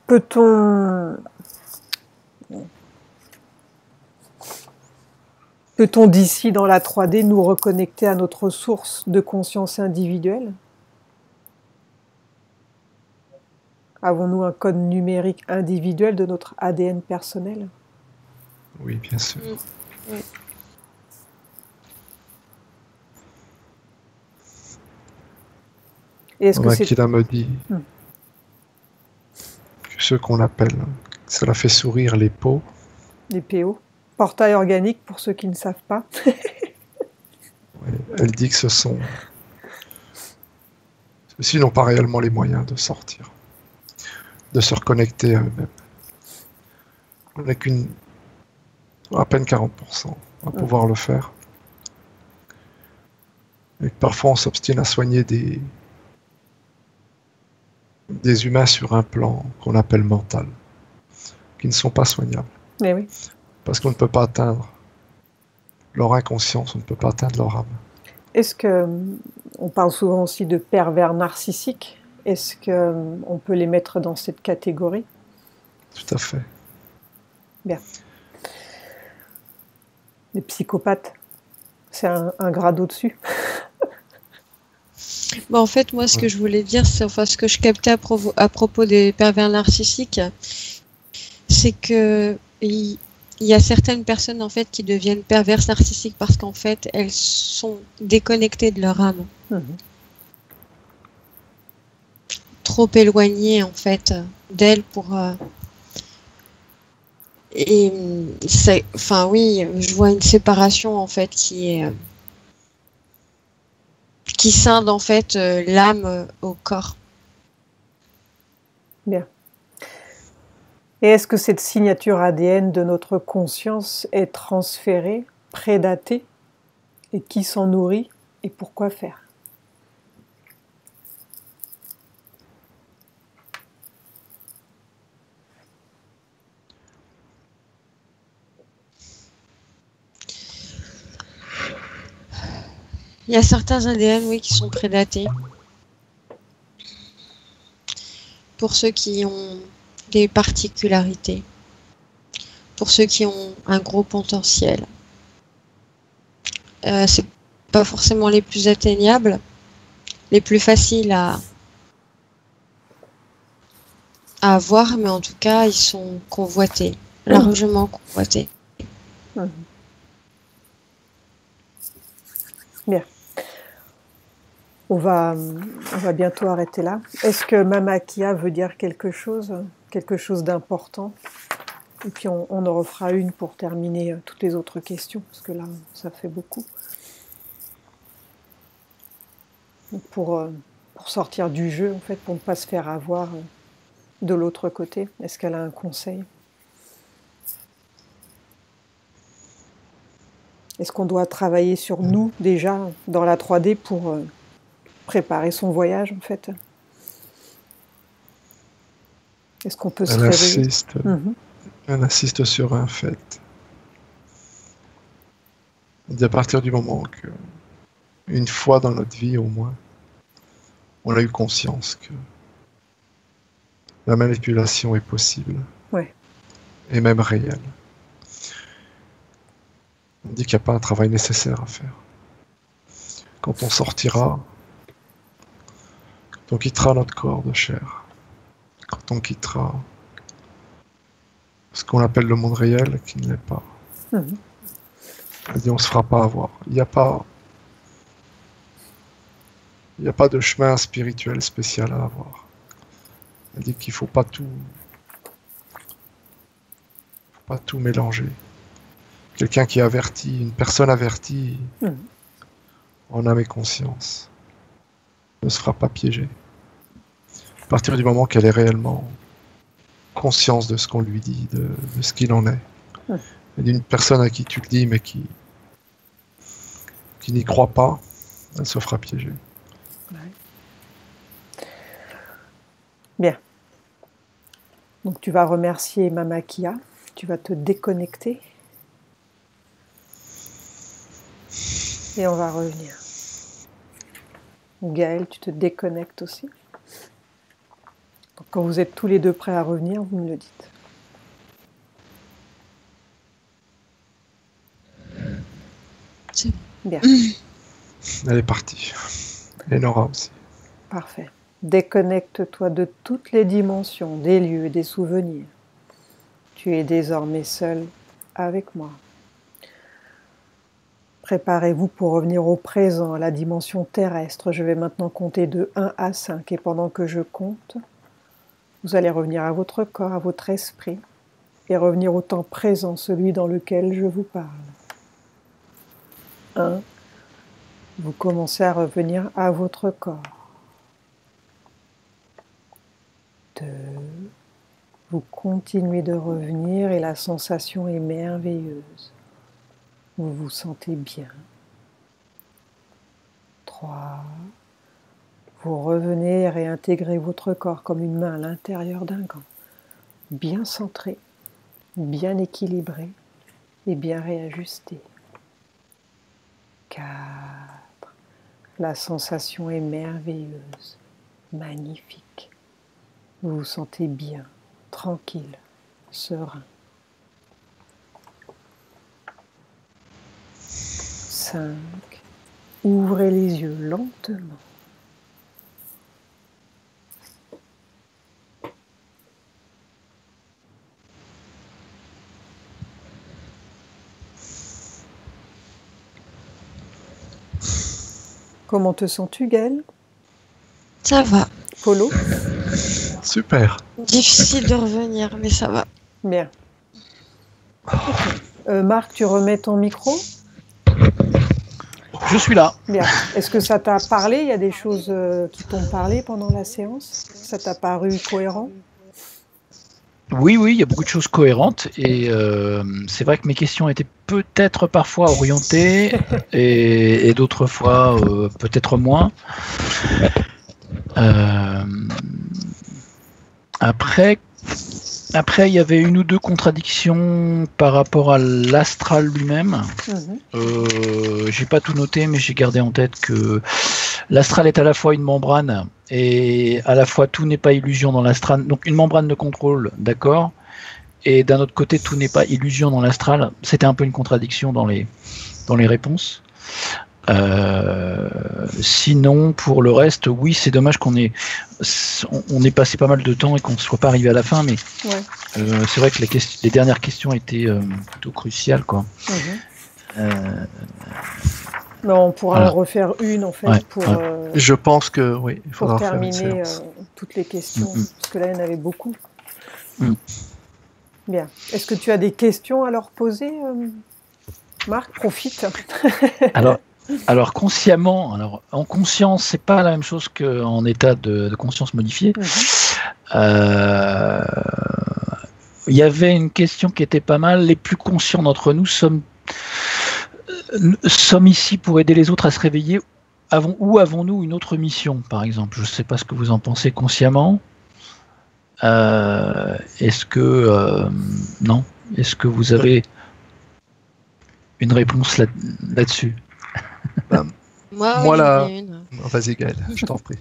Peut-on d'ici, dans la 3D, nous reconnecter à notre source de conscience individuelle? Avons-nous un code numérique individuel de notre ADN personnel? Oui, bien sûr. Oui. Et est-ce que c'est... Makila me dit que ce qu'on appelle, cela fait sourire les pots. Les PO. Portail organique, pour ceux qui ne savent pas. Oui, elle dit que ceux-ci n'ont pas réellement les moyens de sortir, de se reconnecter à eux-mêmes. On n'est à peine 40% à pouvoir le faire. Et parfois on s'obstine à soigner des humains sur un plan qu'on appelle mental, qui ne sont pas soignables. Mais oui. Parce qu'on ne peut pas atteindre leur inconscience, on ne peut pas atteindre leur âme. Est-ce que, on parle souvent aussi de pervers narcissiques, est-ce qu'on peut les mettre dans cette catégorie? Tout à fait. Bien. Les psychopathes, c'est un grade au-dessus. Bon, en fait, moi, ce que je voulais dire, c'est ce que je captais à propos des pervers narcissiques, c'est que il y a certaines personnes en fait qui deviennent perverses narcissiques parce qu'en fait, elles sont déconnectées de leur âme, trop éloignées en fait d'elles pour. Et c'est, enfin oui, je vois une séparation en fait qui scinde en fait l'âme au corps. Bien. Et est-ce que cette signature ADN de notre conscience est transférée, prédatée? Et qui s'en nourrit? Et pourquoi faire? Il y a certains ADN, oui, qui sont prédatés. Pour ceux qui ont des particularités. Pour ceux qui ont un gros potentiel. C'est pas forcément les plus atteignables, les plus faciles à avoir, mais en tout cas, ils sont convoités, largement convoités. Bien. On va bientôt arrêter là. Est-ce que Mama Kia veut dire quelque chose d'important? Et puis on en refera une pour terminer toutes les autres questions, parce que là, ça fait beaucoup. Donc pour sortir du jeu, en fait, pour ne pas se faire avoir de l'autre côté, est-ce qu'elle a un conseil? Est-ce qu'on doit travailler sur nous déjà dans la 3D pour préparer son voyage en fait? Est-ce qu'on peut se réveiller? Elle insiste sur un fait. À partir du moment que, une fois dans notre vie au moins, on a eu conscience que la manipulation est possible, et même réelle. On dit qu'il n'y a pas un travail nécessaire à faire. Quand on sortira, quand on quittera notre corps de chair, quand on quittera ce qu'on appelle le monde réel, qui ne l'est pas, on dit on ne se fera pas avoir. Il n'y a pas de chemin spirituel spécial à avoir. On dit qu'il ne faut pas tout mélanger. Quelqu'un qui est averti, une personne avertie en âme et conscience, ne se fera pas piéger. À partir du moment qu'elle est réellement conscience de ce qu'on lui dit, de ce qu'il en est. Et d'une personne à qui tu le dis mais qui n'y croit pas, elle se fera piéger. Bien. Donc tu vas remercier Mama Kia, tu vas te déconnecter et on va revenir. Gaël, tu te déconnectes aussi. Donc, quand vous êtes tous les deux prêts à revenir, vous me le dites. C'est Bien, Elle est partie. Et Nora aussi. parfait. Déconnecte-toi de toutes les dimensions, des lieux, des souvenirs. Tu es désormais seul avec moi. Préparez-vous pour revenir au présent, à la dimension terrestre. Je vais maintenant compter de 1 à 5 et pendant que je compte, vous allez revenir à votre corps, à votre esprit et revenir au temps présent, celui dans lequel je vous parle. 1. Vous commencez à revenir à votre corps. 2. Vous continuez de revenir et la sensation est merveilleuse. Vous vous sentez bien. 3. Vous revenez et réintégrez votre corps comme une main à l'intérieur d'un gant, bien centré, bien équilibré et bien réajusté. 4. La sensation est merveilleuse, magnifique. Vous vous sentez bien, tranquille, serein. 5. Ouvrez les yeux lentement. Comment te sens-tu, Gaël? Ça va. Polo? Super. Difficile de revenir, mais ça va. Bien. Marc, tu remets ton micro? Je suis là. Bien. Est-ce que ça t'a parlé? Il y a des choses qui t'ont parlé pendant la séance? Ça t'a paru cohérent? Oui, il y a beaucoup de choses cohérentes et c'est vrai que mes questions étaient peut-être parfois orientées et d'autres fois peut-être moins. Après, il y avait une ou deux contradictions par rapport à l'astral lui-même. J'ai pas tout noté, mais j'ai gardé en tête que l'astral est à la fois une membrane et à la fois tout n'est pas illusion dans l'astral. Donc une membrane de contrôle, d'accord. Et d'un autre côté, tout n'est pas illusion dans l'astral. C'était un peu une contradiction dans les réponses. Sinon, pour le reste, oui, c'est dommage qu'on ait passé pas mal de temps et qu'on ne soit pas arrivé à la fin, mais Ouais. c'est vrai que les dernières questions étaient plutôt cruciales, quoi. Mais on pourra Voilà. en refaire une, en fait, Ouais, pour, ouais. Je pense que oui, il pour faudra faire une terminer séance. toutes les questions, Mhm. parce que là, il y en avait beaucoup. Mhm. Bien. Est-ce que tu as des questions à leur poser, Marc? Profite. Alors consciemment, en conscience, c'est pas la même chose qu'en état de conscience modifiée. Il y avait une question qui était pas mal. Les plus conscients d'entre nous sommes ici pour aider les autres à se réveiller. Avons-nous une autre mission, par exemple? Je ne sais pas ce que vous en pensez consciemment. Est-ce que non? Est-ce que vous avez une réponse là-dessus? Moi, là- j'en ai une. Vas-y Gaël, je t'en prie.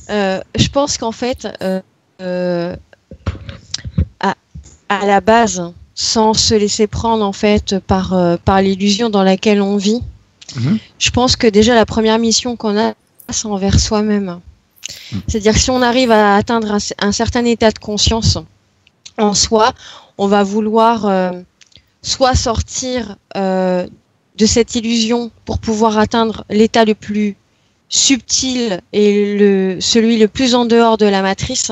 Je pense qu'en fait, à la base, sans se laisser prendre en fait par l'illusion dans laquelle on vit, je pense que déjà la première mission qu'on a, c'est envers soi-même. C'est-à-dire que si on arrive à atteindre un certain état de conscience en soi, on va vouloir soit sortir de cette illusion pour pouvoir atteindre l'état le plus subtil et celui le plus en dehors de la matrice.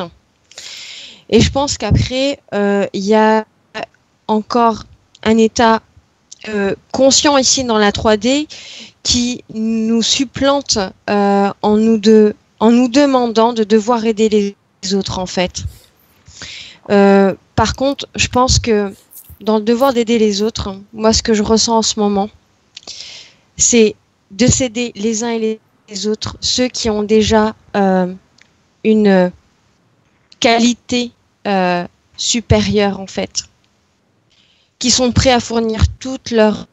Et je pense qu'après, il y a encore un état conscient ici dans la 3D qui nous supplante en nous demandant de devoir aider les autres, en fait. Par contre, je pense que dans le devoir d'aider les autres, moi, ce que je ressens en ce moment, c'est de s'aider les uns et les autres, ceux qui ont déjà une qualité supérieure en fait, qui sont prêts à fournir toute leur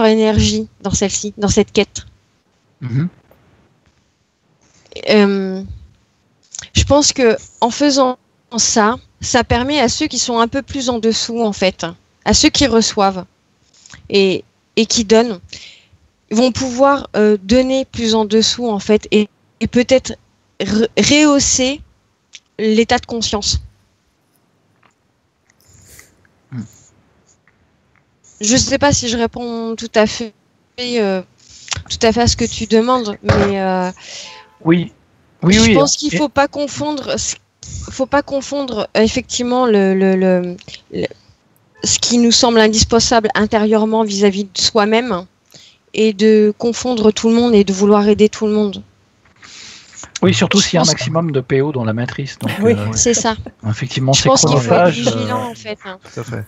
énergie dans celle-ci, dans cette quête. Je pense que en faisant ça, ça permet à ceux qui sont un peu plus en dessous en fait, à ceux qui reçoivent et qui donnent, vont pouvoir donner plus en dessous en fait et peut-être rehausser l'état de conscience. Je ne sais pas si je réponds tout à fait à ce que tu demandes, mais oui. Je pense qu'il faut pas confondre. Faut pas confondre effectivement ce qui nous semble indispensable intérieurement vis-à-vis de soi-même et de confondre tout le monde et de vouloir aider tout le monde. Oui, surtout s'il y a un maximum de PO dans la matrice. Donc, oui, c'est ça. Effectivement, je pense qu'il faut être vigilant en fait. Tout à fait.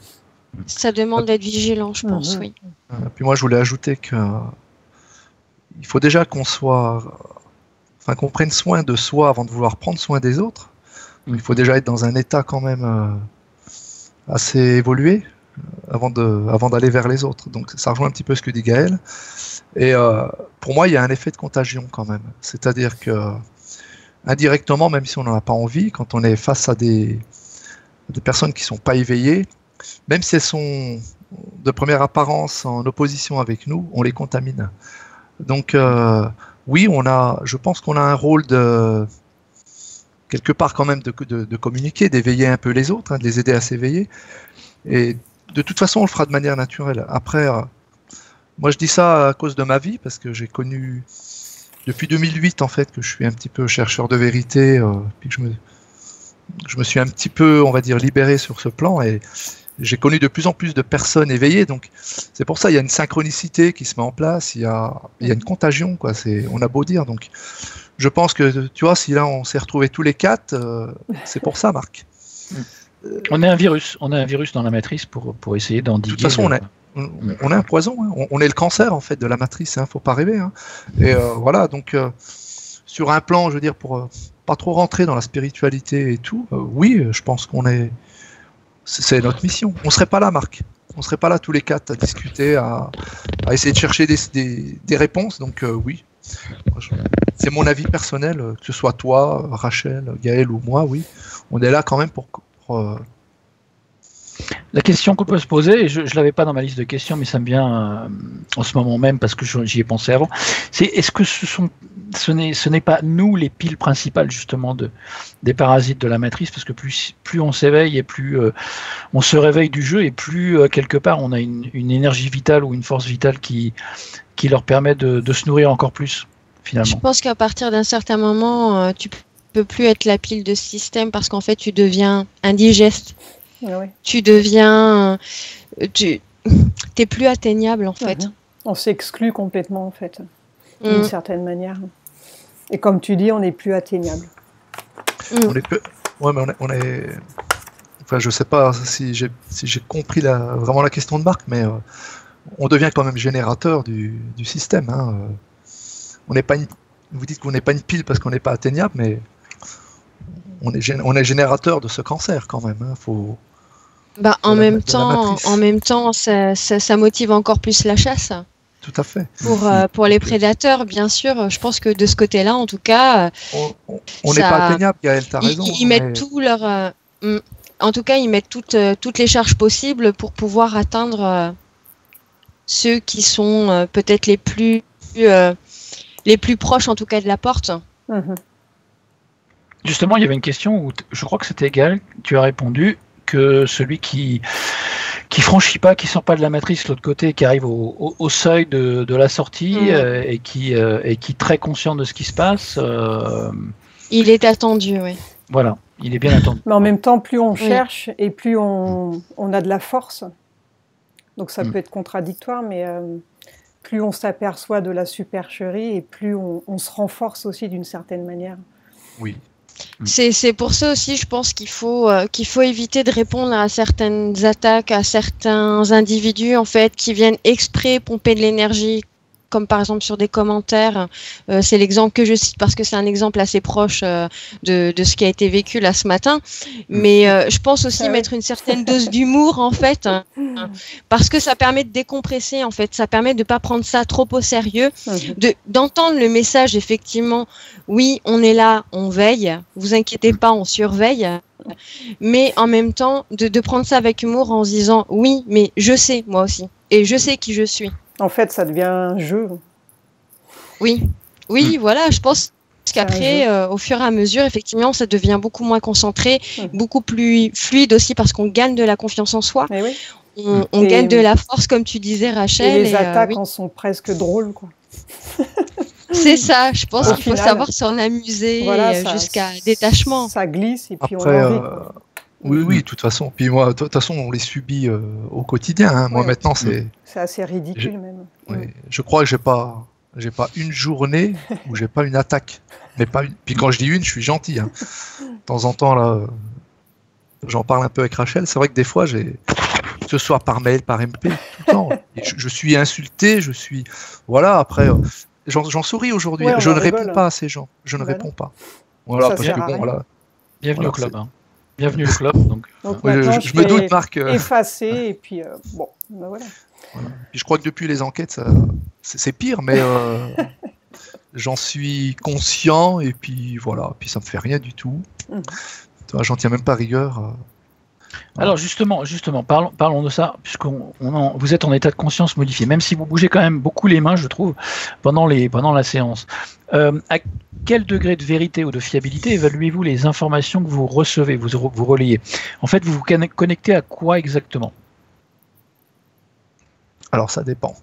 Ça demande d'être vigilant, je pense, oui. Puis moi, je voulais ajouter que il faut déjà qu'on prenne soin de soi avant de vouloir prendre soin des autres. Il faut déjà être dans un état quand même assez évolué avant d'aller vers les autres. Donc ça rejoint un petit peu ce que dit Gaël. Et pour moi, il y a un effet de contagion quand même. C'est-à-dire que indirectement, même si on n'en a pas envie, quand on est face à des personnes qui ne sont pas éveillées, même si elles sont de première apparence en opposition avec nous, on les contamine. Donc oui, je pense qu'on a un rôle de quelque part quand même de communiquer, d'éveiller un peu les autres, de les aider à s'éveiller. Et de toute façon, on le fera de manière naturelle. Après, moi je dis ça à cause de ma vie, parce que j'ai connu depuis 2008 en fait que je suis un petit peu chercheur de vérité, puis que je me suis un petit peu, on va dire, libéré sur ce plan, et j'ai connu de plus en plus de personnes éveillées, donc c'est pour ça il y a une synchronicité qui se met en place, il y a une contagion, quoi. On a beau dire, donc je pense que, tu vois, si là on s'est retrouvés tous les quatre, c'est pour ça, Marc. On est un virus dans la matrice pour essayer d'endiguer. De toute façon, on est un poison, hein. On est le cancer en fait de la matrice, hein, faut pas rêver. Hein. Et voilà, donc sur un plan, je veux dire, pour pas trop rentrer dans la spiritualité et tout, oui, je pense c'est notre mission. On serait pas là, Marc. On serait pas là tous les quatre à discuter, à essayer de chercher des réponses. Donc oui, c'est mon avis personnel, que ce soit toi, Rachel, Gaël ou moi, oui. On est là quand même pour La question qu'on peut se poser, et je ne l'avais pas dans ma liste de questions, mais ça me vient en ce moment même parce que j'y ai pensé avant, c'est est-ce que ce n'est pas nous les piles principales justement des parasites de la matrice, parce que plus on s'éveille et plus on se réveille du jeu, et plus quelque part on a une énergie vitale ou une force vitale qui leur permet de se nourrir encore plus finalement. Je pense qu'à partir d'un certain moment, tu peux plus être la pile de ce système, parce qu'en fait tu deviens indigeste. Oui. Tu deviens, t'es plus atteignable en fait. On s'exclut complètement en fait, d'une certaine manière. Et comme tu dis, on n'est plus atteignable. On est peu... Ouais, mais on est. Enfin, je sais pas si j'ai compris vraiment la question de Marc, mais on devient quand même générateur du système. Hein. On n'est pas Vous dites qu'on n'est pas une pile parce qu'on n'est pas atteignable, mais on est générateur de ce cancer quand même. Hein. En même temps, ça motive encore plus la chasse. Tout à fait. Pour les prédateurs, bien sûr. Je pense que de ce côté-là, en tout cas, on n'est pas atteignable, Gaël, t'as raison. Ils mettent tout leur. En tout cas, ils mettent toutes les charges possibles pour pouvoir atteindre ceux qui sont peut-être les plus proches, en tout cas, de la porte. Justement, il y avait une question où je crois que c'était Gaël, tu as répondu que celui qui franchit pas, qui sort pas de la matrice de l'autre côté, qui arrive au seuil de la sortie et qui est très conscient de ce qui se passe. Il est attendu, oui. Voilà, il est bien attendu. Mais en même temps, plus on cherche et plus on a de la force. Donc ça peut être contradictoire, mais plus on s'aperçoit de la supercherie et plus on se renforce aussi d'une certaine manière. Oui. C'est pour ça aussi, je pense qu'il faut éviter de répondre à certaines attaques, à certains individus en fait qui viennent exprès pomper de l'énergie comme par exemple sur des commentaires. C'est l'exemple que je cite parce que c'est un exemple assez proche de ce qui a été vécu là ce matin. Mais je pense aussi mettre une certaine dose d'humour en fait, parce que ça permet de décompresser en fait. Ça permet de pas prendre ça trop au sérieux, d'entendre le message effectivement. Oui, on est là, on veille. Vous inquiétez pas, on surveille. Mais en même temps, de prendre ça avec humour en se disant oui, mais je sais moi aussi et je sais qui je suis. En fait, ça devient un jeu. Oui, voilà, je pense qu'après, au fur et à mesure, effectivement, ça devient beaucoup moins concentré, beaucoup plus fluide aussi parce qu'on gagne de la confiance en soi. Oui. On gagne de la force, comme tu disais, Rachel. Et les attaques en sont presque drôles, quoi. C'est ça, je pense qu'il faut savoir s'en amuser jusqu'à détachement. Ça glisse et puis après, on en rit. Oui, de toute façon. Puis moi, de toute façon, on les subit au quotidien. Hein. Moi, maintenant, c'est assez ridicule même. Oui, je crois que j'ai pas une journée où j'ai pas une attaque. Mais pas une. Puis quand je dis une, je suis gentil. Hein. De temps en temps, là, j'en parle un peu avec Rachel. C'est vrai que des fois, que ce soit par mail, par MP, tout le temps. Je suis insulté, voilà. Après, j'en souris aujourd'hui. Ouais, je ne réponds pas à ces gens. Je ne réponds pas. Voilà, parce que bon, voilà. Bienvenue au club. Hein. Bienvenue au club. Donc je me doute, Marc. Effacé et puis bon, ben voilà. Puis je crois que depuis les enquêtes, c'est pire, mais j'en suis conscient et puis voilà. Puis ça me fait rien du tout. J'en tiens même pas rigueur. Alors justement, parlons de ça, vous êtes en état de conscience modifié, même si vous bougez quand même beaucoup les mains, je trouve, pendant la séance. À quel degré de vérité ou de fiabilité évaluez-vous les informations que vous recevez, vous relayez? En fait, vous vous connectez à quoi exactement? Alors, ça dépend.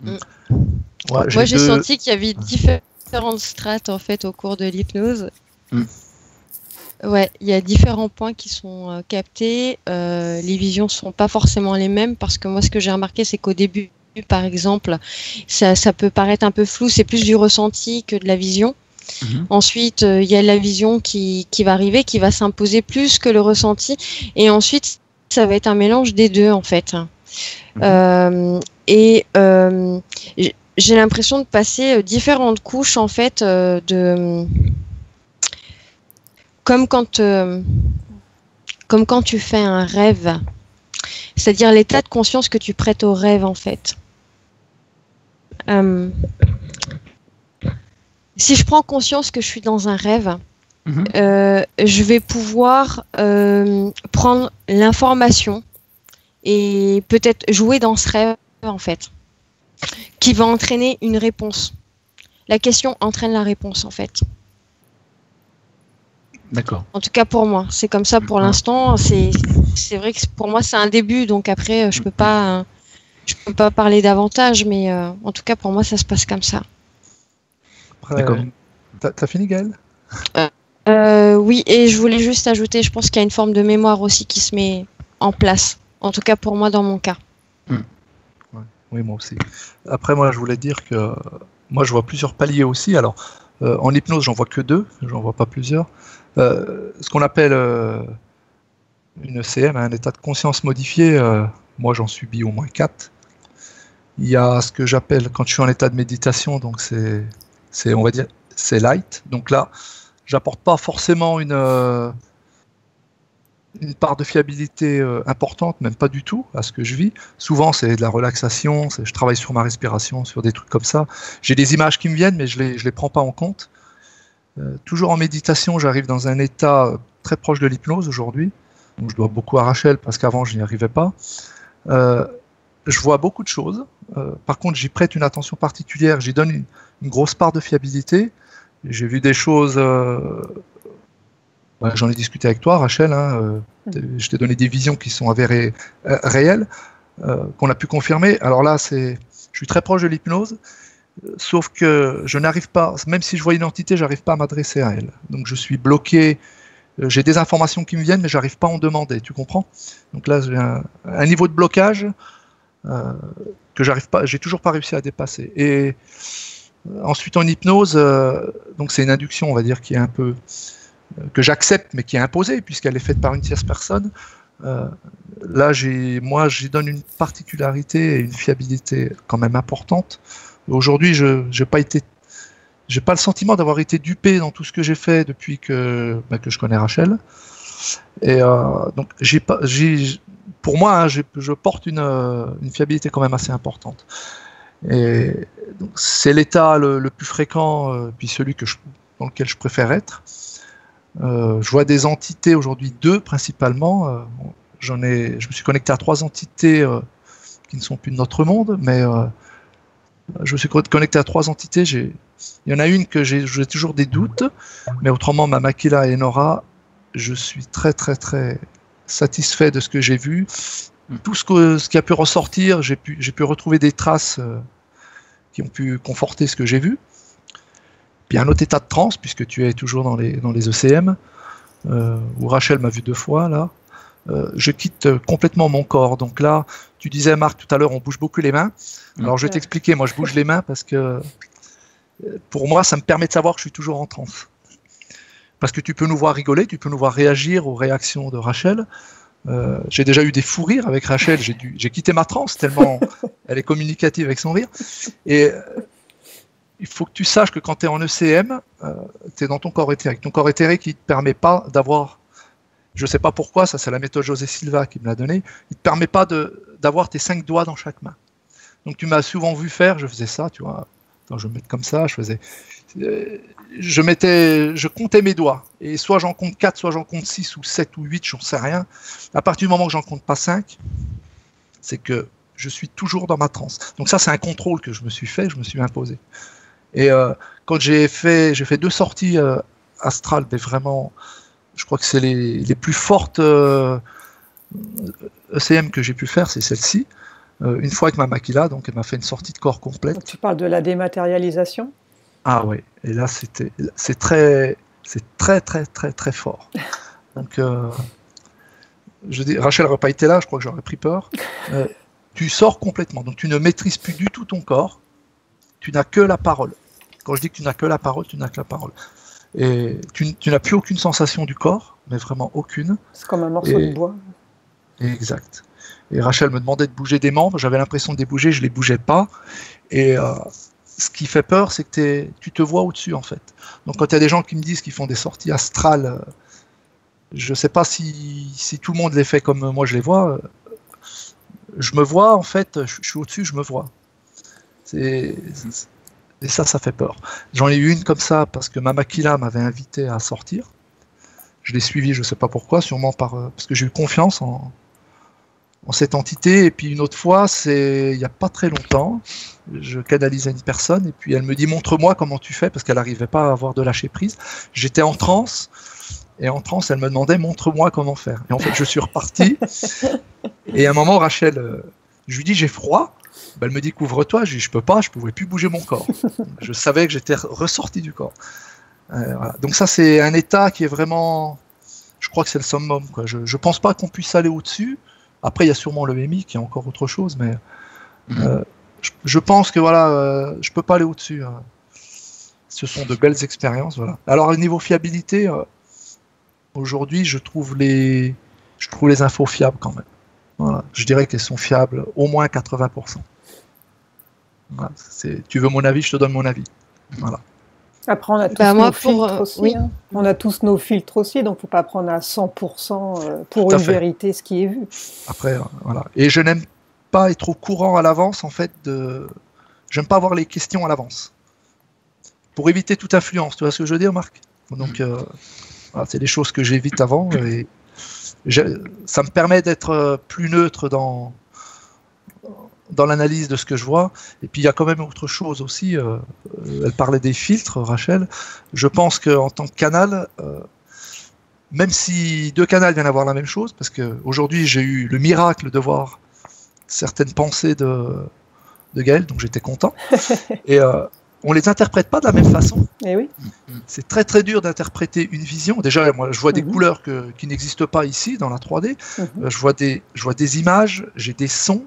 Moi, j'ai senti qu'il y avait différentes strates en fait au cours de l'hypnose. Ouais, il y a différents points qui sont captés. Les visions sont pas forcément les mêmes parce que moi, ce que j'ai remarqué, c'est qu'au début, par exemple, ça peut paraître un peu flou. C'est plus du ressenti que de la vision. Ensuite, il y a la vision qui va arriver, qui va s'imposer plus que le ressenti. Et ensuite, ça va être un mélange des deux, en fait. J'ai l'impression de passer différentes couches, en fait, comme quand tu fais un rêve, c'est-à-dire l'état de conscience que tu prêtes au rêve en fait. Si je prends conscience que je suis dans un rêve, je vais pouvoir prendre l'information et peut-être jouer dans ce rêve en fait, qui va entraîner une réponse. La question entraîne la réponse en fait. D'accord. En tout cas pour moi, c'est comme ça pour l'instant. C'est vrai que pour moi c'est un début, donc après je peux pas parler davantage, mais en tout cas pour moi ça se passe comme ça. D'accord. T'as fini, Gaëlle? Oui, et je voulais juste ajouter, je pense qu'il y a une forme de mémoire aussi qui se met en place. En tout cas pour moi dans mon cas. Oui, moi aussi. Après moi je voulais dire que moi je vois plusieurs paliers aussi. Alors en hypnose j'en vois que 2, j'en vois pas plusieurs. Ce qu'on appelle une ECM, un état de conscience modifié, moi j'en subis au moins 4. Il y a ce que j'appelle, quand je suis en état de méditation, donc c'est on va dire, c'est light. Donc là, j'apporte pas forcément une part de fiabilité importante, même pas du tout, à ce que je vis. Souvent, c'est de la relaxation, je travaille sur ma respiration, sur des trucs comme ça. J'ai des images qui me viennent, mais je les prends pas en compte. Toujours en méditation, j'arrive dans un état très proche de l'hypnose aujourd'hui. Donc je dois beaucoup à Rachel parce qu'avant je n'y arrivais pas. Je vois beaucoup de choses. Par contre, j'y prête une attention particulière. J'y donne une grosse part de fiabilité. J'ai vu des choses. J'en ai discuté avec toi, Rachel. Je t'ai donné des visions qui sont avérées réelles, qu'on a pu confirmer. Alors là, je suis très proche de l'hypnose. Sauf que je n'arrive pas, même si je vois une entité, j'arrive pas à m'adresser à elle. Donc je suis bloqué, j'ai des informations qui me viennent, mais j'arrive pas à en demander, tu comprends? Donc là, j'ai un niveau de blocage que j'ai toujours pas réussi à dépasser. Et ensuite en hypnose, donc c'est une induction, on va dire, qui est un peu que j'accepte, mais qui est imposée puisqu'elle est faite par une tierce personne. Là, j'y donne une particularité et une fiabilité quand même importante. Aujourd'hui, j'ai pas le sentiment d'avoir été dupé dans tout ce que j'ai fait depuis que je connais Rachel. Et donc, pour moi, hein, je porte une fiabilité quand même assez importante. Et donc, c'est l'état le plus fréquent, puis celui dans lequel je préfère être. Je vois des entités aujourd'hui, 2 principalement. Je me suis connecté à 3 entités qui ne sont plus de notre monde, mais je me suis connecté à 3 entités. Il y en a une que j'ai toujours des doutes, mais autrement, ma Makila et Nora, je suis très très très satisfait de ce que j'ai vu. Tout ce qui a pu ressortir, j'ai pu retrouver des traces qui ont pu conforter ce que j'ai vu. Puis un autre état de transe, puisque tu es toujours dans les ECM, où Rachel m'a vu 2 fois là. Je quitte complètement mon corps. Donc là, tu disais, Marc, tout à l'heure, on bouge beaucoup les mains. Alors je vais t'expliquer, moi je bouge les mains parce que pour moi, ça me permet de savoir que je suis toujours en transe. Parce que tu peux nous voir rigoler, tu peux nous voir réagir aux réactions de Rachel. J'ai déjà eu des fous rires avec Rachel, j'ai quitté ma transe tellement elle est communicative avec son rire. Et il faut que tu saches que quand tu es en ECM, tu es dans ton corps éthérique. Ton corps éthérique, il ne te permet pas d'avoir, je ne sais pas pourquoi, ça c'est la méthode José Silva qui me l'a donné, il ne te permet pas d'avoir tes 5 doigts dans chaque main. Donc tu m'as souvent vu faire, je faisais ça, tu vois, quand je me mets comme ça, je comptais mes doigts, et soit j'en compte 4, soit j'en compte 6 ou 7 ou 8, j'en sais rien. À partir du moment que j'en compte pas 5, c'est que je suis toujours dans ma transe. Donc ça, c'est un contrôle que je me suis imposé. Et quand j'ai fait 2 sorties astrales, mais vraiment, je crois que c'est les plus fortes ECM que j'ai pu faire, c'est celle-ci. Une fois avec ma Makila, donc elle m'a fait une sortie de corps complète. Donc, tu parles de la dématérialisation? Ah oui, et là c'est très très très très très fort. Donc je dis, Rachel n'aurait pas été là, je crois que j'aurais pris peur. Tu sors complètement, donc tu ne maîtrises plus du tout ton corps, tu n'as que la parole. Quand je dis que tu n'as que la parole, tu n'as que la parole. Et tu n'as plus aucune sensation du corps, mais vraiment aucune. C'est comme un morceau de bois. Exact. Et Rachel me demandait de bouger des membres, j'avais l'impression de les bouger, je ne les bougeais pas. Et ce qui fait peur, c'est que tu te vois au-dessus, en fait. Donc quand il y a des gens qui me disent qu'ils font des sorties astrales, je ne sais pas si tout le monde les fait comme moi je les vois. Je me vois, en fait, je suis au-dessus, je me vois. Et ça fait peur. J'en ai eu une comme ça parce que ma Makila m'avait invité à sortir. Je l'ai suivi, je ne sais pas pourquoi, sûrement parce que j'ai eu confiance en cette entité. Et puis une autre fois, il n'y a pas très longtemps, je canalisais une personne et puis elle me dit, montre-moi comment tu fais, parce qu'elle n'arrivait pas à avoir de lâcher prise. J'étais en transe, et en transe, elle me demandait, montre-moi comment faire. Et en fait, je suis reparti. Et à un moment, Rachel, je lui dis, j'ai froid. Ben, elle me dit, couvre-toi. Je dis, je peux pas, je pouvais plus bouger mon corps. Je savais que j'étais ressorti du corps. Voilà. Donc ça, c'est un état qui est vraiment, je crois que c'est le summum, quoi. Je pense pas qu'on puisse aller au-dessus. Après, il y a sûrement le MMI qui est encore autre chose, mais je pense que voilà, je peux pas aller au-dessus. Ce sont de belles expériences, voilà. Alors, au niveau fiabilité, aujourd'hui, je trouve les infos fiables quand même. Voilà. Je dirais qu'elles sont fiables au moins 80%. Voilà. Tu veux mon avis, je te donne mon avis. Voilà. Après, on a tous nos filtres aussi. Oui. Hein. On a tous nos filtres aussi, donc il ne faut pas prendre à 100% pour une vérité ce qui est vu. Après, voilà. Et je n'aime pas être au courant à l'avance, en fait. J'aime pas avoir les questions à l'avance. Pour éviter toute influence, tu vois ce que je veux dire, Marc? Donc, voilà, c'est des choses que j'évite avant. Et ça me permet d'être plus neutre dans l'analyse de ce que je vois. Et puis il y a quand même autre chose aussi, elle parlait des filtres, Rachel. Je pense qu'en tant que canal, même si 2 canals viennent avoir la même chose, parce qu'aujourd'hui j'ai eu le miracle de voir certaines pensées de Gaël, donc j'étais content. Et on les interprète pas de la même façon. Et oui. C'est très très dur d'interpréter une vision. Déjà, moi, je vois des couleurs qui n'existent pas ici dans la 3D. Je vois des images, j'ai des sons.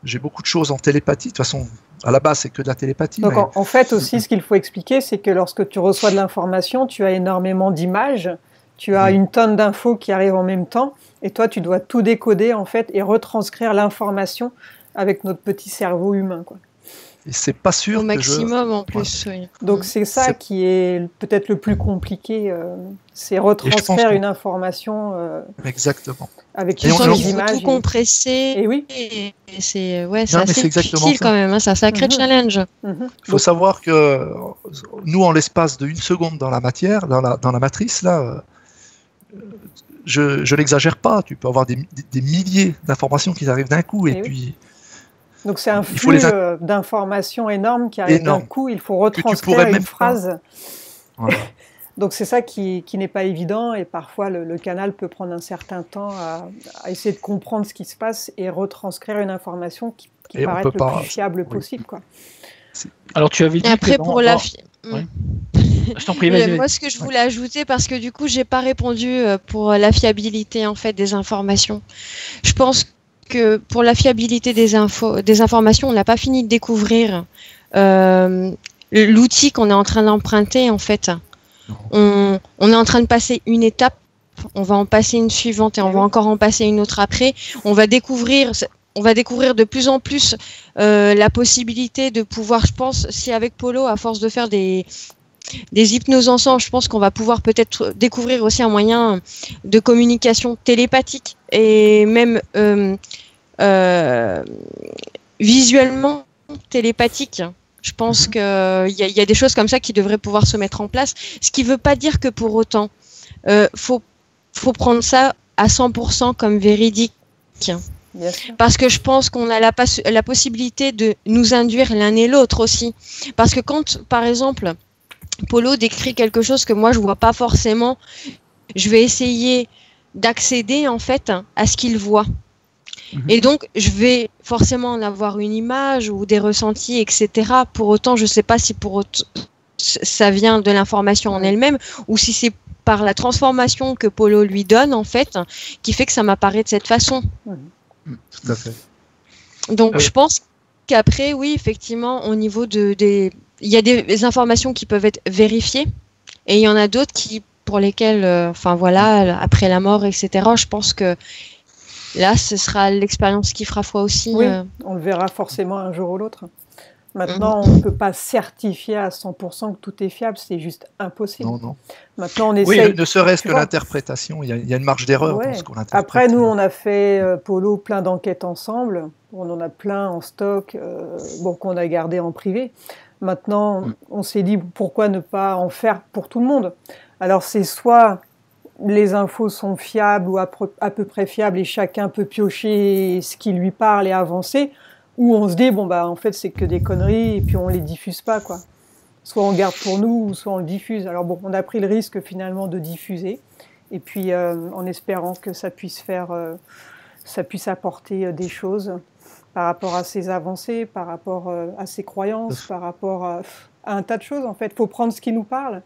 J'ai beaucoup de choses en télépathie. De toute façon, à la base, c'est que de la télépathie. Donc, en fait, aussi, ce qu'il faut expliquer, c'est que lorsque tu reçois de l'information, tu as énormément d'images, tu as une tonne d'infos qui arrivent en même temps, et toi, tu dois tout décoder, en fait, et retranscrire l'information avec notre petit cerveau humain, quoi. Et c'est pas sûr au maximum en plus. Oui. Donc c'est ça qui est peut-être le plus compliqué, c'est retranscrire une information exactement. avec Et les images. Tout compressé. Et oui. Et c'est assez exactement difficile ça. quand même. Hein, c'est un sacré challenge. Il faut savoir que nous, en l'espace de 1 seconde dans la matière, dans la matrice, là, je l'exagère pas. Tu peux avoir des milliers d'informations qui arrivent d'un coup, et puis. Donc c'est un flux d'informations énormes qui arrive d'un coup. Il faut retranscrire une phrase. Voilà. Donc c'est ça qui n'est pas évident, et parfois le canal peut prendre un certain temps à essayer de comprendre ce qui se passe et retranscrire une information qui paraît le plus fiable possible, quoi. Alors tu avais dit après pour la je t'en prie, vas-y. Moi, ce que je voulais ajouter, parce que du coup, j'ai pas répondu pour la fiabilité en fait des informations. Je pense que pour la fiabilité des informations, on n'a pas fini de découvrir l'outil qu'on est en train d'emprunter en fait. On est en train de passer une étape, on va en passer une suivante et on va encore en passer une autre après. On va découvrir de plus en plus la possibilité de pouvoir, je pense, si avec Polo, à force de faire des hypnoses ensemble, je pense qu'on va pouvoir peut-être découvrir aussi un moyen de communication télépathique et même visuellement télépathique. Je pense qu'il y a des choses comme ça qui devraient pouvoir se mettre en place. Ce qui ne veut pas dire que pour autant, faut prendre ça à 100% comme véridique. Parce que je pense qu'on a la possibilité de nous induire l'un et l'autre aussi. Parce que quand, par exemple, Polo décrit quelque chose que moi je vois pas forcément, je vais essayer d'accéder en fait à ce qu'il voit. Et donc je vais forcément en avoir une image ou des ressentis, etc. Pour autant, je sais pas si ça vient de l'information en elle-même ou si c'est par la transformation que Polo lui donne en fait, qui fait que ça m'apparaît de cette façon. Tout à fait. Donc je pense qu'après, oui, effectivement, au niveau il y a des informations qui peuvent être vérifiées et il y en a d'autres pour lesquelles, après la mort, etc., je pense que là, ce sera l'expérience qui fera foi aussi. Oui, on le verra forcément un jour ou l'autre. Maintenant, on ne peut pas certifier à 100% que tout est fiable, c'est juste impossible. Non. Maintenant, on essaye. Oui, ne serait-ce que l'interprétation, il y a une marge d'erreur dans ce qu'on interprète. Après, nous, on a fait, Polo, plein d'enquêtes ensemble. On en a plein en stock, qu'on a gardé en privé. Maintenant, on s'est dit, pourquoi ne pas en faire pour tout le monde? Alors, c'est soit les infos sont fiables ou à peu près fiables et chacun peut piocher ce qui lui parle et avancer, ou on se dit, en fait, c'est que des conneries et puis on les diffuse pas, quoi. Soit on garde pour nous, ou soit on le diffuse. Alors on a pris le risque finalement de diffuser, et puis en espérant que ça puisse apporter des choses par rapport à ses avancées, par rapport à ses croyances, par rapport à un tas de choses, en fait. Il faut prendre ce qui nous parle,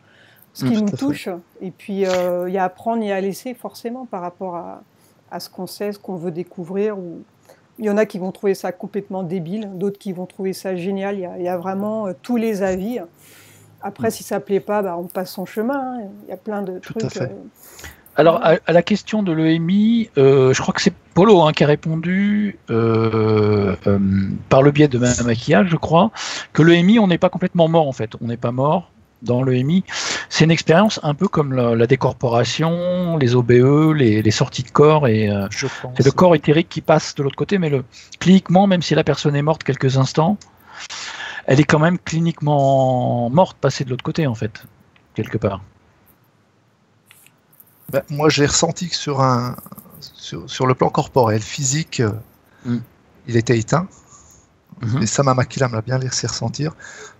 ce qui nous touche, et puis y a à prendre et à laisser forcément par rapport à ce qu'on sait, ce qu'on veut découvrir. Il y en a qui vont trouver ça complètement débile, d'autres qui vont trouver ça génial. Il y a vraiment tous les avis. Après, si ça ne plaît pas, on passe son chemin. Il y a plein de trucs. Tout à fait. Alors, à la question de l'EMI, je crois que c'est Polo qui a répondu par le biais de Maquillage, je crois, que l'EMI, on n'est pas complètement mort en fait. On n'est pas mort dans l'EMI. C'est une expérience un peu comme la décorporation, les OBE, les sorties de corps, et c'est le corps éthérique qui passe de l'autre côté, mais cliniquement, même si la personne est morte quelques instants, elle est quand même cliniquement morte, passée de l'autre côté en fait, quelque part. Moi, j'ai ressenti que sur le plan corporel, physique, il était éteint. Et ça, Makila me l'a bien laissé ressentir.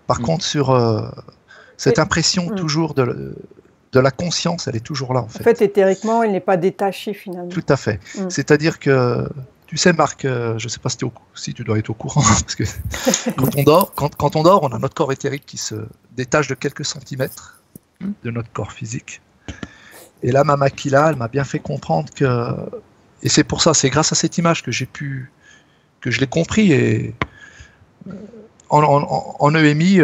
Par contre, sur cette impression toujours de la conscience, elle est toujours là. En fait, éthériquement, il n'est pas détaché finalement. Tout à fait. C'est-à-dire que, tu sais, Marc, je ne sais pas si tu dois être au courant, parce que quand on dort, on a notre corps éthérique qui se détache de quelques centimètres de notre corps physique. Et là, ma Makila, elle m'a bien fait comprendre que, et c'est pour ça, c'est grâce à cette image que je l'ai compris, et en EMI,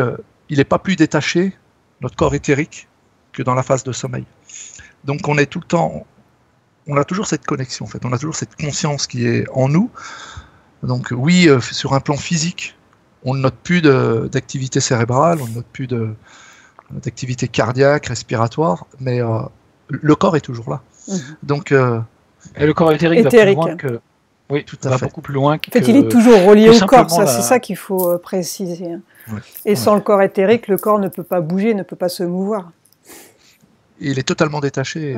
il n'est pas plus détaché, notre corps éthérique, que dans la phase de sommeil. Donc on est tout le temps, on a toujours cette connexion, en fait, on a toujours cette conscience qui est en nous. Donc oui, sur un plan physique, on ne note plus d'activité cérébrale, on ne note plus d'activité cardiaque, respiratoire, mais le corps est toujours là. Donc, et le corps éthérique va plus loin que... Oui, tout à fait. Beaucoup plus loin que... En fait, il est toujours relié au corps, c'est ça qu'il faut préciser. Ouais. Et sans le corps éthérique, le corps ne peut pas bouger, ne peut pas se mouvoir. Il est totalement détaché.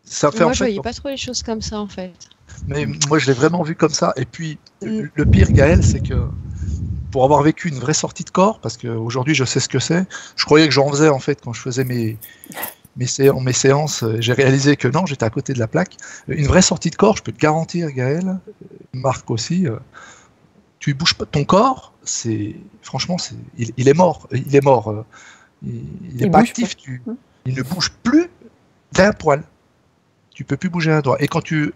Ça fait, moi, je ne voyais pas trop les choses comme ça, en fait. Mais moi, je l'ai vraiment vu comme ça. Et puis, le pire, Gaël, c'est que pour avoir vécu une vraie sortie de corps, parce qu'aujourd'hui, je sais ce que c'est, je croyais que j'en faisais, en fait, quand je faisais mes séances, j'ai réalisé que non, j'étais à côté de la plaque. Une vraie sortie de corps, je peux te garantir, Gaël, Marc aussi, tu bouges pas ton corps, franchement, il est mort. Il est mort. Il n'est pas actif. Il ne bouge plus d'un poil. Tu peux plus bouger un doigt. Et quand tu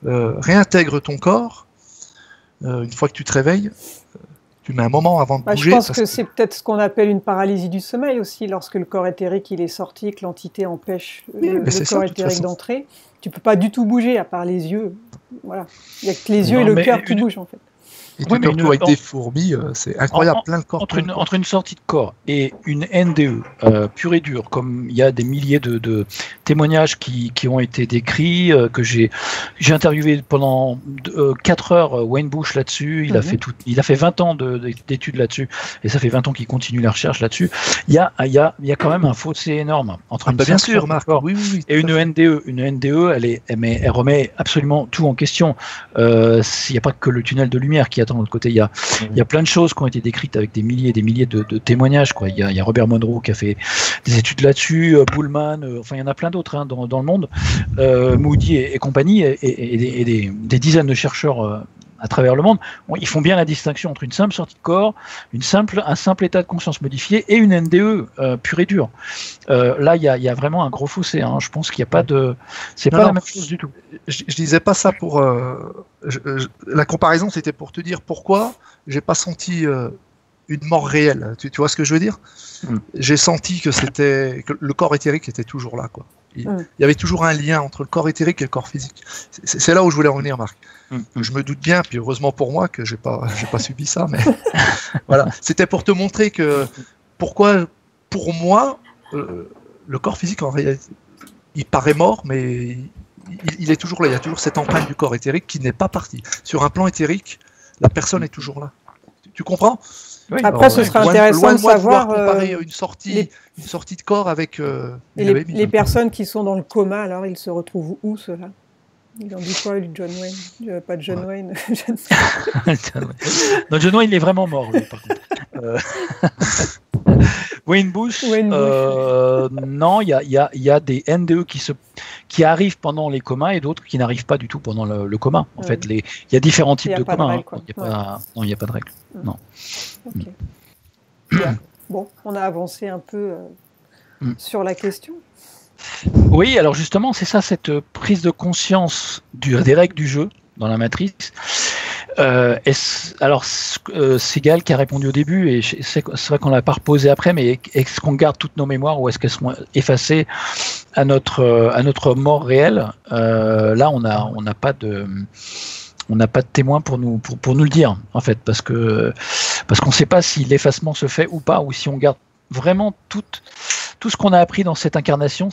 réintègres ton corps, une fois que tu te réveilles, tu mets un moment avant de bouger. Je pense que c'est peut-être ce qu'on appelle une paralysie du sommeil aussi, lorsque le corps éthérique il est sorti, que l'entité empêche le corps éthérique d'entrer. Tu peux pas du tout bouger à part les yeux. Voilà. Il n'y a que les yeux et le cœur qui bougent en fait. Et tu te retrouves avec des fourmis, c'est incroyable, plein de corps. Entre une sortie de corps et une NDE pure et dure, comme il y a des milliers de témoignages qui ont été décrits, que j'ai interviewé pendant 4 heures Wayne Bush là-dessus, il a fait 20 ans d'études là-dessus, et ça fait 20 ans qu'il continue la recherche là-dessus. Il y a quand même un fossé énorme entre une bien sûr, Marc, oui, et une NDE. Une NDE, elle remet absolument tout en question. Il n'y a pas que le tunnel de lumière qui attend de l'autre côté. Il y a plein de choses qui ont été décrites avec des milliers et des milliers de témoignages, quoi. Il y a Robert Monroe qui a fait des études là-dessus, Bullman, enfin il y en a plein d'autres dans le monde, Moody et compagnie, et des dizaines de chercheurs à travers le monde. Ils font bien la distinction entre une simple sortie de corps, un simple état de conscience modifié et une NDE pure et dure. Là, il y a vraiment un gros fossé. Je pense qu'il n'y a pas de... C'est pas la même chose du tout. Je disais pas ça pour... la comparaison, c'était pour te dire pourquoi j'ai pas senti une mort réelle. Tu vois ce que je veux dire ? J'ai senti que le corps éthérique était toujours là, quoi. Il y avait toujours un lien entre le corps éthérique et le corps physique. C'est là où je voulais en venir, Marc. Je me doute bien, puis heureusement pour moi que j'ai pas subi ça, mais voilà. C'était pour te montrer que pourquoi, pour moi, le corps physique en réalité, il paraît mort, mais il est toujours là. Il y a toujours cette empreinte du corps éthérique qui n'est pas partie. Sur un plan éthérique, la personne est toujours là. Tu comprends ? Oui. Après, ce serait intéressant de savoir comparer une sortie de corps avec les personnes qui sont dans le coma. Alors, ils se retrouvent où, ceux-là ? Il en dit quoi, John Wayne ? Pas John Wayne. Non, John Wayne, il est vraiment mort, lui, par contre. Wayne Bush, non, il y a des NDE qui arrivent pendant les comas et d'autres qui n'arrivent pas du tout pendant le coma. En fait, il y a différents types de comas. Il n'y a pas de règle. Non. Okay. Bon, on a avancé un peu sur la question. Oui, alors justement, c'est ça, cette prise de conscience des règles du jeu dans la matrice. Alors, c'est Gal qui a répondu au début, et c'est vrai qu'on l'a pas reposé après, mais est-ce qu'on garde toutes nos mémoires ou est-ce qu'elles sont effacées à notre mort réelle ? Là, on n'a pas de témoin pour nous le dire, en fait, parce qu'on ne sait pas si l'effacement se fait ou pas, ou si on garde vraiment tout ce qu'on a appris dans cette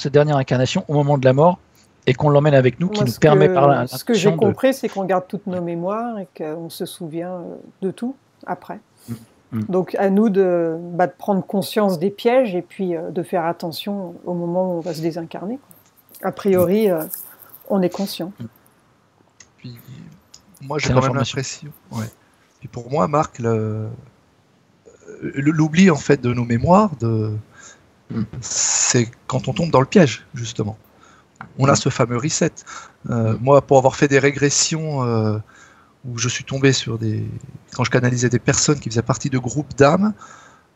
dernière incarnation au moment de la mort, et qu'on l'emmène avec nous, qui nous permet par là. Ce que j'ai compris, c'est qu'on garde toutes nos mémoires et qu'on se souvient de tout après. Donc à nous de prendre conscience des pièges et puis de faire attention au moment où on va se désincarner. A priori, on est conscient. Puis, moi, j'ai quand même l'impression. Ouais. Puis pour moi, Marc, l'oubli en fait de nos mémoires, c'est quand on tombe dans le piège, justement. On a ce fameux reset. Moi, pour avoir fait des régressions où je suis tombé quand je canalisais des personnes qui faisaient partie de groupes d'âmes,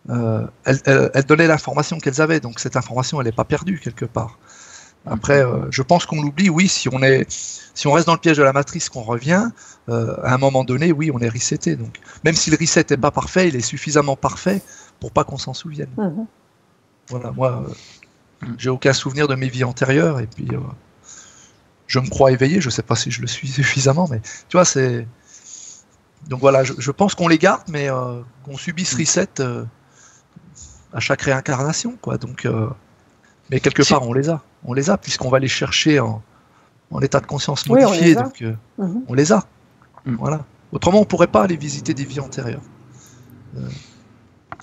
elles donnaient l'information qu'elles avaient, donc cette information, elle n'est pas perdue quelque part. Après, je pense qu'on l'oublie, oui, si on reste dans le piège de la matrice, qu'on revient, à un moment donné, oui, on est reseté. Donc, même si le reset n'est pas parfait, il est suffisamment parfait pour pas qu'on s'en souvienne. Voilà, moi, j'ai aucun souvenir de mes vies antérieures, et puis je me crois éveillé, je sais pas si je le suis suffisamment, mais tu vois, Donc voilà, je pense qu'on les garde, mais qu'on subisse reset à chaque réincarnation, quoi. Donc, mais quelque part, on les a, puisqu'on va les chercher en état de conscience modifié, donc on les a. Voilà. Autrement, on pourrait pas aller visiter des vies antérieures.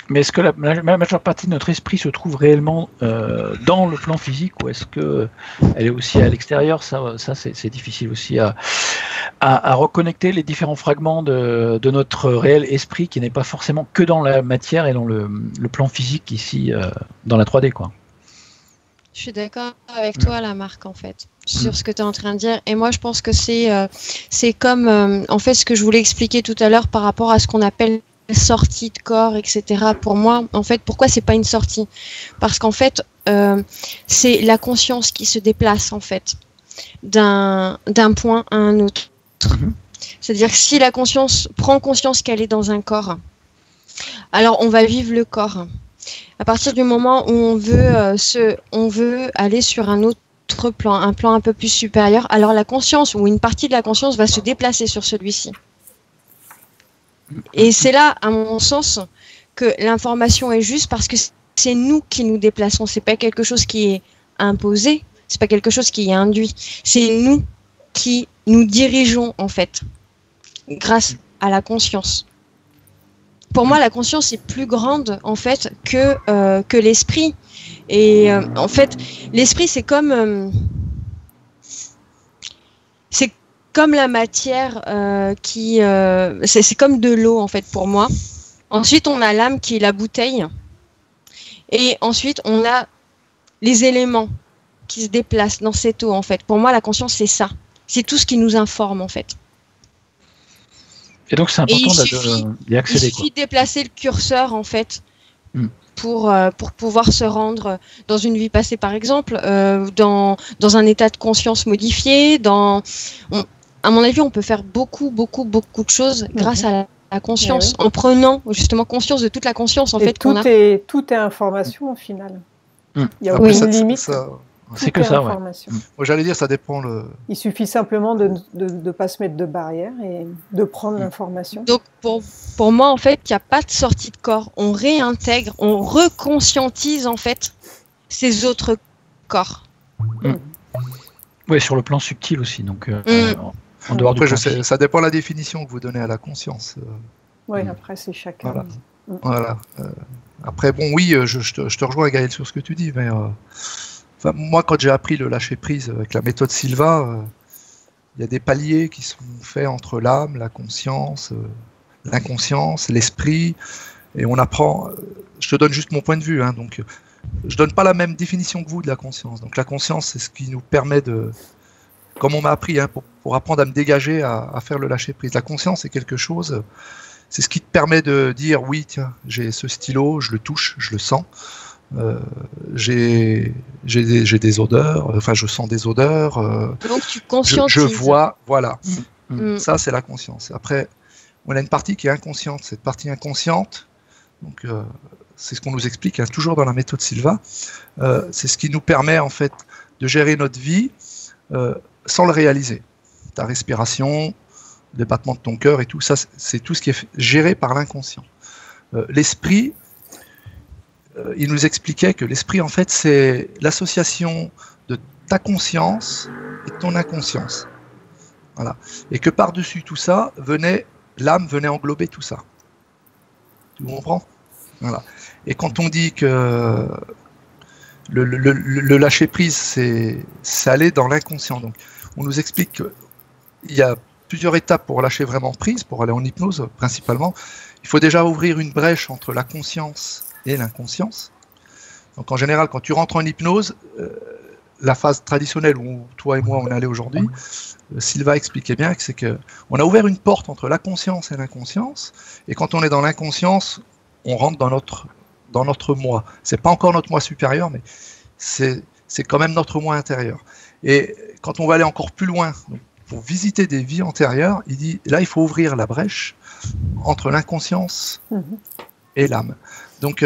Mais est-ce que la majeure partie de notre esprit se trouve réellement dans le plan physique, ou est-ce que elle est aussi à l'extérieur? Ça c'est difficile aussi à reconnecter les différents fragments de notre réel esprit, qui n'est pas forcément que dans la matière et dans le plan physique ici, dans la 3D, quoi. Je suis d'accord avec toi, là, Marc, en fait, sur ce que tu es en train de dire. Et moi, je pense que c'est comme, en fait, ce que je voulais expliquer tout à l'heure par rapport à ce qu'on appelle sortie de corps, etc. Pour moi, en fait, pourquoi c'est pas une sortie? Parce qu'en fait, c'est la conscience qui se déplace, en fait, d'un point à un autre. C'est-à-dire que si la conscience prend conscience qu'elle est dans un corps, alors on va vivre le corps. À partir du moment où on veut aller sur un autre plan, un plan un peu plus supérieur, alors la conscience ou une partie de la conscience va se déplacer sur celui-ci. Et c'est là, à mon sens, que l'information est juste, parce que c'est nous qui nous déplaçons. C'est pas quelque chose qui est imposé, c'est pas quelque chose qui est induit. C'est nous qui nous dirigeons, en fait, grâce à la conscience. Pour moi, la conscience est plus grande, en fait, que l'esprit. Et en fait, l'esprit, c'est comme la matière c'est comme de l'eau, en fait, pour moi. Ensuite, on a l'âme qui est la bouteille. Et ensuite, on a les éléments qui se déplacent dans cette eau, en fait. Pour moi, la conscience, c'est ça. C'est tout ce qui nous informe, en fait. Et donc, c'est important d'y accéder. Il suffit de déplacer le curseur, en fait, pour pouvoir se rendre dans une vie passée, par exemple, dans un état de conscience modifié. À mon avis, on peut faire beaucoup de choses grâce à la conscience, en prenant justement conscience de toute la conscience, en fait, qu'on a. Tout est information, au final. Il n'y a Après, aucune limite. C'est que ça, Moi, j'allais dire, ça dépend. Il suffit simplement de ne pas se mettre de barrière et de prendre l'information. Donc, pour moi, en fait, il n'y a pas de sortie de corps. On réintègre, on reconscientise, en fait, ces autres corps. Oui, sur le plan subtil aussi. Donc, en dehors après, du sais, ça dépend de la définition que vous donnez à la conscience. Oui, après, c'est chacun. Voilà. Après, bon, oui, je te rejoins, Gaël, sur ce que tu dis, mais... moi, quand j'ai appris le lâcher-prise avec la méthode Silva, il y a des paliers qui sont faits entre l'âme, la conscience, l'inconscience, l'esprit, et on apprend... je te donne juste mon point de vue, donc je donne pas la même définition que vous de la conscience. Donc la conscience, c'est ce qui nous permet de... Comme on m'a appris, pour apprendre à me dégager, à faire le lâcher-prise. La conscience, c'est quelque chose... C'est ce qui te permet de dire, oui, tiens, j'ai ce stylo, je le touche, je le sens. J'ai des odeurs, enfin je sens des odeurs, donc tu conscientises. Je vois, voilà. Ça c'est la conscience. Après, on a une partie qui est inconsciente. Cette partie inconsciente, donc c'est ce qu'on nous explique toujours dans la méthode Silva, c'est ce qui nous permet en fait de gérer notre vie sans le réaliser. Ta respiration, les battements de ton cœur et tout ça, c'est tout ce qui est géré par l'inconscient. L'esprit, il nous expliquait que l'esprit, en fait, c'est l'association de ta conscience et de ton inconscience. Voilà. Et que par-dessus tout ça, l'âme venait englober tout ça. Tu comprends ? Voilà. Et quand on dit que le lâcher-prise, c'est aller dans l'inconscient. Donc, on nous explique qu'il y a plusieurs étapes pour lâcher vraiment prise, pour aller en hypnose principalement. Il faut déjà ouvrir une brèche entre la conscience et l'inconscience. Donc en général, quand tu rentres en hypnose, la phase traditionnelle où toi et moi on est allé aujourd'hui, Silva expliquait bien que c'est que on a ouvert une porte entre la conscience et l'inconscience, et quand on est dans l'inconscience, on rentre dans notre moi. C'est pas encore notre moi supérieur, mais c'est quand même notre moi intérieur. Et quand on va aller encore plus loin, donc, pour visiter des vies antérieures, il dit là il faut ouvrir la brèche entre l'inconscience et l'âme. Donc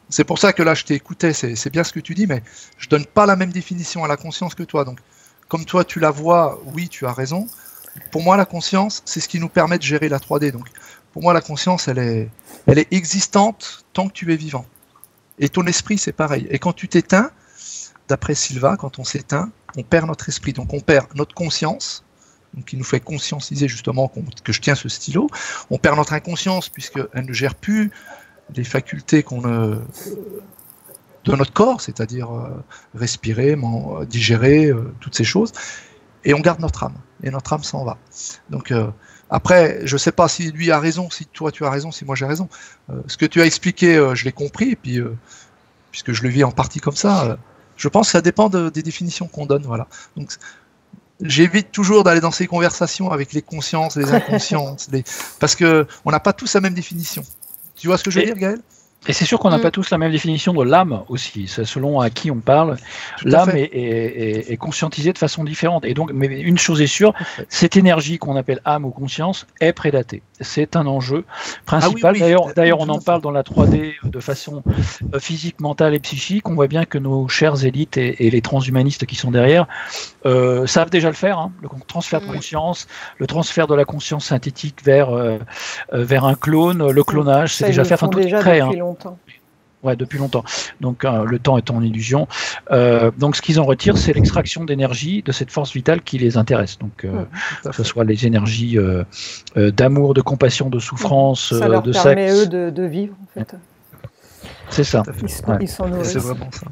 c'est pour ça que là je t'écoutais, c'est bien ce que tu dis, mais je donne pas la même définition à la conscience que toi. Donc comme toi tu la vois, oui tu as raison. pour moi, la conscience, c'est ce qui nous permet de gérer la 3D. Donc, pour moi, la conscience, elle est existante tant que tu es vivant. Et ton esprit, c'est pareil. Et quand tu t'éteins, d'après Silva, quand on s'éteint, on perd notre esprit. Donc, on perd notre conscience, donc qui nous fait conscientiser justement que je tiens ce stylo. On perd notre inconscience puisqu'elle ne gère plus les facultés de notre corps, c'est-à-dire respirer, digérer, toutes ces choses. Et on garde notre âme. Et notre âme s'en va. Donc, après, je ne sais pas si lui a raison, si toi tu as raison, si moi j'ai raison. Ce que tu as expliqué, je l'ai compris, et puis, puisque je le vis en partie comme ça, je pense que ça dépend des définitions qu'on donne. Voilà. Donc, j'évite toujours d'aller dans ces conversations avec les consciences, les inconsciences, parce qu'on n'a pas tous la même définition. Tu vois ce que je veux dire, Gaël ? Et c'est sûr qu'on n'a pas tous la même définition de l'âme aussi. C'est selon à qui on parle. L'âme est conscientisée de façon différente. Et donc, mais une chose est sûre, cette énergie qu'on appelle âme ou conscience est prédatée. C'est un enjeu principal. Ah oui. D'ailleurs, on en parle dans la 3D de façon physique, mentale et psychique. On voit bien que nos chères élites et les transhumanistes qui sont derrière savent déjà le faire. Hein. Le transfert de conscience, le transfert de la conscience synthétique vers un clone, le clonage, c'est déjà fait. Enfin, tout est prêt. Ouais, depuis longtemps. Donc le temps est en illusion. Donc ce qu'ils en retirent, c'est l'extraction d'énergie de cette force vitale qui les intéresse. Donc que ce soit les énergies d'amour, de compassion, de souffrance, ça leur de permet sexe. eux de vivre en fait. C'est ça. Ils s'en nourrissent. C'est vraiment ça.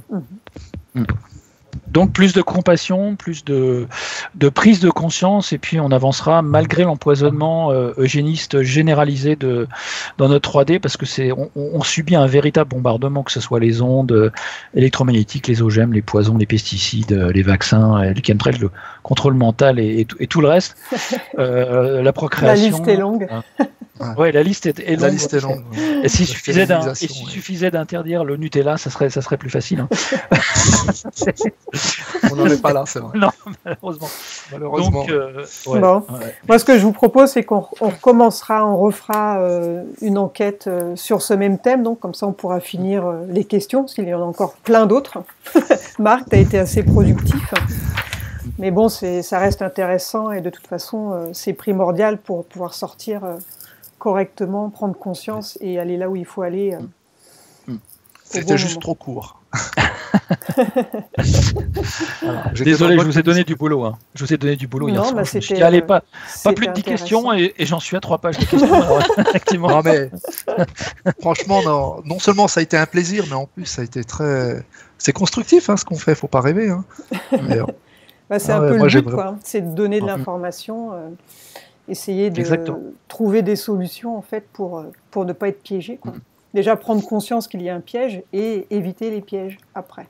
Donc plus de compassion, plus de prise de conscience, et puis on avancera malgré l'empoisonnement eugéniste généralisé dans notre 3D, parce que on subit un véritable bombardement, que ce soit les ondes électromagnétiques, les OGM, les poisons, les pesticides, les vaccins, les chemtrails, le contrôle mental et tout le reste. La procréation. La liste est longue. Ouais, la liste est longue. La liste est longue. Et s'il suffisait d'interdire le Nutella, ça serait plus facile. Hein. On n'en est pas là, c'est vrai. Non, malheureusement. Donc, Moi, ce que je vous propose, c'est qu'on refera une enquête sur ce même thème. Donc, comme ça, on pourra finir les questions, parce qu'il y en a encore plein d'autres. Marc, tu as été assez productif. Mais bon, ça reste intéressant, et de toute façon, c'est primordial pour pouvoir sortir correctement, prendre conscience et aller là où il faut aller. C'était juste trop court. Désolé, je vous ai donné du boulot. Hein. Je vous ai donné du boulot hier soir. Je me suis dit, allez, pas plus de 10 questions, et j'en suis à 3 pages de questions. Alors, effectivement. Non, mais franchement, non seulement ça a été un plaisir, mais en plus ça a été c'est constructif, hein, ce qu'on fait. Faut pas rêver. Hein. C'est un peu le but, quoi. C'est de donner de l'information. Essayer de trouver des solutions en fait pour ne pas être piégé, quoi. Déjà prendre conscience qu'il y a un piège et éviter les pièges après.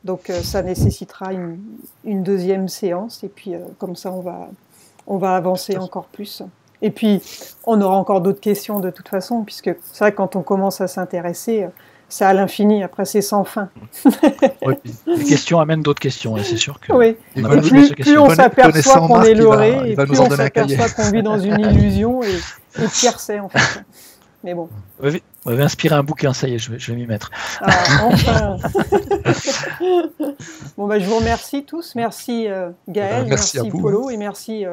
Donc ça nécessitera une deuxième séance, et puis comme ça on va avancer encore plus. Et puis on aura encore d'autres questions de toute façon, puisque c'est vrai que quand on commence à s'intéresser, c'est à l'infini, après c'est sans fin. Oui, les questions amènent d'autres questions, et c'est sûr que... Oui. Plus on s'aperçoit qu'on est leurré, et plus on s'aperçoit qu'on vit dans une illusion, et pire c'est en fait. Mais bon. Vous m'avez inspiré un bouquin, ça y est, je vais m'y mettre. Enfin. Bon, je vous remercie tous. Merci Gaël, merci Polo, et merci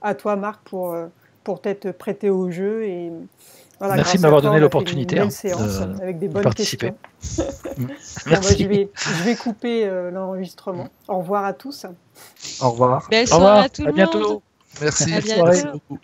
à toi Marc pour t'être prêté au jeu. Et voilà, merci de m'avoir donné l'opportunité avec des bonnes participer. Questions. Merci. Je vais couper l'enregistrement. Au revoir à tous. Au revoir. Belle soirée à tout le monde. À bientôt. Merci. À bientôt. Merci beaucoup.